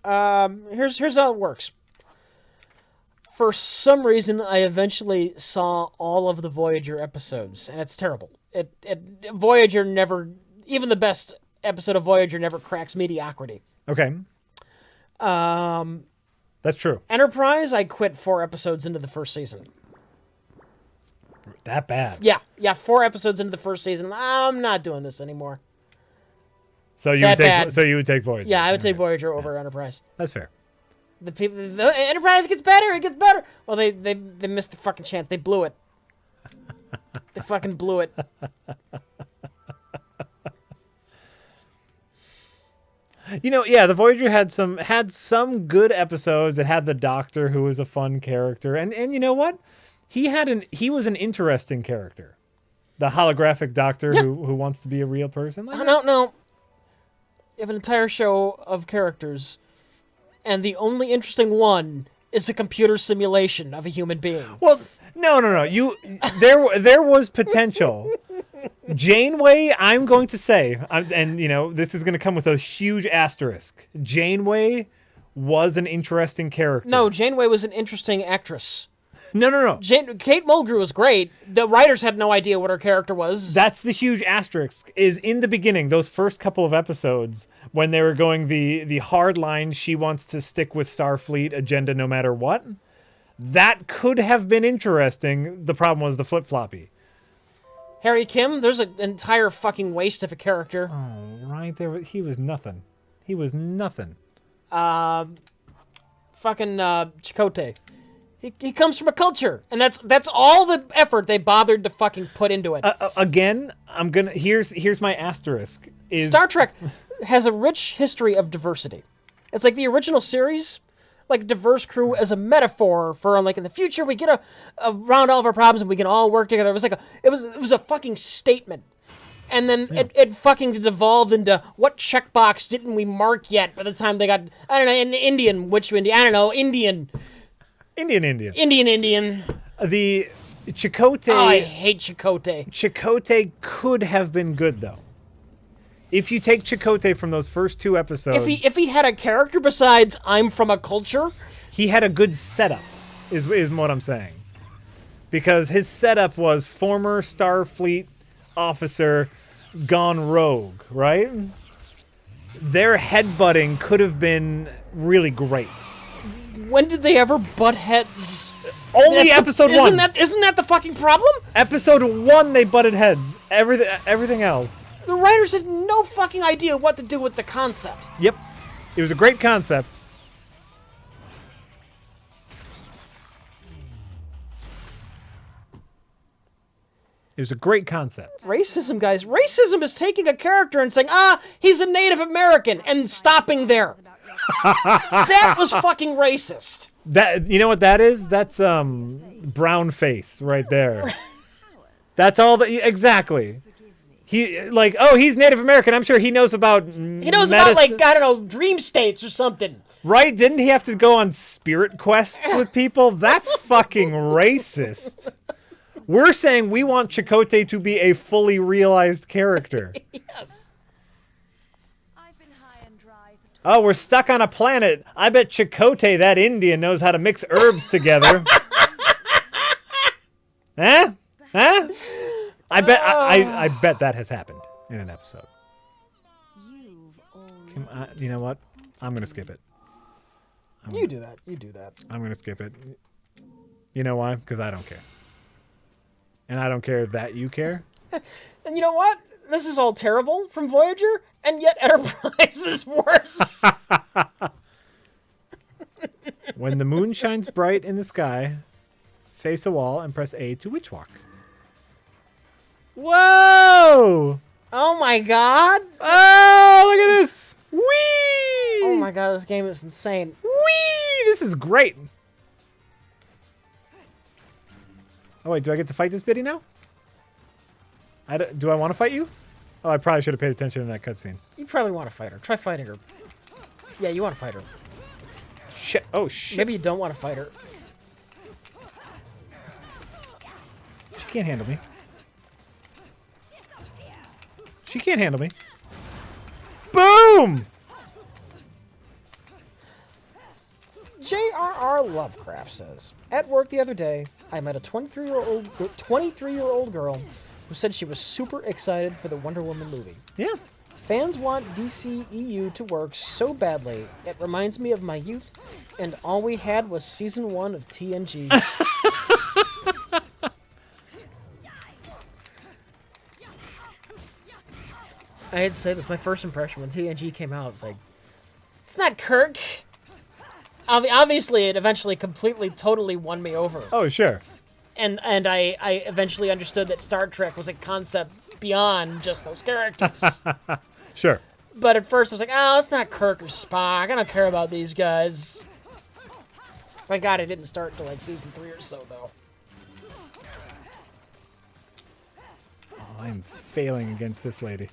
[SPEAKER 2] Here's how it works. For some reason, I eventually saw all of the Voyager episodes, and it's terrible. Voyager never, even the best episode of Voyager never cracks mediocrity.
[SPEAKER 1] Okay. That's true.
[SPEAKER 2] Enterprise, I quit 4 episodes into the first season.
[SPEAKER 1] That bad.
[SPEAKER 2] Yeah, 4 episodes into the first season. I'm not doing this anymore.
[SPEAKER 1] So you
[SPEAKER 2] That
[SPEAKER 1] would take
[SPEAKER 2] bad.
[SPEAKER 1] so you would take Voyager.
[SPEAKER 2] Yeah, I would take Voyager over Enterprise.
[SPEAKER 1] That's fair.
[SPEAKER 2] The Enterprise gets better. It gets better. Well, they missed the fucking chance. They blew it. They fucking blew it.
[SPEAKER 1] You know, yeah, the Voyager had some good episodes. It had the Doctor, who was a fun character, and you know what? he was an interesting character. The holographic doctor who wants to be a real person. Like
[SPEAKER 2] I don't know. You have an entire show of characters, and the only interesting one is a computer simulation of a human being.
[SPEAKER 1] Well, no. There was potential. Janeway, I'm going to say, and this is going to come with a huge asterisk. Janeway was an interesting character.
[SPEAKER 2] No, Janeway was an interesting actress.
[SPEAKER 1] No.
[SPEAKER 2] Kate Mulgrew was great. The writers had no idea what her character was.
[SPEAKER 1] That's the huge asterisk, is in the beginning, those first couple of episodes, when they were going the hard line, she wants to stick with Starfleet agenda no matter what. That could have been interesting. The problem was the flip-floppy.
[SPEAKER 2] Harry Kim, there's an entire fucking waste of a character.
[SPEAKER 1] Oh, right there. He was nothing. He was nothing.
[SPEAKER 2] Fucking Chakotay. He comes from a culture, and that's all the effort they bothered to fucking put into it.
[SPEAKER 1] Again, here's my asterisk.
[SPEAKER 2] Star Trek has a rich history of diversity. It's like the original series, like diverse crew as a metaphor for like in the future we get around all of our problems and we can all work together. It was like it was a fucking statement. And then it fucking devolved into what checkbox didn't we mark yet by the time they got, I don't know, an Indian, which Indian, I don't know, Indian.
[SPEAKER 1] Indian. The Chakotay.
[SPEAKER 2] Oh, I hate Chakotay.
[SPEAKER 1] Chakotay could have been good though. If you take Chakotay from those first 2 episodes,
[SPEAKER 2] If he had a character besides I'm from a culture,
[SPEAKER 1] he had a good setup. Is what I'm saying. Because his setup was former Starfleet officer gone rogue, right? Their headbutting could have been really great.
[SPEAKER 2] when did they ever butt heads?
[SPEAKER 1] Only episode 1.
[SPEAKER 2] Isn't that the fucking problem?
[SPEAKER 1] Episode 1, they butted heads. Everything else.
[SPEAKER 2] The writers had no fucking idea what to do with the concept.
[SPEAKER 1] Yep. It was a great concept. It was a great concept.
[SPEAKER 2] Racism, guys. Racism is taking a character and saying, he's a Native American, and stopping there. That was fucking racist.
[SPEAKER 1] That, you know what that is? That's brown face right there. That's all that exactly. He's Native American. I'm sure he knows about
[SPEAKER 2] about like, I don't know, dream states or something.
[SPEAKER 1] Right? Didn't he have to go on spirit quests with people? That's fucking racist. We're saying we want Chakotay to be a fully realized character.
[SPEAKER 2] Yes.
[SPEAKER 5] I've been high and dry for
[SPEAKER 1] Oh, we're stuck on a planet. I bet Chakotay, that Indian, knows how to mix herbs together. Huh? I bet that has happened in an episode.
[SPEAKER 5] you've already
[SPEAKER 1] You know what? I'm gonna skip it.
[SPEAKER 2] You do that.
[SPEAKER 1] I'm gonna skip it. You know why? Because I don't care. And I don't care that you care.
[SPEAKER 2] And you know what? This is all terrible from Voyager, and yet Enterprise is worse.
[SPEAKER 1] When the moon shines bright in the sky, face a wall and press A to witch walk. Whoa!
[SPEAKER 2] Oh my god.
[SPEAKER 1] Oh, look at this! Whee!
[SPEAKER 2] Oh my god, this game is insane.
[SPEAKER 1] Whee! This is great. Oh wait, do I get to fight this biddy now? Do I want to fight you? Oh, I probably should have paid attention in that cutscene.
[SPEAKER 2] You probably want to fight her. Try fighting her. Yeah, you want to fight her.
[SPEAKER 1] Shit! Oh shit!
[SPEAKER 2] Maybe you don't want to fight her.
[SPEAKER 1] She can't handle me. She can't handle me. Boom!
[SPEAKER 2] J.R.R. Lovecraft says, at work the other day, I met a 23-year-old girl who said she was super excited for the Wonder Woman movie.
[SPEAKER 1] Yeah.
[SPEAKER 2] Fans want DCEU to work so badly, it reminds me of my youth, and all we had was season 1 of TNG. I had to say this, my first impression when TNG came out, was like, it's not Kirk. Obviously, it eventually completely, totally won me over.
[SPEAKER 1] Oh, sure.
[SPEAKER 2] And I eventually understood that Star Trek was a concept beyond just those characters.
[SPEAKER 1] Sure.
[SPEAKER 2] But at first I was like, it's not Kirk or Spock. I don't care about these guys. Thank God it didn't start until like season 3 or so, though.
[SPEAKER 1] I'm failing against this lady.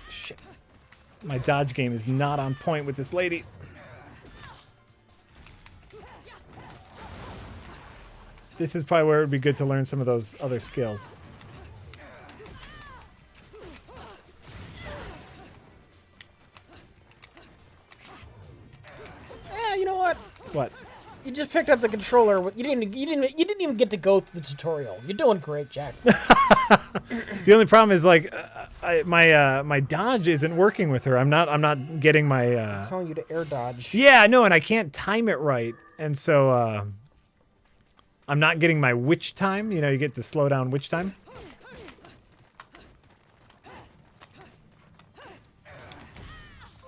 [SPEAKER 1] Shit. My dodge game is not on point with this lady. This is probably where it would be good to learn some of those other skills.
[SPEAKER 2] Yeah, you know what?
[SPEAKER 1] What?
[SPEAKER 2] You just picked up the controller. You didn't even get to go through the tutorial. You're doing great, Jack.
[SPEAKER 1] The only problem is like my dodge isn't working with her. I'm not getting my.
[SPEAKER 2] I'm telling you to air dodge.
[SPEAKER 1] Yeah, no, and I can't time it right, and so I'm not getting my witch time. You know, you get the slow down witch time.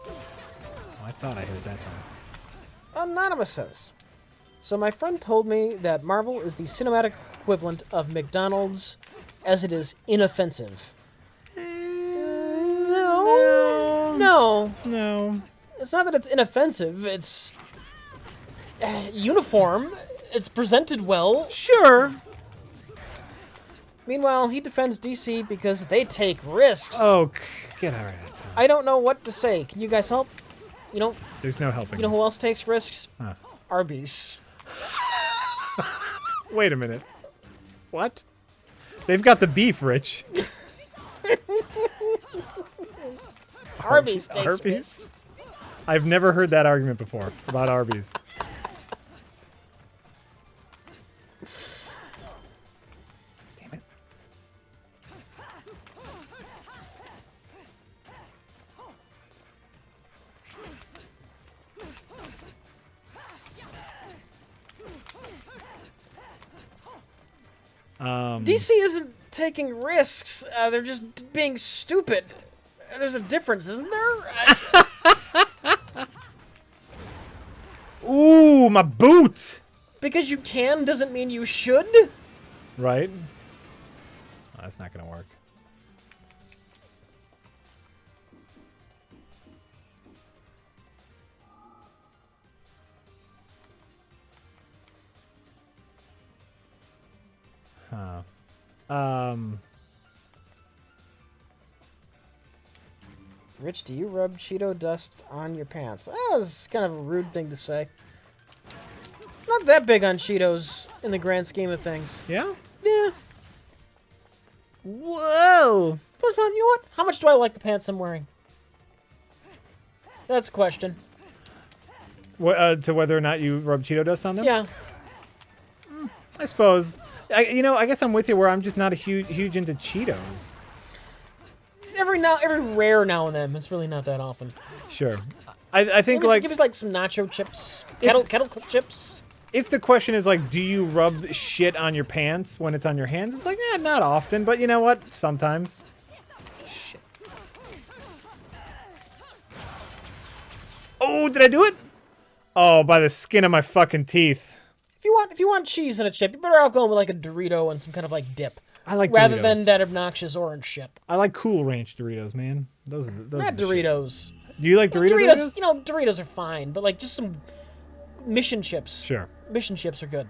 [SPEAKER 1] Oh, I thought I hit it that time.
[SPEAKER 2] Anonymous says, so my friend told me that Marvel is the cinematic equivalent of McDonald's, as it is inoffensive. No. It's not that it's inoffensive. It's uniform. It's presented well.
[SPEAKER 1] Sure.
[SPEAKER 2] Meanwhile, he defends DC because they take risks.
[SPEAKER 1] Oh, get out of that time.
[SPEAKER 2] I don't know what to say. Can you guys help? You know,
[SPEAKER 1] There's no helping.
[SPEAKER 2] you know who else takes risks?
[SPEAKER 1] Huh.
[SPEAKER 2] Arby's.
[SPEAKER 1] Wait a minute. What? They've got the beef, Rich.
[SPEAKER 2] Arby's takes risks.
[SPEAKER 1] Arby's? I've never heard that argument before about Arby's. Damn it.
[SPEAKER 2] DC isn't taking risks. They're just being stupid. There's a difference, isn't there?
[SPEAKER 1] Ooh, my boot!
[SPEAKER 2] Because you can doesn't mean you should.
[SPEAKER 1] Right? Oh, that's not gonna work. Huh.
[SPEAKER 2] Rich, do you rub Cheeto dust on your pants? Oh, that's kind of a rude thing to say. Not that big on Cheetos in the grand scheme of things.
[SPEAKER 1] Yeah?
[SPEAKER 2] Yeah.
[SPEAKER 1] Whoa!
[SPEAKER 2] But you know what? How much do I like the pants I'm wearing? That's a question.
[SPEAKER 1] What, to whether or not you rub Cheeto dust on them?
[SPEAKER 2] Yeah.
[SPEAKER 1] I suppose. I guess I'm with you where I'm just not a huge into Cheetos.
[SPEAKER 2] Every rare now and then. It's really not that often.
[SPEAKER 1] Sure. I think
[SPEAKER 2] Give us like some nacho chips, kettle cooked chips.
[SPEAKER 1] If the question is like, do you rub shit on your pants when it's on your hands? It's like, not often, but you know what? Sometimes. Shit. Oh, did I do it? Oh, by the skin of my fucking teeth.
[SPEAKER 2] If you want cheese in a chip, you're better off going with like a Dorito and some kind of like dip.
[SPEAKER 1] I like
[SPEAKER 2] rather
[SPEAKER 1] Doritos.
[SPEAKER 2] than that obnoxious orange shit.
[SPEAKER 1] I like Cool Ranch Doritos, man. Those are
[SPEAKER 2] Not
[SPEAKER 1] the shit.
[SPEAKER 2] Doritos.
[SPEAKER 1] Do you like Doritos?
[SPEAKER 2] You know, Doritos are fine, but like just some Mission chips.
[SPEAKER 1] Sure.
[SPEAKER 2] Mission chips are good.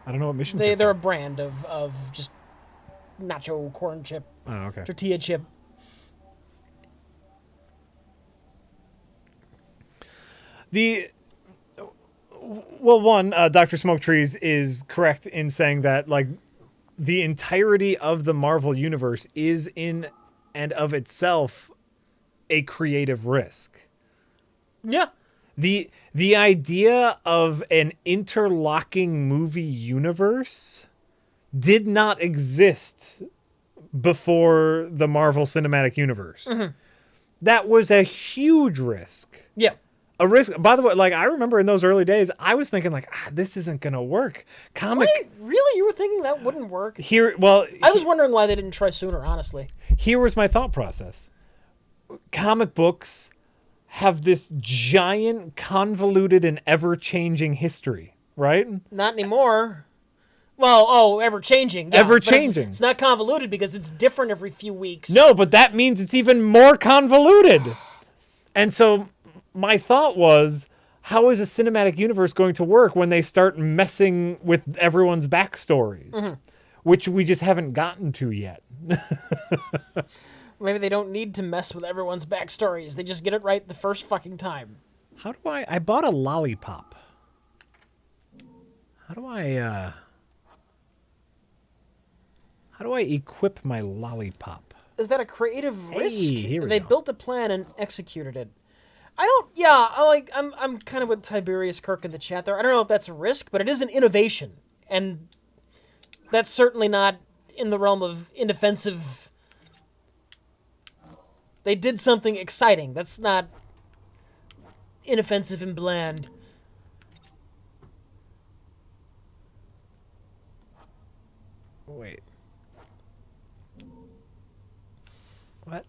[SPEAKER 1] I don't know what Mission
[SPEAKER 2] They're
[SPEAKER 1] chips
[SPEAKER 2] a
[SPEAKER 1] are.
[SPEAKER 2] brand of just nacho corn chip,
[SPEAKER 1] Oh, okay.
[SPEAKER 2] tortilla chip.
[SPEAKER 1] Dr. Smoke Trees is correct in saying that like the entirety of the Marvel universe is in and of itself a creative risk.
[SPEAKER 2] Yeah.
[SPEAKER 1] The idea of an interlocking movie universe did not exist before the Marvel Cinematic Universe. Mm-hmm. That was a huge risk.
[SPEAKER 2] Yeah.
[SPEAKER 1] A risk. By the way, like I remember in those early days, I was thinking like, this isn't gonna work.
[SPEAKER 2] Wait, really? You were thinking that wouldn't work?
[SPEAKER 1] I
[SPEAKER 2] was wondering why they didn't try sooner, honestly.
[SPEAKER 1] Here was my thought process. Comic books have this giant, convoluted, and ever-changing history, right?
[SPEAKER 2] Not anymore. Well, ever-changing. Yeah,
[SPEAKER 1] Ever-changing.
[SPEAKER 2] It's not convoluted because it's different every few weeks.
[SPEAKER 1] No, but that means it's even more convoluted. And so my thought was, how is a cinematic universe going to work when they start messing with everyone's backstories, which we just haven't gotten to yet?
[SPEAKER 2] Maybe they don't need to mess with everyone's backstories. They just get it right the first fucking time.
[SPEAKER 1] How do I bought a lollipop. How do I equip my lollipop?
[SPEAKER 2] Is that a creative risk?
[SPEAKER 1] here we
[SPEAKER 2] They
[SPEAKER 1] go.
[SPEAKER 2] built a plan and executed it. I'm kind of with Tiberius Kirk in the chat there. I don't know if that's a risk, but it is an innovation. And that's certainly not in the realm of inoffensive. They did something exciting. That's not inoffensive and bland.
[SPEAKER 1] Wait. What?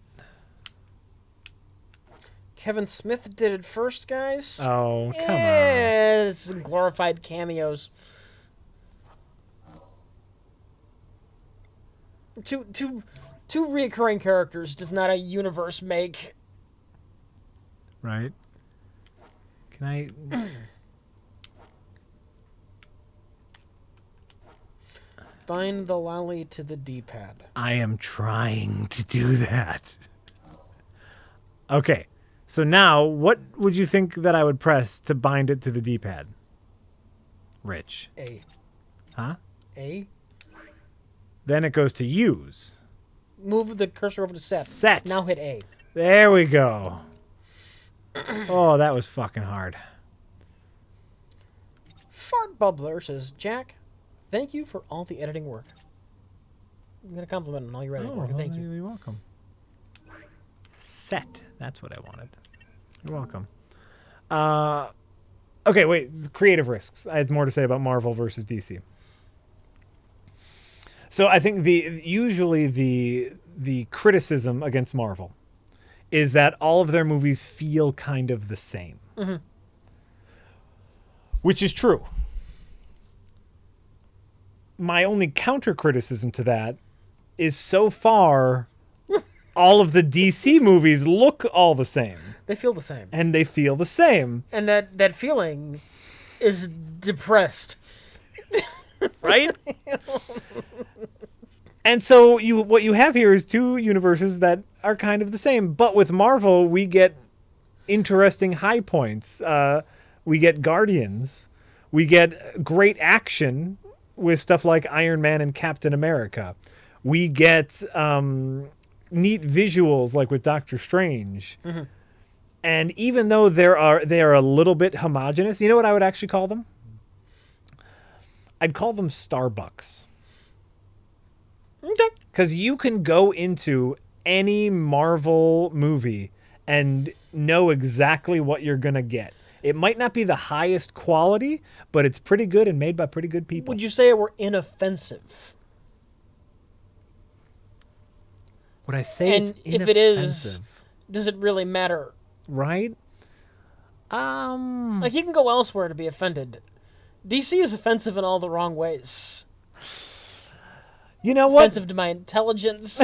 [SPEAKER 2] Kevin Smith did it first, guys.
[SPEAKER 1] Oh, come on.
[SPEAKER 2] Yeah, some glorified cameos. Two reoccurring characters does not a universe make.
[SPEAKER 1] Right? Can I...
[SPEAKER 2] Bind the lolly to the D-pad.
[SPEAKER 1] I am trying to do that. Okay. So now, what would you think that I would press to bind it to the D-pad? Rich.
[SPEAKER 2] A.
[SPEAKER 1] Huh?
[SPEAKER 2] A.
[SPEAKER 1] Then it goes to use.
[SPEAKER 2] Move the cursor over to set.
[SPEAKER 1] Set.
[SPEAKER 2] Now hit A.
[SPEAKER 1] There we go. Oh, that was fucking hard.
[SPEAKER 2] Fart Bubbler says, Jack, thank you for all the editing work. I'm going to compliment on all your editing work. Thank you.
[SPEAKER 1] You're welcome. Set. That's what I wanted. You're welcome. Okay, wait. Creative risks. I had more to say about Marvel versus DC. So I think usually the criticism against Marvel is that all of their movies feel kind of the same.
[SPEAKER 2] Mm-hmm.
[SPEAKER 1] Which is true. My only counter criticism to that is so far all of the DC movies look all the same.
[SPEAKER 2] They feel the same.
[SPEAKER 1] And they feel the same.
[SPEAKER 2] And that feeling is depressed.
[SPEAKER 1] Right? And so what you have here is two universes that are kind of the same. But with Marvel, we get interesting high points. We get Guardians. We get great action with stuff like Iron Man and Captain America. We get neat visuals like with Doctor Strange.
[SPEAKER 2] Mm-hmm.
[SPEAKER 1] And even though they are a little bit homogenous, you know what I would actually call them? I'd call them Starbucks.
[SPEAKER 2] Okay.
[SPEAKER 1] Because you can go into any Marvel movie and know exactly what you're going to get. It might not be the highest quality, but it's pretty good and made by pretty good people.
[SPEAKER 2] Would you say it were inoffensive?
[SPEAKER 1] Would I say
[SPEAKER 2] And
[SPEAKER 1] it's
[SPEAKER 2] if it is,
[SPEAKER 1] inoffensive?
[SPEAKER 2] does it really matter?
[SPEAKER 1] Right?
[SPEAKER 2] Like, you can go elsewhere to be offended. DC is offensive in all the wrong ways.
[SPEAKER 1] You know what?
[SPEAKER 2] Offensive to my intelligence.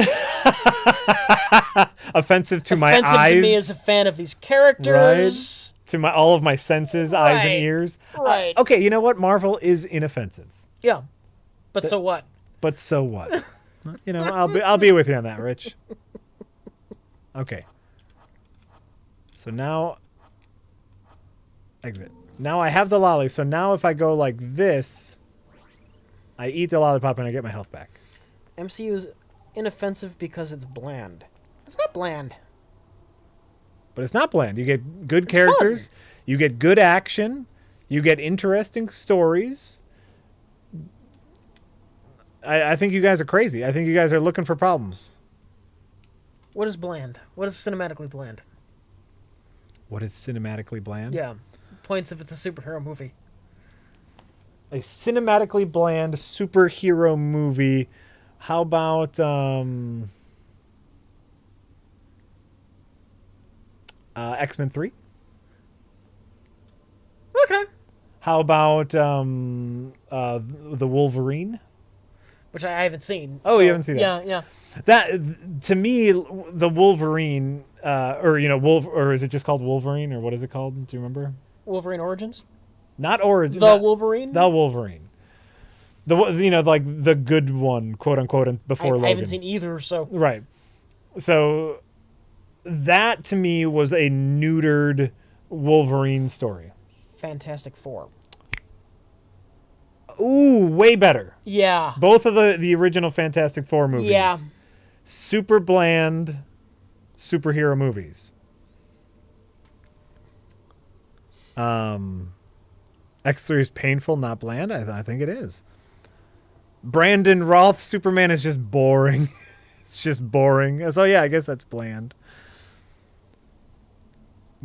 [SPEAKER 1] Offensive to my
[SPEAKER 2] offensive
[SPEAKER 1] eyes.
[SPEAKER 2] to me as a fan of these characters.
[SPEAKER 1] Right? To all of my senses, eyes and
[SPEAKER 2] Right.
[SPEAKER 1] ears.
[SPEAKER 2] Right.
[SPEAKER 1] Okay, you know what? Marvel is inoffensive.
[SPEAKER 2] Yeah. But so what?
[SPEAKER 1] But so what? You know, I'll be with you on that, Rich. Okay. So now exit. Now I have the lolly. So now if I go like this, I eat the lollipop and I get my health back.
[SPEAKER 2] MCU is inoffensive because it's bland. It's not bland.
[SPEAKER 1] But it's not bland. You get good characters,
[SPEAKER 2] fun.
[SPEAKER 1] You get good action, you get interesting stories. I think you guys are crazy. I think you guys are looking for problems.
[SPEAKER 2] What is bland? What is cinematically bland?
[SPEAKER 1] What is cinematically bland?
[SPEAKER 2] Yeah. Points if it's a superhero movie.
[SPEAKER 1] A cinematically bland superhero movie. How about X-Men 3?
[SPEAKER 2] Okay.
[SPEAKER 1] How about the Wolverine?
[SPEAKER 2] Which I haven't seen.
[SPEAKER 1] Oh, you haven't seen that?
[SPEAKER 2] Yeah.
[SPEAKER 1] That to me, the Wolverine, or is it just called Wolverine, or what is it called? Do you remember?
[SPEAKER 2] Wolverine Origins.
[SPEAKER 1] Not Origin.
[SPEAKER 2] The Wolverine.
[SPEAKER 1] The Wolverine. Like the good one, quote unquote, before Logan.
[SPEAKER 2] I haven't seen either, so
[SPEAKER 1] Right. So that to me was a neutered Wolverine story.
[SPEAKER 2] Fantastic Four.
[SPEAKER 1] Ooh, way better.
[SPEAKER 2] Yeah.
[SPEAKER 1] Both of the original Fantastic Four movies.
[SPEAKER 2] Yeah.
[SPEAKER 1] Super bland superhero movies. X3 is painful, not bland. I think it is. Brandon Routh Superman is just boring. It's just boring. So yeah, I guess that's bland.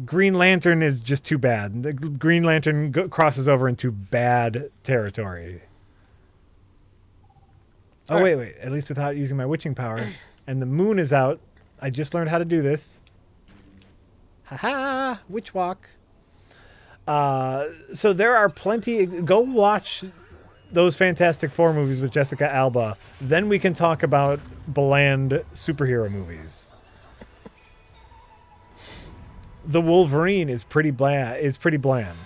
[SPEAKER 1] Green Lantern is just too bad. The Green Lantern crosses over into bad territory. Oh, wait. At least without using my witching power. And the moon is out. I just learned how to do this. Haha, witch walk. So there are plenty. Go watch those Fantastic Four movies with Jessica Alba. Then we can talk about bland superhero movies. The Wolverine is pretty bland.